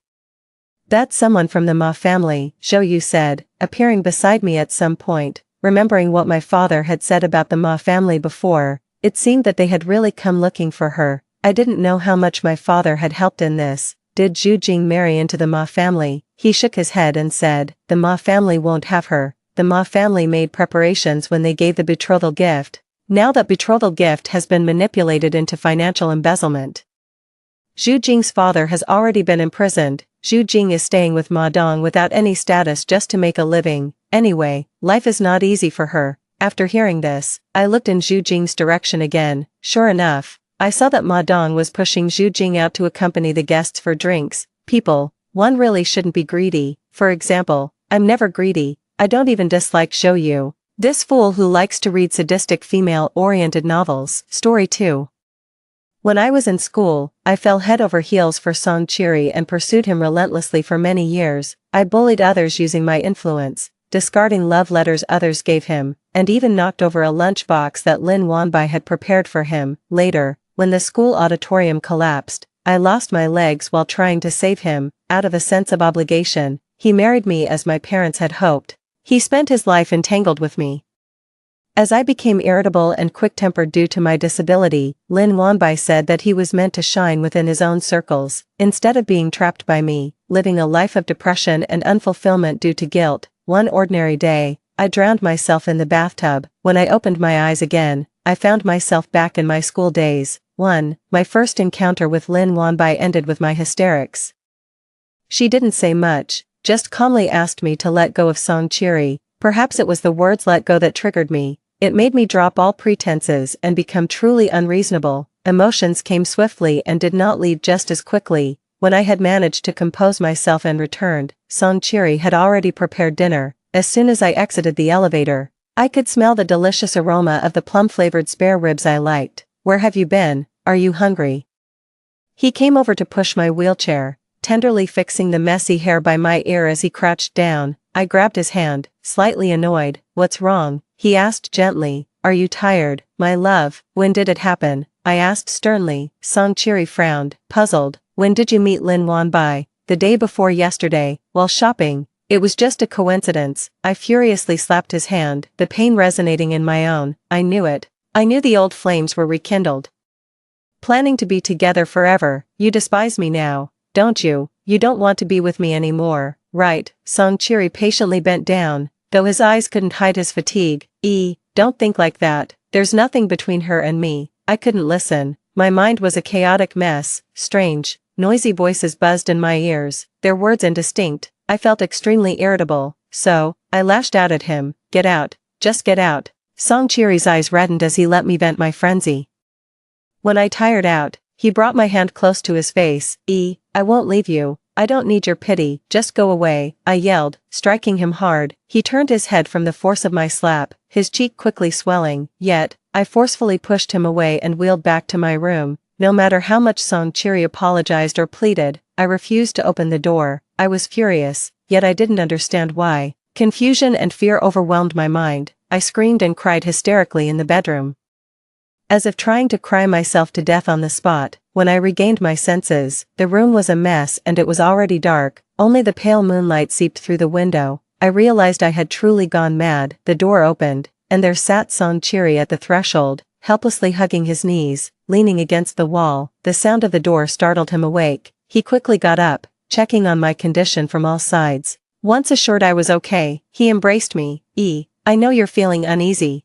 That's someone from the Ma family, Zhou Yu said, appearing beside me at some point. Remembering what my father had said about the Ma family before, it seemed that they had really come looking for her. I didn't know how much my father had helped in this. Did Zhu Jing marry into the Ma family? He shook his head and said, the Ma family won't have her. The Ma family made preparations when they gave the betrothal gift. Now that betrothal gift has been manipulated into financial embezzlement. Zhu Jing's father has already been imprisoned. Zhu Jing is staying with Ma Dong without any status just to make a living. Anyway, life is not easy for her. After hearing this, I looked in Zhu Jing's direction again. Sure enough, I saw that Ma Dong was pushing Zhu Jing out to accompany the guests for drinks. People, one really shouldn't be greedy. For example, I'm never greedy. I don't even dislike Zhou Yu. This fool who likes to read sadistic female-oriented novels. Story 2. When I was in school, I fell head over heels for Song Chiri and pursued him relentlessly for many years. I bullied others using my influence, discarding love letters others gave him, and even knocked over a lunch box that Lin Wanbai had prepared for him. Later, when the school auditorium collapsed, I lost my legs while trying to save him. Out of a sense of obligation, he married me as my parents had hoped. He spent his life entangled with me. As I became irritable and quick-tempered due to my disability, Lin Wanbai said that he was meant to shine within his own circles, instead of being trapped by me, living a life of depression and unfulfillment due to guilt. One ordinary day, I drowned myself in the bathtub. When I opened my eyes again, I found myself back in my school days. My first encounter with Lin Wanbai ended with my hysterics. She didn't say much, just calmly asked me to let go of Song Chiri. Perhaps it was the words let go that triggered me. It made me drop all pretenses and become truly unreasonable. Emotions came swiftly and did not leave just as quickly. When I had managed to compose myself and returned, Song Chiri had already prepared dinner. As soon as I exited the elevator, I could smell the delicious aroma of the plum-flavored spare ribs I liked. "Where have you been? Are you hungry?" He came over to push my wheelchair, tenderly fixing the messy hair by my ear as he crouched down. I grabbed his hand, slightly annoyed. "What's wrong?" he asked gently. "Are you tired, my love?" "When did it happen?" I asked sternly. Song Chiri frowned, puzzled. "When did you meet Lin Wanbai?" "The day before yesterday, while shopping. It was just a coincidence." I furiously slapped his hand, the pain resonating in my own. I knew it. I knew the old flames were rekindled. "Planning to be together forever. You despise me now, don't you? You don't want to be with me anymore, right?" Song Chiri patiently bent down, though his eyes couldn't hide his fatigue. Don't think like that. There's nothing between her and me." I couldn't listen. My mind was a chaotic mess. Strange, noisy voices buzzed in my ears, their words indistinct. I felt extremely irritable, so I lashed out at him. "Get out. Just get out." Song Chiri's eyes reddened as he let me vent my frenzy. When I tired out, he brought my hand close to his face. "I won't leave you. I don't need your pity. Just go away," I yelled, striking him hard. He turned his head from the force of my slap, his cheek quickly swelling. Yet, I forcefully pushed him away and wheeled back to my room. No matter how much Song Chiri apologized or pleaded, I refused to open the door. I was furious, yet I didn't understand why. Confusion and fear overwhelmed my mind. I screamed and cried hysterically in the bedroom, as if trying to cry myself to death on the spot. When I regained my senses, the room was a mess and it was already dark. Only the pale moonlight seeped through the window. I realized I had truly gone mad. The door opened, and there sat Song Chiri at the threshold, helplessly hugging his knees, leaning against the wall. The sound of the door startled him awake. He quickly got up, checking on my condition from all sides. Once assured I was okay, he embraced me. "I know you're feeling uneasy,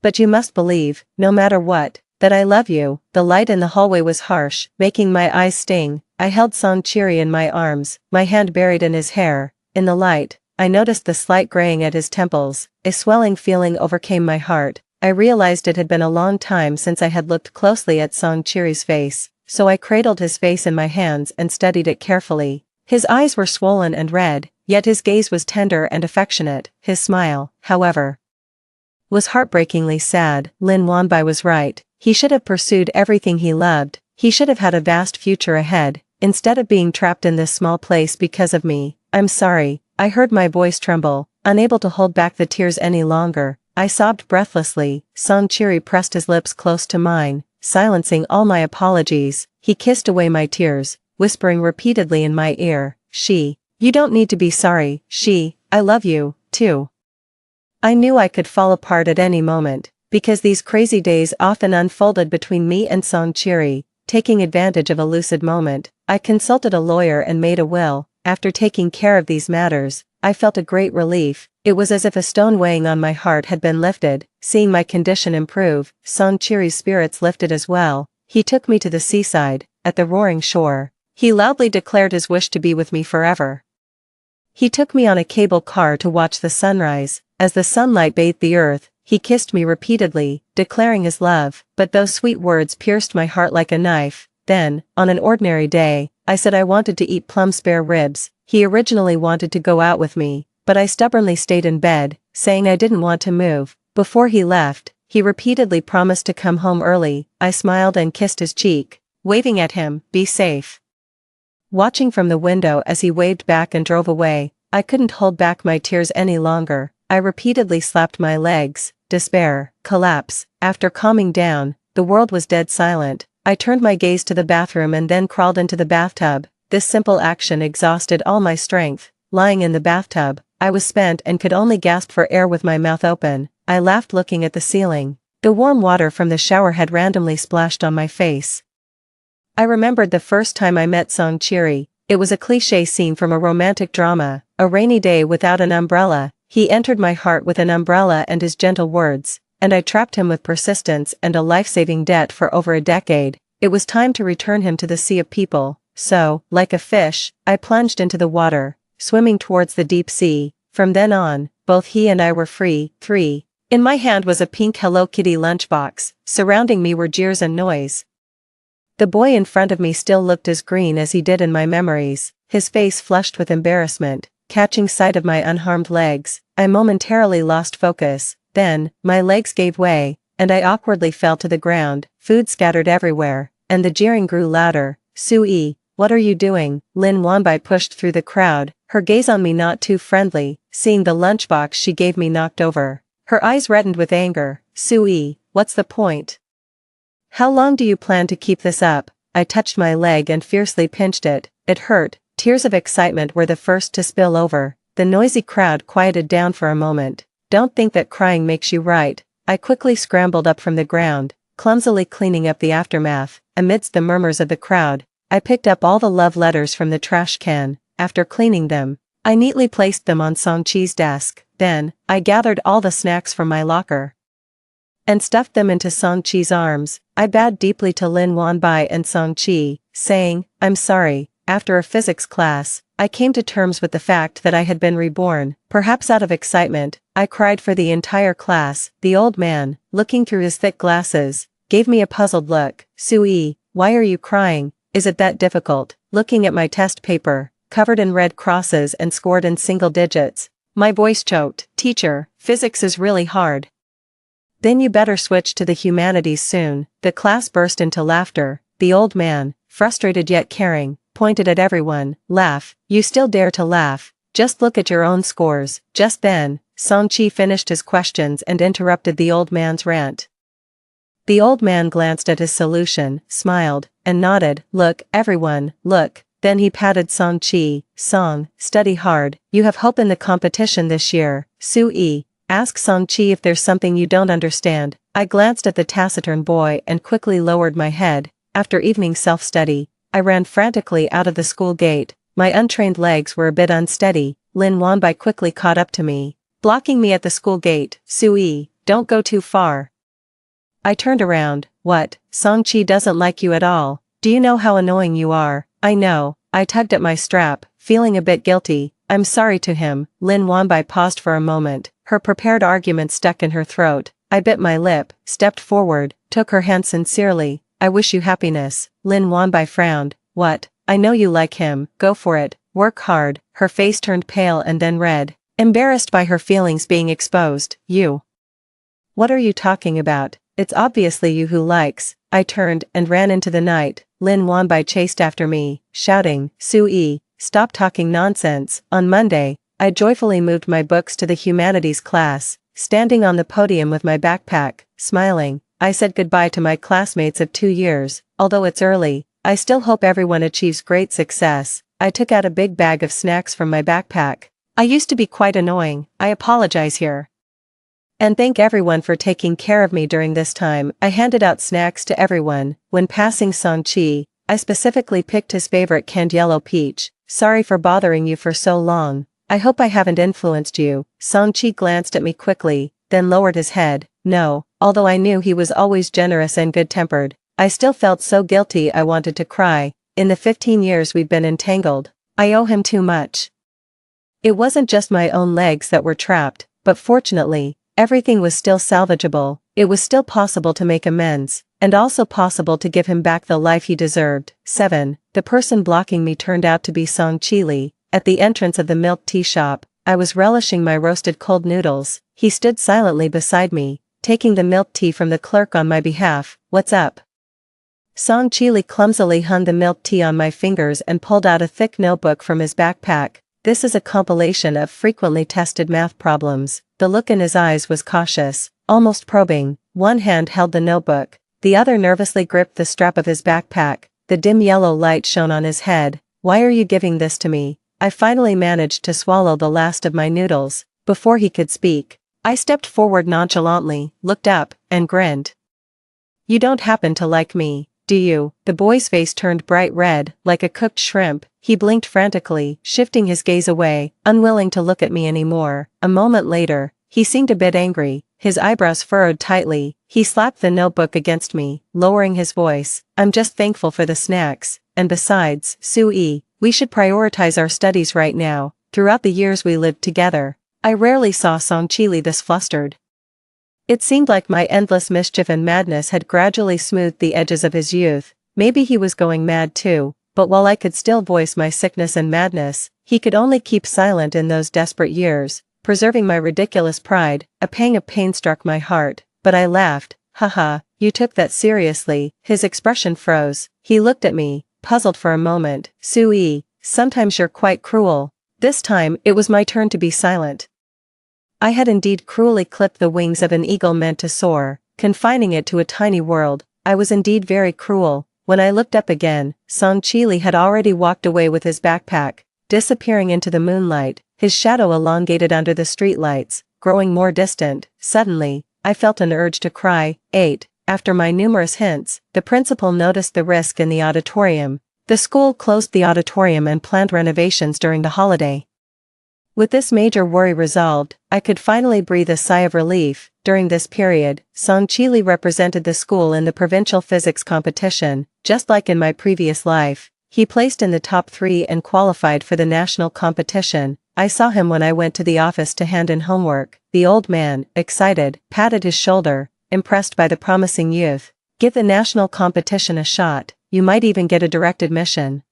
but you must believe, no matter what, that I love you." The light in the hallway was harsh, making my eyes sting. I held Song Chiri in my arms, my hand buried in his hair. In the light, I noticed the slight graying at his temples. A swelling feeling overcame my heart. I realized it had been a long time since I had looked closely at Song Chiri's face, so I cradled his face in my hands and studied it carefully. His eyes were swollen and red, yet his gaze was tender and affectionate. His smile, however, was heartbreakingly sad. Lin Wanbai was right. He should have pursued everything he loved. He should have had a vast future ahead, instead of being trapped in this small place because of me. "I'm sorry." I heard my voice tremble, unable to hold back the tears any longer. I sobbed breathlessly. Song Chiri pressed his lips close to mine, silencing all my apologies. He kissed away my tears, whispering repeatedly in my ear, "You don't need to be sorry, I love you, too." I knew I could fall apart at any moment, because these crazy days often unfolded between me and Song Chiri. Taking advantage of a lucid moment, I consulted a lawyer and made a will. After taking care of these matters, I felt a great relief. It was as if a stone weighing on my heart had been lifted. Seeing my condition improve, Song Chiri's spirits lifted as well. He took me to the seaside, at the roaring shore. He loudly declared his wish to be with me forever. He took me on a cable car to watch the sunrise. As the sunlight bathed the earth, he kissed me repeatedly, declaring his love. But those sweet words pierced my heart like a knife. Then, on an ordinary day, I said I wanted to eat plum spare ribs. He originally wanted to go out with me, but I stubbornly stayed in bed, saying I didn't want to move. Before he left, he repeatedly promised to come home early. I smiled and kissed his cheek, waving at him, "Be safe." Watching from the window as he waved back and drove away, I couldn't hold back my tears any longer. I repeatedly slapped my legs. Despair, collapse. After calming down, the world was dead silent. I turned my gaze to the bathroom and then crawled into the bathtub. This simple action exhausted all my strength. Lying in the bathtub, I was spent and could only gasp for air with my mouth open. I laughed looking at the ceiling. The warm water from the shower had randomly splashed on my face. I remembered the first time I met Song Chiri. It was a cliché scene from a romantic drama, a rainy day without an umbrella. He entered my heart with an umbrella and his gentle words, and I trapped him with persistence and a life-saving debt for over a decade. It was time to return him to the sea of people, so, like a fish, I plunged into the water, swimming towards the deep sea. From then on, both he and I were free. 3. In my hand was a pink Hello Kitty lunchbox, surrounding me were jeers and noise. The boy in front of me still looked as green as he did in my memories, his face flushed with embarrassment. Catching sight of my unharmed legs, I momentarily lost focus, then, my legs gave way, and I awkwardly fell to the ground, food scattered everywhere, and the jeering grew louder. Sui, what are you doing? Lin Wanbai pushed through the crowd, her gaze on me not too friendly, seeing the lunchbox she gave me knocked over. Her eyes reddened with anger. Sui, what's the point? How long do you plan to keep this up? I touched my leg and fiercely pinched it. It hurt. Tears of excitement were the first to spill over. The noisy crowd quieted down for a moment. Don't think that crying makes you right. I quickly scrambled up from the ground, clumsily cleaning up the aftermath. Amidst the murmurs of the crowd, I picked up all the love letters from the trash can. After cleaning them, I neatly placed them on Song Chi's desk. Then, I gathered all the snacks from my locker and stuffed them into Song Chi's arms. I bowed deeply to Lin Wanbai and Song Chi, saying, I'm sorry. After a physics class, I came to terms with the fact that I had been reborn. Perhaps out of excitement, I cried for the entire class. The old man, looking through his thick glasses, gave me a puzzled look. Sui, why are you crying? Is it that difficult? Looking at my test paper, covered in red crosses and scored in single digits, my voice choked. Teacher, physics is really hard. Then you better switch to the humanities soon. The class burst into laughter. The old man, frustrated yet caring, pointed at everyone. Laugh, you still dare to laugh. Just look at your own scores. Just then, Song Chi finished his questions and interrupted the old man's rant. The old man glanced at his solution, smiled, and nodded. Look, everyone, look. Then he patted Song Chi. Song, study hard. You have hope in the competition this year. Sui, ask Song Chi if there's something you don't understand. I glanced at the taciturn boy and quickly lowered my head. After evening self-study, I ran frantically out of the school gate. My untrained legs were a bit unsteady. Lin Wanbai quickly caught up to me, blocking me at the school gate. Sui, don't go too far. I turned around. What? Song Chi doesn't like you at all. Do you know how annoying you are? I know. I tugged at my strap, feeling a bit guilty. I'm sorry to him. Lin Wanbai paused for a moment, her prepared argument stuck in her throat. I bit my lip, stepped forward, took her hand sincerely. I wish you happiness. Lin Wanbai frowned. What? I know you like him. Go for it. Work hard. Her face turned pale and then red, embarrassed by her feelings being exposed. You. What are you talking about? It's obviously you who likes. I turned and ran into the night. Lin Wanbai chased after me, shouting, Sui, stop talking nonsense. On Monday, I joyfully moved my books to the humanities class. Standing on the podium with my backpack, smiling, I said goodbye to my classmates of 2 years. Although it's early, I still hope everyone achieves great success. I took out a big bag of snacks from my backpack. I used to be quite annoying. I apologize here. And thank everyone for taking care of me during this time. I handed out snacks to everyone. When passing Song Chi, I specifically picked his favorite canned yellow peach. Sorry for bothering you for so long. I hope I haven't influenced you. Song Chi glanced at me quickly, then lowered his head. No, although I knew he was always generous and good-tempered, I still felt so guilty I wanted to cry. In the 15 years we've been entangled, I owe him too much. It wasn't just my own legs that were trapped, but fortunately, everything was still salvageable. It was still possible to make amends, and also possible to give him back the life he deserved. 7. The person blocking me turned out to be Song Chi. At the entrance of the milk tea shop, I was relishing my roasted cold noodles. He stood silently beside me, taking the milk tea from the clerk on my behalf. What's up? Song Chi clumsily hung the milk tea on my fingers and pulled out a thick notebook from his backpack. This is a compilation of frequently tested math problems. The look in his eyes was cautious, almost probing. One hand held the notebook, the other nervously gripped the strap of his backpack. The dim yellow light shone on his head. Why are you giving this to me? I finally managed to swallow the last of my noodles. Before he could speak, I stepped forward nonchalantly, looked up, and grinned. You don't happen to like me, do you? The boy's face turned bright red, like a cooked shrimp. He blinked frantically, shifting his gaze away, unwilling to look at me anymore. A moment later, he seemed a bit angry, his eyebrows furrowed tightly. He slapped the notebook against me, lowering his voice. I'm just thankful for the snacks, and besides, Sue, we should prioritize our studies right now. Throughout the years we lived together, I rarely saw Songchili this flustered. It seemed like my endless mischief and madness had gradually smoothed the edges of his youth. Maybe he was going mad too, but while I could still voice my sickness and madness, he could only keep silent in those desperate years, preserving my ridiculous pride. A pang of pain struck my heart, but I laughed. Haha, you took that seriously. His expression froze. He looked at me, puzzled for a moment. Sue, sometimes you're quite cruel. This time, it was my turn to be silent. I had indeed cruelly clipped the wings of an eagle meant to soar, confining it to a tiny world. I was indeed very cruel. When I looked up again, Songchili had already walked away with his backpack, disappearing into the moonlight, his shadow elongated under the streetlights, growing more distant. Suddenly, I felt an urge to cry. 8. After my numerous hints, the principal noticed the risk in the auditorium. The school closed the auditorium and planned renovations during the holiday. With this major worry resolved, I could finally breathe a sigh of relief. During this period, Songchili represented the school in the provincial physics competition. Just like in my previous life, he placed in the top 3 and qualified for the national competition. I saw him when I went to the office to hand in homework. The old man, excited, patted his shoulder, impressed by the promising youth. Give the national competition a shot, you might even get a direct admission.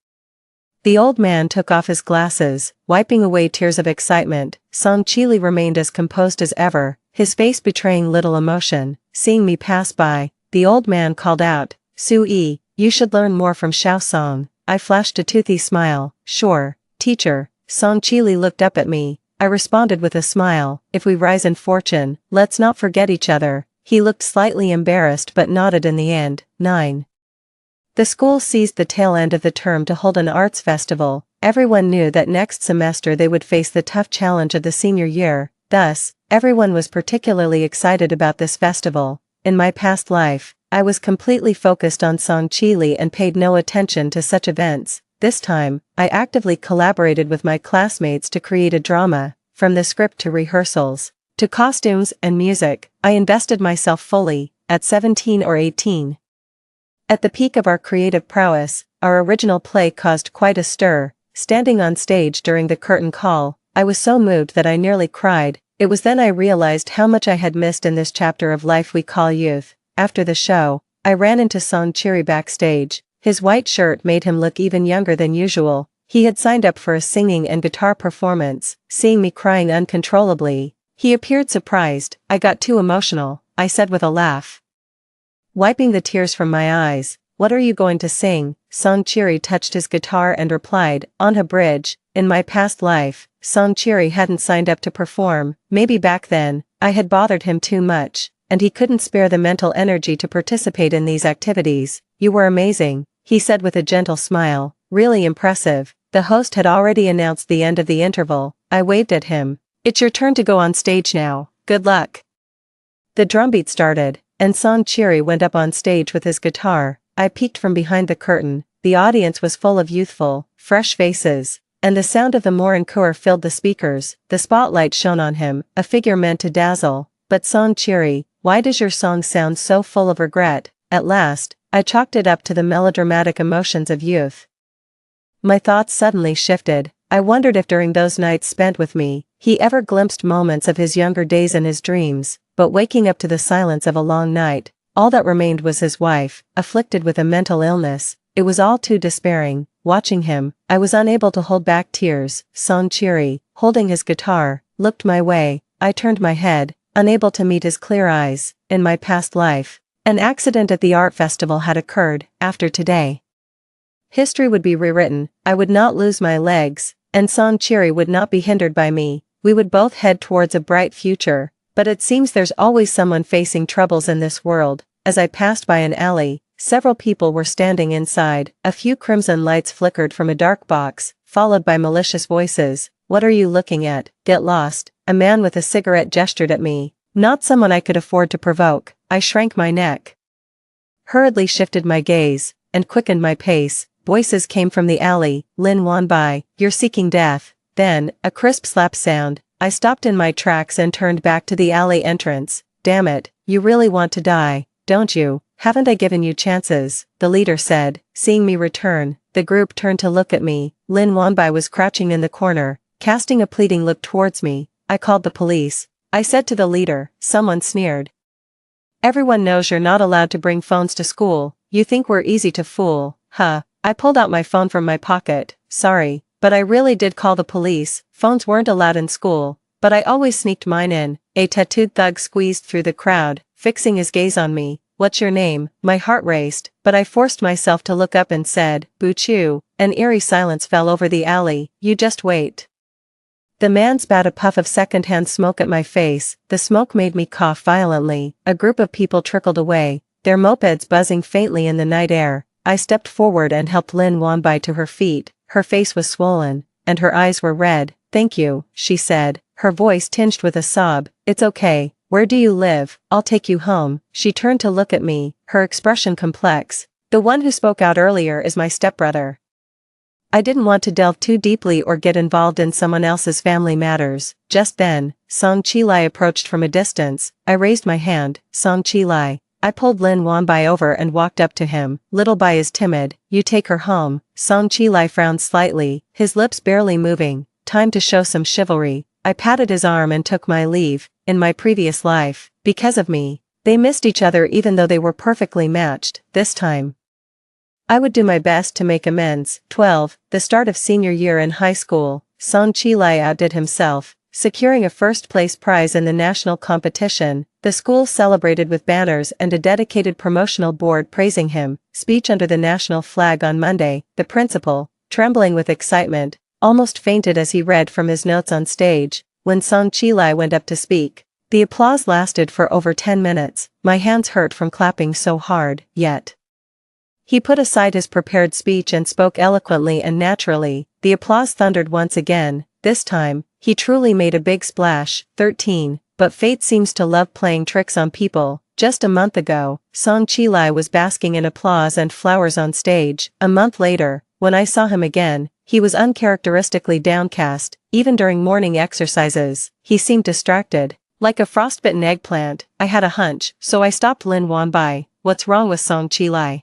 The old man took off his glasses, wiping away tears of excitement. Songchili remained as composed as ever, his face betraying little emotion. Seeing me pass by, the old man called out, Sue, you should learn more from Xiaosong. I flashed a toothy smile. Sure, teacher. Songchili looked up at me. I responded with a smile. If we rise in fortune, let's not forget each other. He looked slightly embarrassed but nodded in the end. 9. The school seized the tail end of the term to hold an arts festival. Everyone knew that next semester they would face the tough challenge of the senior year. Thus, everyone was particularly excited about this festival. In my past life, I was completely focused on Songchili and paid no attention to such events. This time, I actively collaborated with my classmates to create a drama. From the script to rehearsals, to costumes and music, I invested myself fully. At 17 or 18. At the peak of our creative prowess, our original play caused quite a stir. Standing on stage during the curtain call, I was so moved that I nearly cried. It was then I realized how much I had missed in this chapter of life we call youth. After the show, I ran into Songchili backstage. His white shirt made him look even younger than usual. He had signed up for a singing and guitar performance. Seeing me crying uncontrollably, he appeared surprised. I got too emotional, I said with a laugh. Wiping the tears from my eyes, what are you going to sing? Songchili touched his guitar and replied, On a bridge. In my past life, Songchili hadn't signed up to perform. Maybe back then, I had bothered him too much, and he couldn't spare the mental energy to participate in these activities. You were amazing, he said with a gentle smile. Really impressive. The host had already announced the end of the interval. I waved at him. It's your turn to go on stage now. Good luck. The drumbeat started, and Songchili went up on stage with his guitar. I peeked from behind the curtain. The audience was full of youthful, fresh faces, and the sound of the Morin chor filled the speakers. The spotlight shone on him, a figure meant to dazzle. But Songchili, why does your song sound so full of regret? At last, I chalked it up to the melodramatic emotions of youth. My thoughts suddenly shifted. I wondered if during those nights spent with me, he ever glimpsed moments of his younger days in his dreams. But waking up to the silence of a long night, all that remained was his wife, afflicted with a mental illness. It was all too despairing. Watching him, I was unable to hold back tears. Songchili, holding his guitar, looked my way. I turned my head, unable to meet his clear eyes. In my past life, an accident at the art festival had occurred. After today, history would be rewritten. I would not lose my legs, and Songchili would not be hindered by me. We would both head towards a bright future. But it seems there's always someone facing troubles in this world. As I passed by an alley, several people were standing inside. A few crimson lights flickered from a dark box, followed by malicious voices. What are you looking at? Get lost. a man with a cigarette gestured at me. Not someone I could afford to provoke. I shrank my neck. Hurriedly shifted my gaze, and quickened my pace. Voices came from the alley. Lin Wanbai, you're seeking death. Then, a crisp slap sound. I stopped in my tracks and turned back to the alley entrance. Damn it, you really want to die, don't you? Haven't I given you chances? The leader said. Seeing me return, the group turned to look at me. Lin Wanbai was crouching in the corner, casting a pleading look towards me. I called the police, I said to the leader. Someone sneered. Everyone knows you're not allowed to bring phones to school. You think we're easy to fool, huh? I pulled out my phone from my pocket. Sorry, but I really did call the police. Phones weren't allowed in school, but I always sneaked mine in. A tattooed thug squeezed through the crowd, fixing his gaze on me. What's your name? My heart raced, but I forced myself to look up and said, Boo Chu. An eerie silence fell over the alley. You just wait. The man spat a puff of secondhand smoke at my face. The smoke made me cough violently. A group of people trickled away, their mopeds buzzing faintly in the night air. I stepped forward and helped Lin Wanbai to her feet. Her face was swollen, and her eyes were red. Thank you, she said, her voice tinged with a sob. It's okay. Where do you live? I'll take you home. She turned to look at me, her expression complex. The one who spoke out earlier is my stepbrother. I didn't want to delve too deeply or get involved in someone else's family matters. Just then, Song Chi-lai approached from a distance. I raised my hand. Song Chi-lai. I pulled Lin Wanbai over and walked up to him. Little Bai is timid. You take her home. Song Chi-lai frowned slightly, his lips barely moving. Time to show some chivalry. I patted his arm and took my leave. In my previous life, because of me, they missed each other even though they were perfectly matched. This time, I would do my best to make amends. 12. The start of senior year in high school. Song Chi-lai outdid himself, securing a first-place prize in the national competition. The school celebrated with banners and a dedicated promotional board praising him. Speech under the national flag on Monday. The principal, trembling with excitement, almost fainted as he read from his notes on stage. When Song Chi-lai went up to speak, the applause lasted for over 10 minutes. My hands hurt from clapping so hard, yet he put aside his prepared speech and spoke eloquently and naturally. The applause thundered once again. This time, he truly made a big splash. 13. But fate seems to love playing tricks on people. Just a month ago, Song Chi-lai was basking in applause and flowers on stage. A month later, when I saw him again, he was uncharacteristically downcast. Even during morning exercises, he seemed distracted, like a frostbitten eggplant. I had a hunch, so I stopped Lin Wanbai. What's wrong with Song Chi-lai?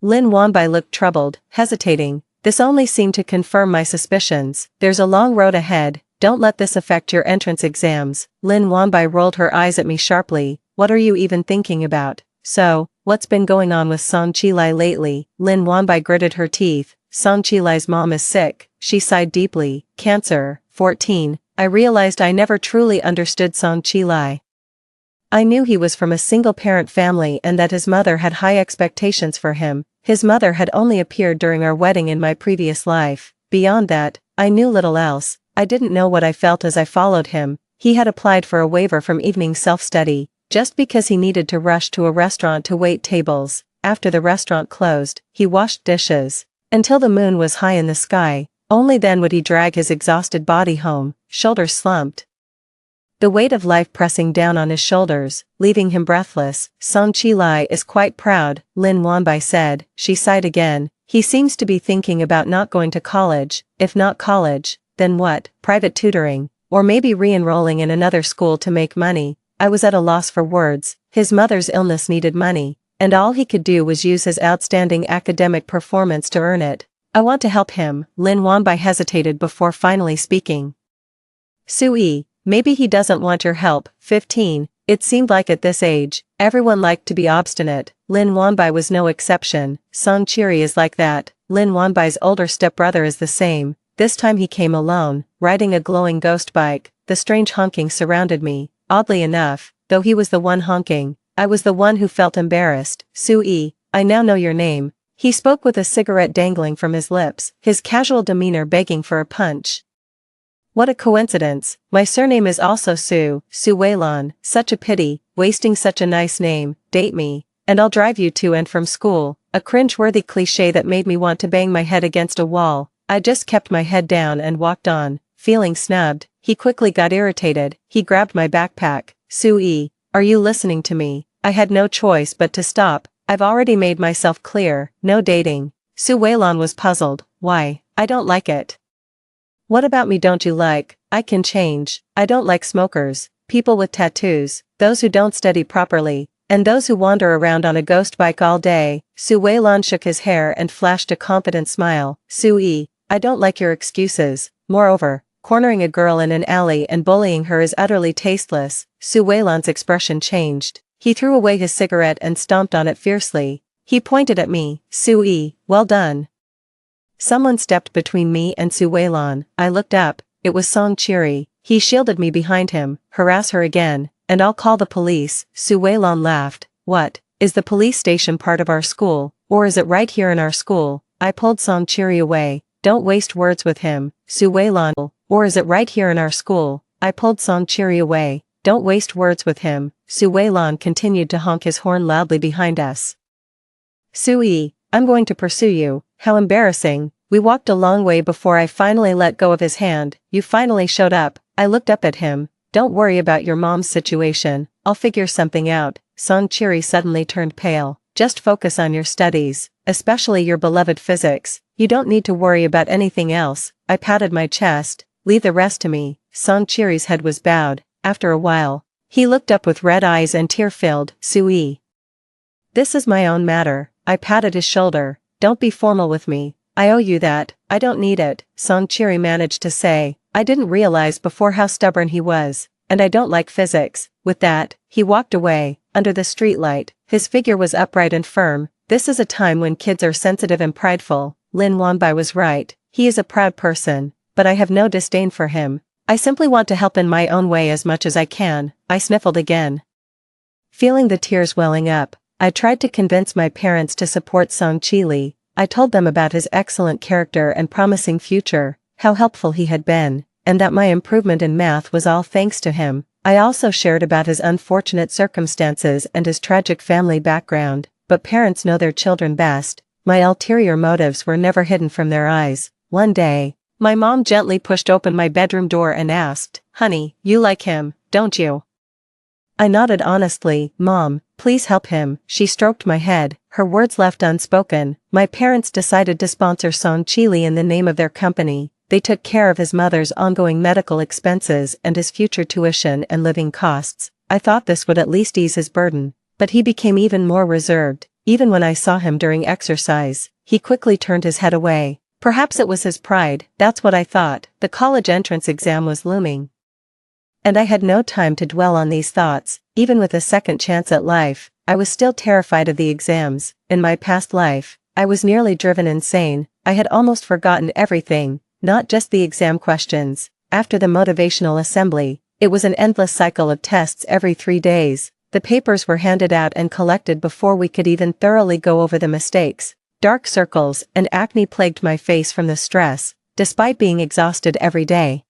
Lin Wanbai looked troubled, hesitating. This only seemed to confirm my suspicions. There's a long road ahead. Don't let this affect your entrance exams. Lin Wanbai rolled her eyes at me sharply. What are you even thinking about? So, what's been going on with Song Chi-lai lately? Lin Wanbai gritted her teeth. Song Chi-lai's mom is sick. She sighed deeply. Cancer. 14. I realized I never truly understood Song Chi-lai. I knew he was from a single-parent family and that his mother had high expectations for him. His mother had only appeared during our wedding in my previous life. Beyond that, I knew little else. I didn't know what I felt as I followed him. He had applied for a waiver from evening self-study, just because he needed to rush to a restaurant to wait tables. After the restaurant closed, he washed dishes until the moon was high in the sky. Only then would he drag his exhausted body home, shoulders slumped, the weight of life pressing down on his shoulders, leaving him breathless. Song Chi-lai is quite proud, Lin Wanbai said. She sighed again. He seems to be thinking about not going to college. If not college, then what? Private tutoring, or maybe re-enrolling in another school to make money. I was at a loss for words. His mother's illness needed money, and all he could do was use his outstanding academic performance to earn it. I want to help him. Lin Wanbai hesitated before finally speaking. Sui, maybe he doesn't want your help. 15. It seemed like at this age, everyone liked to be obstinate. Lin Wanbai was no exception. Song Chiri is like that. Lin Wanbai's older stepbrother is the same. This time he came alone, riding a glowing ghost bike. The strange honking surrounded me. Oddly enough, though he was the one honking, I was the one who felt embarrassed. Sui, I now know your name. He spoke with a cigarette dangling from his lips, his casual demeanor begging for a punch. What a coincidence. My surname is also Su Weilon. Such a pity, wasting such a nice name. Date me, and I'll drive you to and from school. A cringe-worthy cliché that made me want to bang my head against a wall. I just kept my head down and walked on. Feeling snubbed, he quickly got irritated. He grabbed my backpack. Sui, are you listening to me? I had no choice but to stop. I've already made myself clear, no dating. Su Weilon was puzzled. Why? I don't like it. What about me don't you like? I can change. I don't like smokers, people with tattoos, those who don't study properly, and those who wander around on a ghost bike all day. Su Weilon shook his hair and flashed a confident smile. Sui, I don't like your excuses. Moreover, cornering a girl in an alley and bullying her is utterly tasteless. Su Weilon's expression changed. He threw away his cigarette and stomped on it fiercely. He pointed at me. Sui, well done. Someone stepped between me and Su Weilon. I looked up. It was Song Chiri. He shielded me behind him. Harass her again, and I'll call the police. Su Weilon laughed. What? Is the police station part of our school, or is it right here in our school? I pulled Song Chiri away. Don't waste words with him. Su Weilon. Or is it right here in our school? I pulled Song Chiri away. Don't waste words with him. Su Weilon continued to honk his horn loudly behind us. Sui, I'm going to pursue you. How embarrassing. We walked a long way before I finally let go of his hand. You finally showed up. I looked up at him. Don't worry about your mom's situation. I'll figure something out. Song Chiri suddenly turned pale. Just focus on your studies, especially your beloved physics. You don't need to worry about anything else. I patted my chest. Leave the rest to me. Song Chiri's head was bowed. After a while, he looked up with red eyes and tear-filled. Sui. This is my own matter. I patted his shoulder. Don't be formal with me. I owe you that. I don't need it. Song Chiri managed to say. I didn't realize before how stubborn he was. And I don't like physics. With that, he walked away. Under the streetlight, his figure was upright and firm. This is a time when kids are sensitive and prideful. Lin Wanbai was right. He is a proud person. But I have no disdain for him. I simply want to help in my own way as much as I can. I sniffled again. Feeling the tears welling up, I tried to convince my parents to support Song Chili. I told them about his excellent character and promising future, how helpful he had been, and that my improvement in math was all thanks to him. I also shared about his unfortunate circumstances and his tragic family background, but parents know their children best. My ulterior motives were never hidden from their eyes. One day, my mom gently pushed open my bedroom door and asked, "Honey, you like him, don't you?" I nodded honestly. "Mom, please help him." She stroked my head, her words left unspoken. My parents decided to sponsor Song Chili in the name of their company. They took care of his mother's ongoing medical expenses and his future tuition and living costs. I thought this would at least ease his burden, but he became even more reserved. Even when I saw him during exercise, he quickly turned his head away. Perhaps it was his pride, that's what I thought. The college entrance exam was looming. And I had no time to dwell on these thoughts. Even with a second chance at life, I was still terrified of the exams. In my past life, I was nearly driven insane. I had almost forgotten everything, not just the exam questions. After the motivational assembly, it was an endless cycle of tests every 3 days. The papers were handed out and collected before we could even thoroughly go over the mistakes. Dark circles and acne plagued my face from the stress, despite being exhausted every day.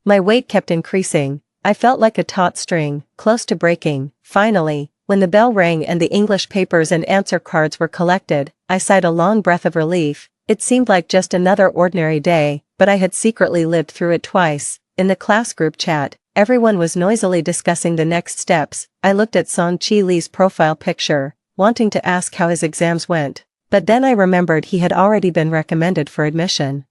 My weight kept increasing. I felt like a taut string, close to breaking. Finally, when the bell rang and the English papers and answer cards were collected, I sighed a long breath of relief. It seemed like just another ordinary day, but I had secretly lived through it twice. In the class group chat, everyone was noisily discussing the next steps. I looked at Song Chi Li's profile picture, wanting to ask how his exams went. But then I remembered he had already been recommended for admission.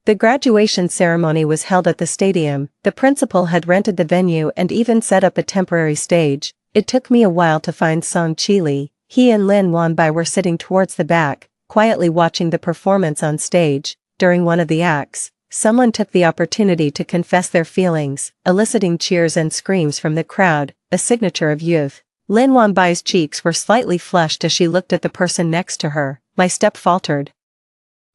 The graduation ceremony was held at the stadium. The principal had rented the venue and even set up a temporary stage. It took me a while to find Song Chili. He and Lin Wanbai were sitting towards the back, quietly watching the performance on stage. During one of the acts, someone took the opportunity to confess their feelings, eliciting cheers and screams from the crowd, a signature of youth. Lin Wanbai's cheeks were slightly flushed as she looked at the person next to her. My step faltered.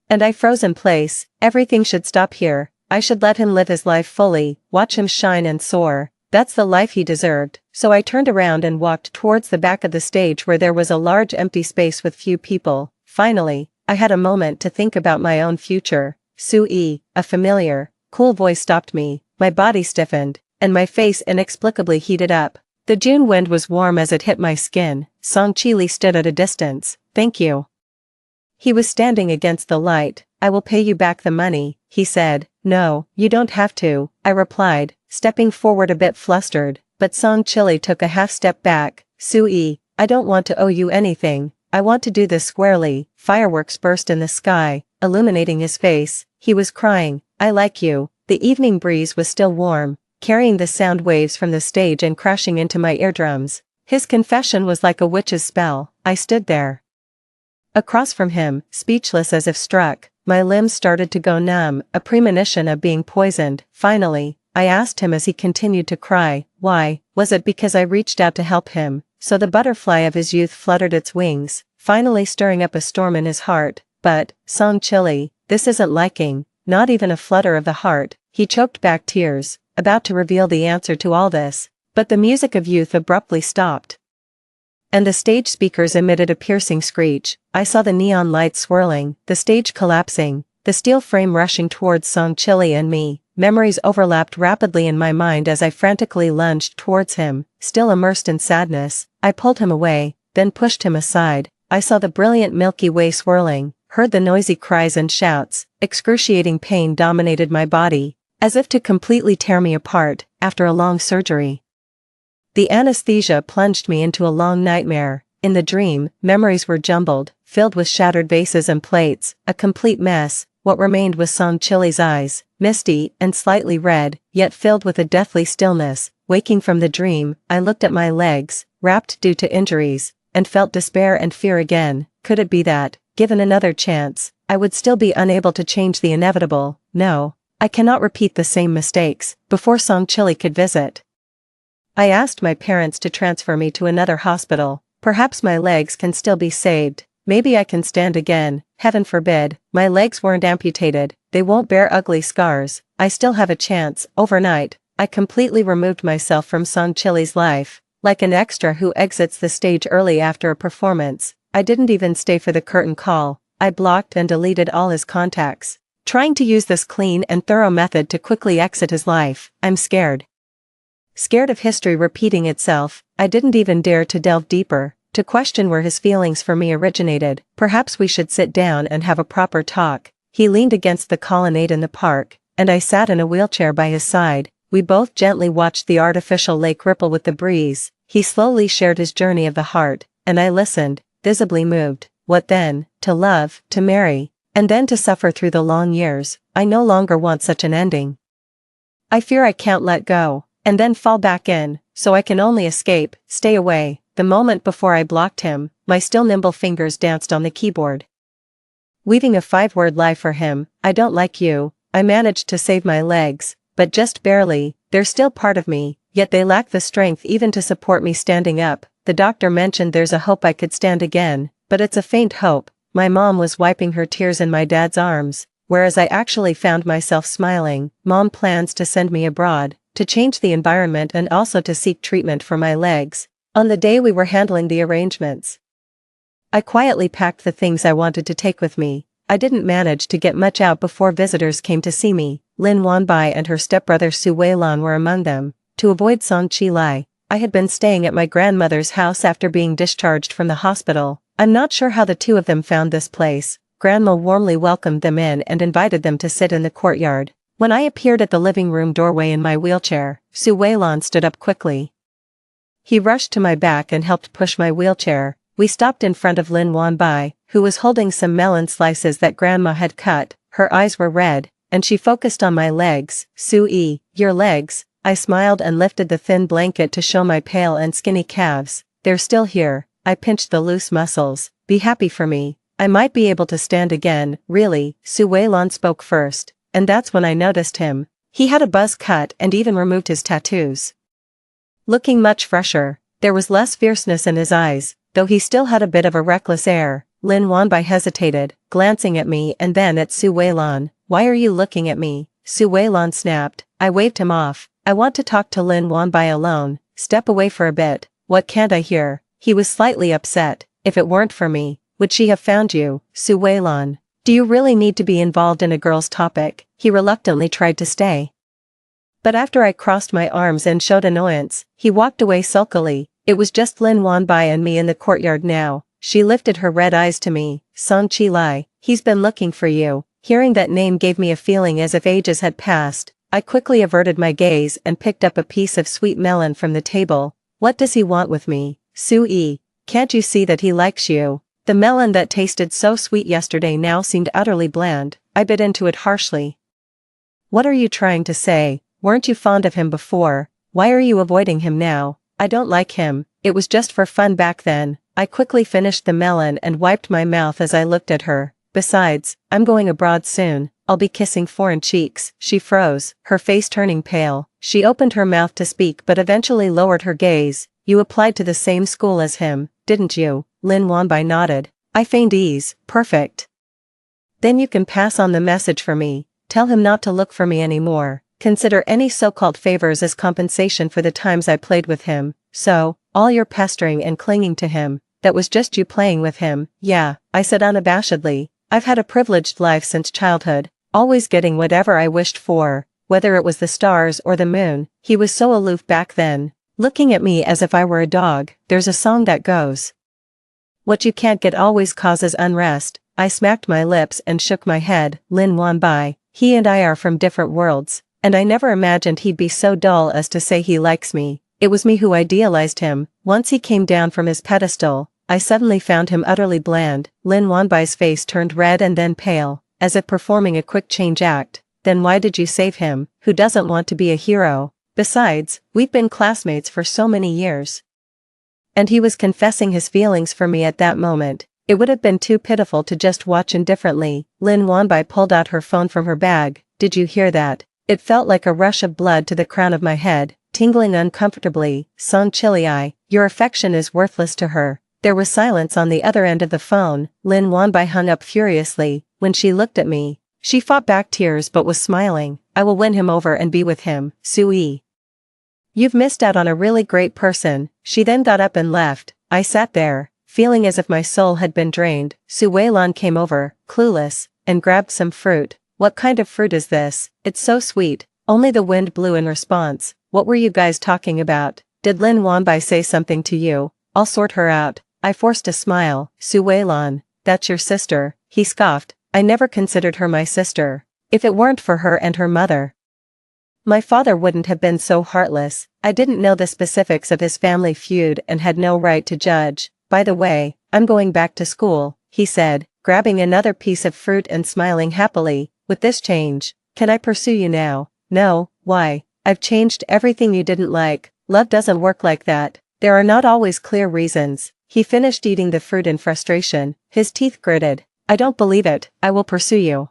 And I froze in place. Everything should stop here. I should let him live his life fully, watch him shine and soar. That's the life he deserved. So I turned around and walked towards the back of the stage where there was a large empty space with few people. Finally, I had a moment to think about my own future. Sui, a familiar, cool voice stopped me. My body stiffened, and my face inexplicably heated up. The June wind was warm as it hit my skin. Song Chili stood at a distance. "Thank you." He was standing against the light. "I will pay you back the money," he said. No, you don't have to, I replied, stepping forward a bit flustered, but Song Chili took a half step back. Sui, I don't want to owe you anything, I want to do this squarely. Fireworks burst in the sky, illuminating his face. He was crying, I like you. The evening breeze was still warm, carrying the sound waves from the stage and crashing into my eardrums. His confession was like a witch's spell. I stood there, across from him, speechless as if struck. My limbs started to go numb, a premonition of being poisoned. Finally, I asked him as he continued to cry, why? Was it because I reached out to help him? So the butterfly of his youth fluttered its wings, finally stirring up a storm in his heart. But, Song Chili, this isn't liking, not even a flutter of the heart. He choked back tears, about to reveal the answer to all this. But the music of youth abruptly stopped, and the stage speakers emitted a piercing screech. I saw the neon lights swirling, the stage collapsing, the steel frame rushing towards Song Chili and me. Memories overlapped rapidly in my mind as I frantically lunged towards him, still immersed in sadness. I pulled him away, then pushed him aside. I saw the brilliant Milky Way swirling, heard the noisy cries and shouts. Excruciating pain dominated my body, as if to completely tear me apart, after a long surgery. The anesthesia plunged me into a long nightmare. In the dream, memories were jumbled, filled with shattered vases and plates, a complete mess. What remained was Song Chili's eyes, misty and slightly red, yet filled with a deathly stillness. Waking from the dream, I looked at my legs, wrapped due to injuries, and felt despair and fear again. Could it be that, given another chance, I would still be unable to change the inevitable? No, I cannot repeat the same mistakes. Before Song Chili could visit, I asked my parents to transfer me to another hospital. Perhaps my legs can still be saved. Maybe I can stand again. Heaven forbid. My legs weren't amputated. They won't bear ugly scars. I still have a chance. Overnight, I completely removed myself from Song Chili's life. Like an extra who exits the stage early after a performance, I didn't even stay for the curtain call. I blocked and deleted all his contacts, trying to use this clean and thorough method to quickly exit his life. I'm scared. Scared of history repeating itself. I didn't even dare to delve deeper, to question where his feelings for me originated. Perhaps we should sit down and have a proper talk. He leaned against the colonnade in the park, and I sat in a wheelchair by his side. We both gently watched the artificial lake ripple with the breeze. He slowly shared his journey of the heart, and I listened, visibly moved. What then? To love, to marry, and then to suffer through the long years. I no longer want such an ending. I fear I can't let go, and then fall back in, so I can only escape, stay away. The moment before I blocked him, my still nimble fingers danced on the keyboard, weaving a 5-word lie for him. I don't like you. I managed to save my legs, but just barely. They're still part of me, yet they lack the strength even to support me standing up. The doctor mentioned there's a hope I could stand again, but it's a faint hope. My mom was wiping her tears in my dad's arms, whereas I actually found myself smiling. Mom plans to send me abroad, to change the environment and also to seek treatment for my legs. On the day we were handling the arrangements, I quietly packed the things I wanted to take with me. I didn't manage to get much out before visitors came to see me. Lin Wanbai and her stepbrother Su Weilan were among them. To avoid Song Chili, I had been staying at my grandmother's house after being discharged from the hospital. I'm not sure how the two of them found this place. Grandma warmly welcomed them in and invited them to sit in the courtyard. When I appeared at the living room doorway in my wheelchair, Su Weilan stood up quickly. He rushed to my back and helped push my wheelchair. We stopped in front of Lin Wanbai, who was holding some melon slices that Grandma had cut. Her eyes were red, and she focused on my legs. Sui, your legs. I smiled and lifted the thin blanket to show my pale and skinny calves. They're still here. I pinched the loose muscles. Be happy for me. I might be able to stand again. Really? Su Weilan spoke first, and that's when I noticed him. He had a buzz cut and even removed his tattoos, looking much fresher. There was less fierceness in his eyes, though he still had a bit of a reckless air. Lin Wanbai hesitated, glancing at me and then at Su Weilan. Why are you looking at me? Su Weilan snapped. I waved him off. I want to talk to Lin Wanbai alone. Step away for a bit. What can't I hear? He was slightly upset. If it weren't for me, would she have found you? Su Weilan. Do you really need to be involved in a girl's topic? He reluctantly tried to stay, but after I crossed my arms and showed annoyance, he walked away sulkily. It was just Lin Wanbai and me in the courtyard now. She lifted her red eyes to me. Song Chili, he's been looking for you. Hearing that name gave me a feeling as if ages had passed. I quickly averted my gaze and picked up a piece of sweet melon from the table. What does he want with me, Sue? Can't you see that he likes you? The melon that tasted so sweet yesterday now seemed utterly bland. I bit into it harshly. What are you trying to say? Weren't you fond of him before? Why are you avoiding him now? I don't like him. It was just for fun back then. I quickly finished the melon and wiped my mouth as I looked at her. Besides, I'm going abroad soon. I'll be kissing foreign cheeks. She froze, her face turning pale. She opened her mouth to speak but eventually lowered her gaze. You applied to the same school as him, didn't you? Lin Wanbai nodded. I feigned ease. Perfect. Then you can pass on the message for me. Tell him not to look for me anymore. Consider any so-called favors as compensation for the times I played with him. So, all your pestering and clinging to him, that was just you playing with him. Yeah, I said unabashedly. I've had a privileged life since childhood, always getting whatever I wished for, whether it was the stars or the moon. He was so aloof back then, looking at me as if I were a dog. There's a song that goes, what you can't get always causes unrest. I smacked my lips and shook my head. Lin Wanbai, he and I are from different worlds, and I never imagined he'd be so dull as to say he likes me. It was me who idealized him. Once he came down from his pedestal, I suddenly found him utterly bland. Lin Wanbai's face turned red and then pale, as if performing a quick change act. Then why did you save him? Who doesn't want to be a hero? Besides, we've been classmates for so many years. And he was confessing his feelings for me at that moment. It would have been too pitiful to just watch indifferently. Lin Wanbai pulled out her phone from her bag. Did you hear that? It felt like a rush of blood to the crown of my head, tingling uncomfortably. Song Chiliai, your affection is worthless to her. There was silence on the other end of the phone. Lin Wanbai hung up furiously. When she looked at me, she fought back tears but was smiling. I will win him over and be with him, Sue. You've missed out on a really great person. She then got up and left. I sat there, feeling as if my soul had been drained. Su Weilan came over, clueless, and grabbed some fruit. What kind of fruit is this? It's so sweet. Only the wind blew in response. What were you guys talking about? Did Lin Wanbai say something to you? I'll sort her out. I forced a smile. Su Weilan, that's your sister, he scoffed. I never considered her my sister. If it weren't for her and her mother, my father wouldn't have been so heartless. I didn't know the specifics of his family feud and had no right to judge. By the way, I'm going back to school, he said, grabbing another piece of fruit and smiling happily. With this change, can I pursue you now? No, why? I've changed everything you didn't like. Love doesn't work like that. There are not always clear reasons. He finished eating the fruit in frustration, his teeth gritted. I don't believe it. I will pursue you.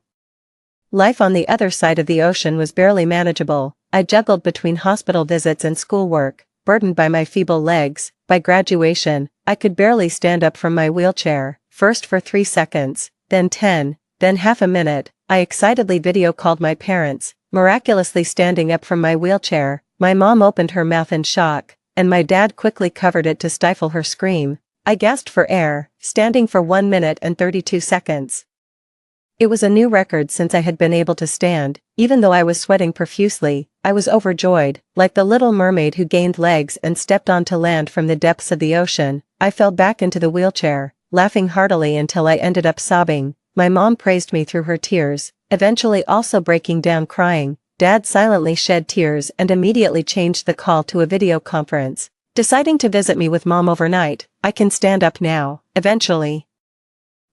Life on the other side of the ocean was barely manageable. I juggled between hospital visits and schoolwork, burdened by my feeble legs. By graduation, I could barely stand up from my wheelchair, first for 3 seconds, then 10, then half a minute. I excitedly video called my parents, miraculously standing up from my wheelchair. My mom opened her mouth in shock, and my dad quickly covered it to stifle her scream. I gasped for air, standing for 1 minute and 32 seconds. It was a new record since I had been able to stand. Even though I was sweating profusely, I was overjoyed, like the little mermaid who gained legs and stepped onto land from the depths of the ocean. I fell back into the wheelchair, laughing heartily until I ended up sobbing. My mom praised me through her tears, eventually also breaking down crying. Dad silently shed tears and immediately changed the call to a video conference, deciding to visit me with Mom overnight. I can stand up now, eventually.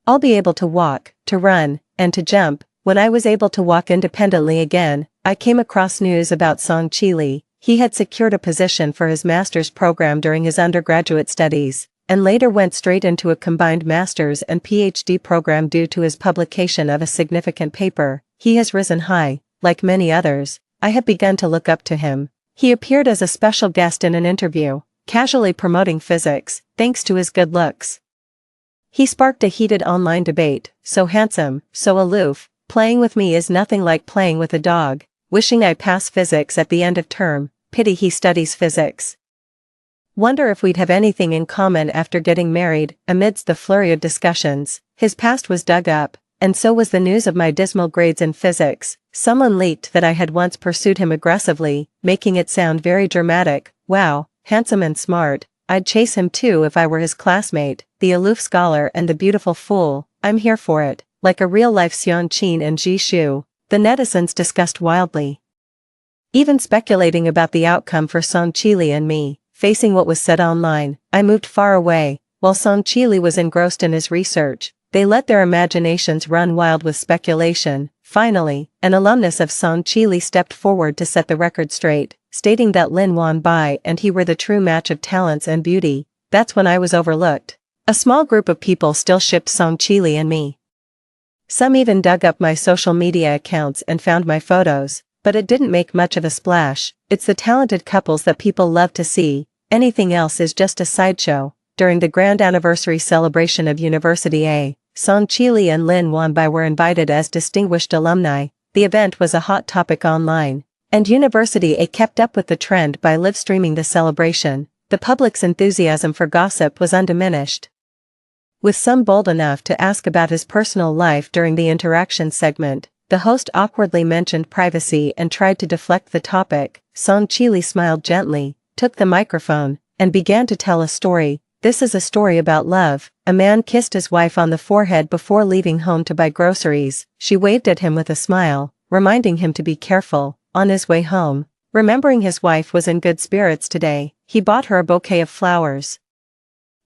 I'll be able to walk, to run, and to jump. When I was able to walk independently again, I came across news about Song Chili. He had secured a position for his master's program during his undergraduate studies, and later went straight into a combined master's and PhD program due to his publication of a significant paper. He has risen high. Like many others, I have begun to look up to him. He appeared as a special guest in an interview, casually promoting physics, thanks to his good looks. He sparked a heated online debate. So handsome, so aloof, playing with me is nothing like playing with a dog. Wishing I pass physics at the end of term. Pity he studies physics. Wonder if we'd have anything in common after getting married. Amidst the flurry of discussions, his past was dug up, and so was the news of my dismal grades in physics. Someone leaked that I had once pursued him aggressively, making it sound very dramatic. Wow, handsome and smart. I'd chase him too if I were his classmate. The aloof scholar and the beautiful fool. I'm here for it. like a real-life Xian Qin and Ji Shu, the netizens discussed wildly, even speculating about the outcome for Song Chili and me. Facing what was said online, I moved far away, while Song Chili was engrossed in his research. They let their imaginations run wild with speculation. Finally, an alumnus of Song Chili stepped forward to set the record straight, stating that Lin Wanbai and he were the true match of talents and beauty. That's when I was overlooked. A small group of people still shipped Song Chili and me. Some even dug up my social media accounts and found my photos, but it didn't make much of a splash. It's the talented couples that people love to see. Anything else is just a sideshow. During the grand anniversary celebration of University A, Song Chili and Lin Wanbai were invited as distinguished alumni. The event was a hot topic online, and University A kept up with the trend by live-streaming the celebration. The public's enthusiasm for gossip was undiminished, with some bold enough to ask about his personal life during the interaction segment. The host awkwardly mentioned privacy and tried to deflect the topic. Song Chili smiled gently, took the microphone, and began to tell a story. This is a story about love. A man kissed his wife on the forehead before leaving home to buy groceries. She waved at him with a smile, reminding him to be careful. On his way home, remembering his wife was in good spirits today, he bought her a bouquet of flowers.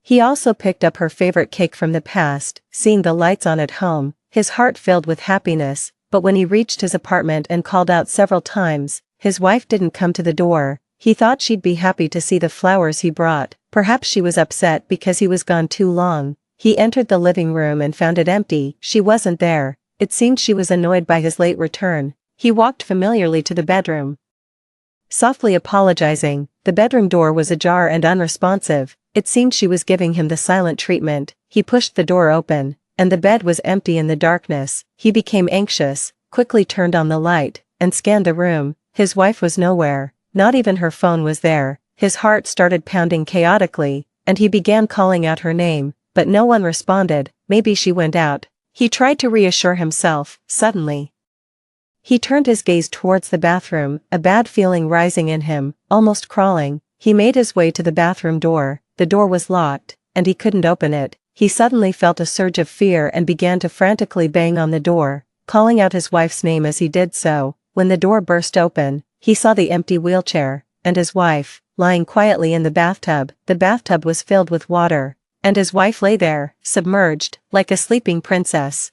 He also picked up her favorite cake from the past. Seeing the lights on at home, his heart filled with happiness. But when he reached his apartment and called out several times, his wife didn't come to the door. He thought she'd be happy to see the flowers he brought. Perhaps she was upset because he was gone too long. He entered the living room and found it empty. She wasn't there. It seemed she was annoyed by his late return. He walked familiarly to the bedroom, softly apologizing. The bedroom door was ajar and unresponsive. It seemed she was giving him the silent treatment. He pushed the door open, and the bed was empty in the darkness. He became anxious, quickly turned on the light, and scanned the room. His wife was nowhere. Not even her phone was there. His heart started pounding chaotically, and he began calling out her name, but no one responded. Maybe she went out. He tried to reassure himself. Suddenly, he turned his gaze towards the bathroom, a bad feeling rising in him, almost crawling. He made his way to the bathroom door. The door was locked, and he couldn't open it. He suddenly felt a surge of fear and began to frantically bang on the door, calling out his wife's name as he did so. When the door burst open, he saw the empty wheelchair, and his wife, lying quietly in the bathtub. The bathtub was filled with water, and his wife lay there, submerged, like a sleeping princess.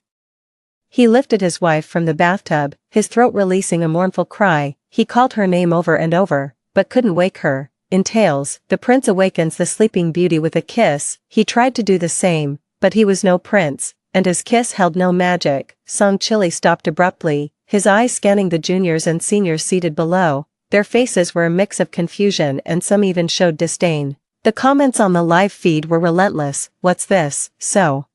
He lifted his wife from the bathtub, his throat releasing a mournful cry. He called her name over and over, but couldn't wake her. In tales, the prince awakens the sleeping beauty with a kiss. He tried to do the same, but he was no prince, and his kiss held no magic. Song Chili stopped abruptly, his eyes scanning the juniors and seniors seated below. Their faces were a mix of confusion and some even showed disdain. The comments on the live feed were relentless. What's this? So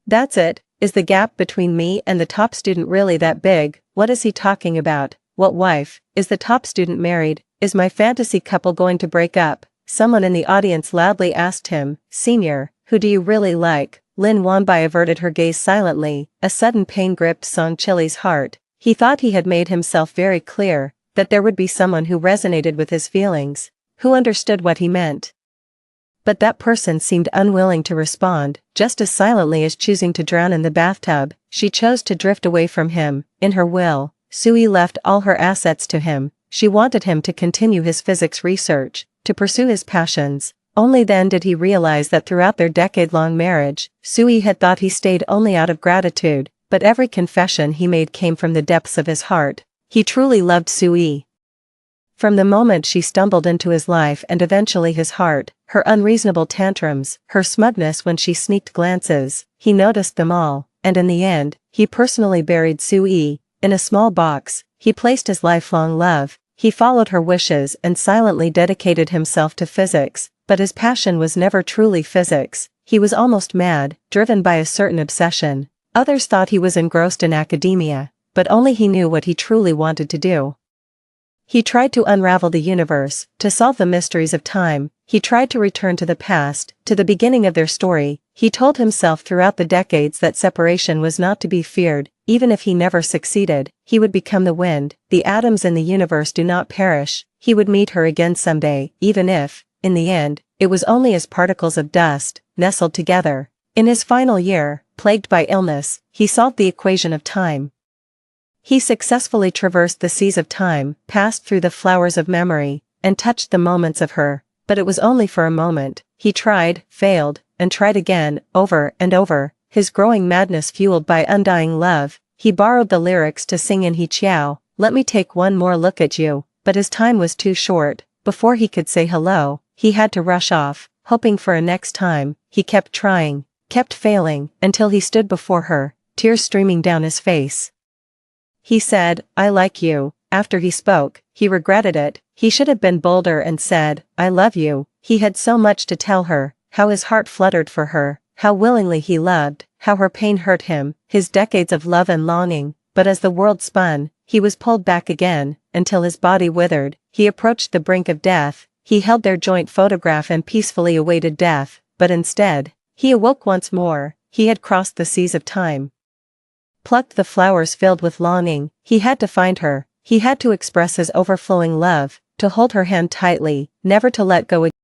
that's it? Is the gap between me and the top student really that big? What is he talking about? What wife? Is the top student married? Is my fantasy couple going to break up? Someone in the audience loudly asked him. Senior, who do you really like? Lin Wanbai averted her gaze silently. A sudden pain gripped Song Chili's heart. He thought he had made himself very clear that there would be someone who resonated with his feelings, who understood what he meant. But that person seemed unwilling to respond. Just as silently as choosing to drown in the bathtub, she chose to drift away from him. In her will, Sui left all her assets to him. She wanted him to continue his physics research, to pursue his passions. Only then did he realize that throughout their decade-long marriage, Sui had thought he stayed only out of gratitude, but every confession he made came from the depths of his heart. He truly loved Sui. From the moment she stumbled into his life and eventually his heart, her unreasonable tantrums, her smugness when she sneaked glances, he noticed them all, and in the end, he personally buried Sui in a small box. He placed his lifelong love. He followed her wishes and silently dedicated himself to physics, but his passion was never truly physics. He was almost mad, driven by a certain obsession. Others thought he was engrossed in academia, but only he knew what he truly wanted to do. He tried to unravel the universe, to solve the mysteries of time. He tried to return to the past, to the beginning of their story. He told himself throughout the decades that separation was not to be feared. Even if he never succeeded, he would become the wind. The atoms in the universe do not perish. He would meet her again someday, even if, in the end, it was only as particles of dust, nestled together. In his final year, plagued by illness, he solved the equation of time. He successfully traversed the seas of time, passed through the flowers of memory, and touched the moments of her, but it was only for a moment. He tried, failed, and tried again, over and over, his growing madness fueled by undying love. He borrowed the lyrics to sing in He Chiao, let me take one more look at you, but his time was too short. Before he could say hello, he had to rush off, hoping for a next time. He kept trying, kept failing, until he stood before her, tears streaming down his face. He said, I like you. After he spoke, he regretted it. He should have been bolder and said, I love you. He had so much to tell her, how his heart fluttered for her, how willingly he loved, how her pain hurt him, his decades of love and longing. But as the world spun, he was pulled back again, until his body withered. He approached the brink of death. He held their joint photograph and peacefully awaited death, but instead, he awoke once more. He had crossed the seas of time, plucked the flowers filled with longing. He had to find her. He had to express his overflowing love, to hold her hand tightly, never to let go again.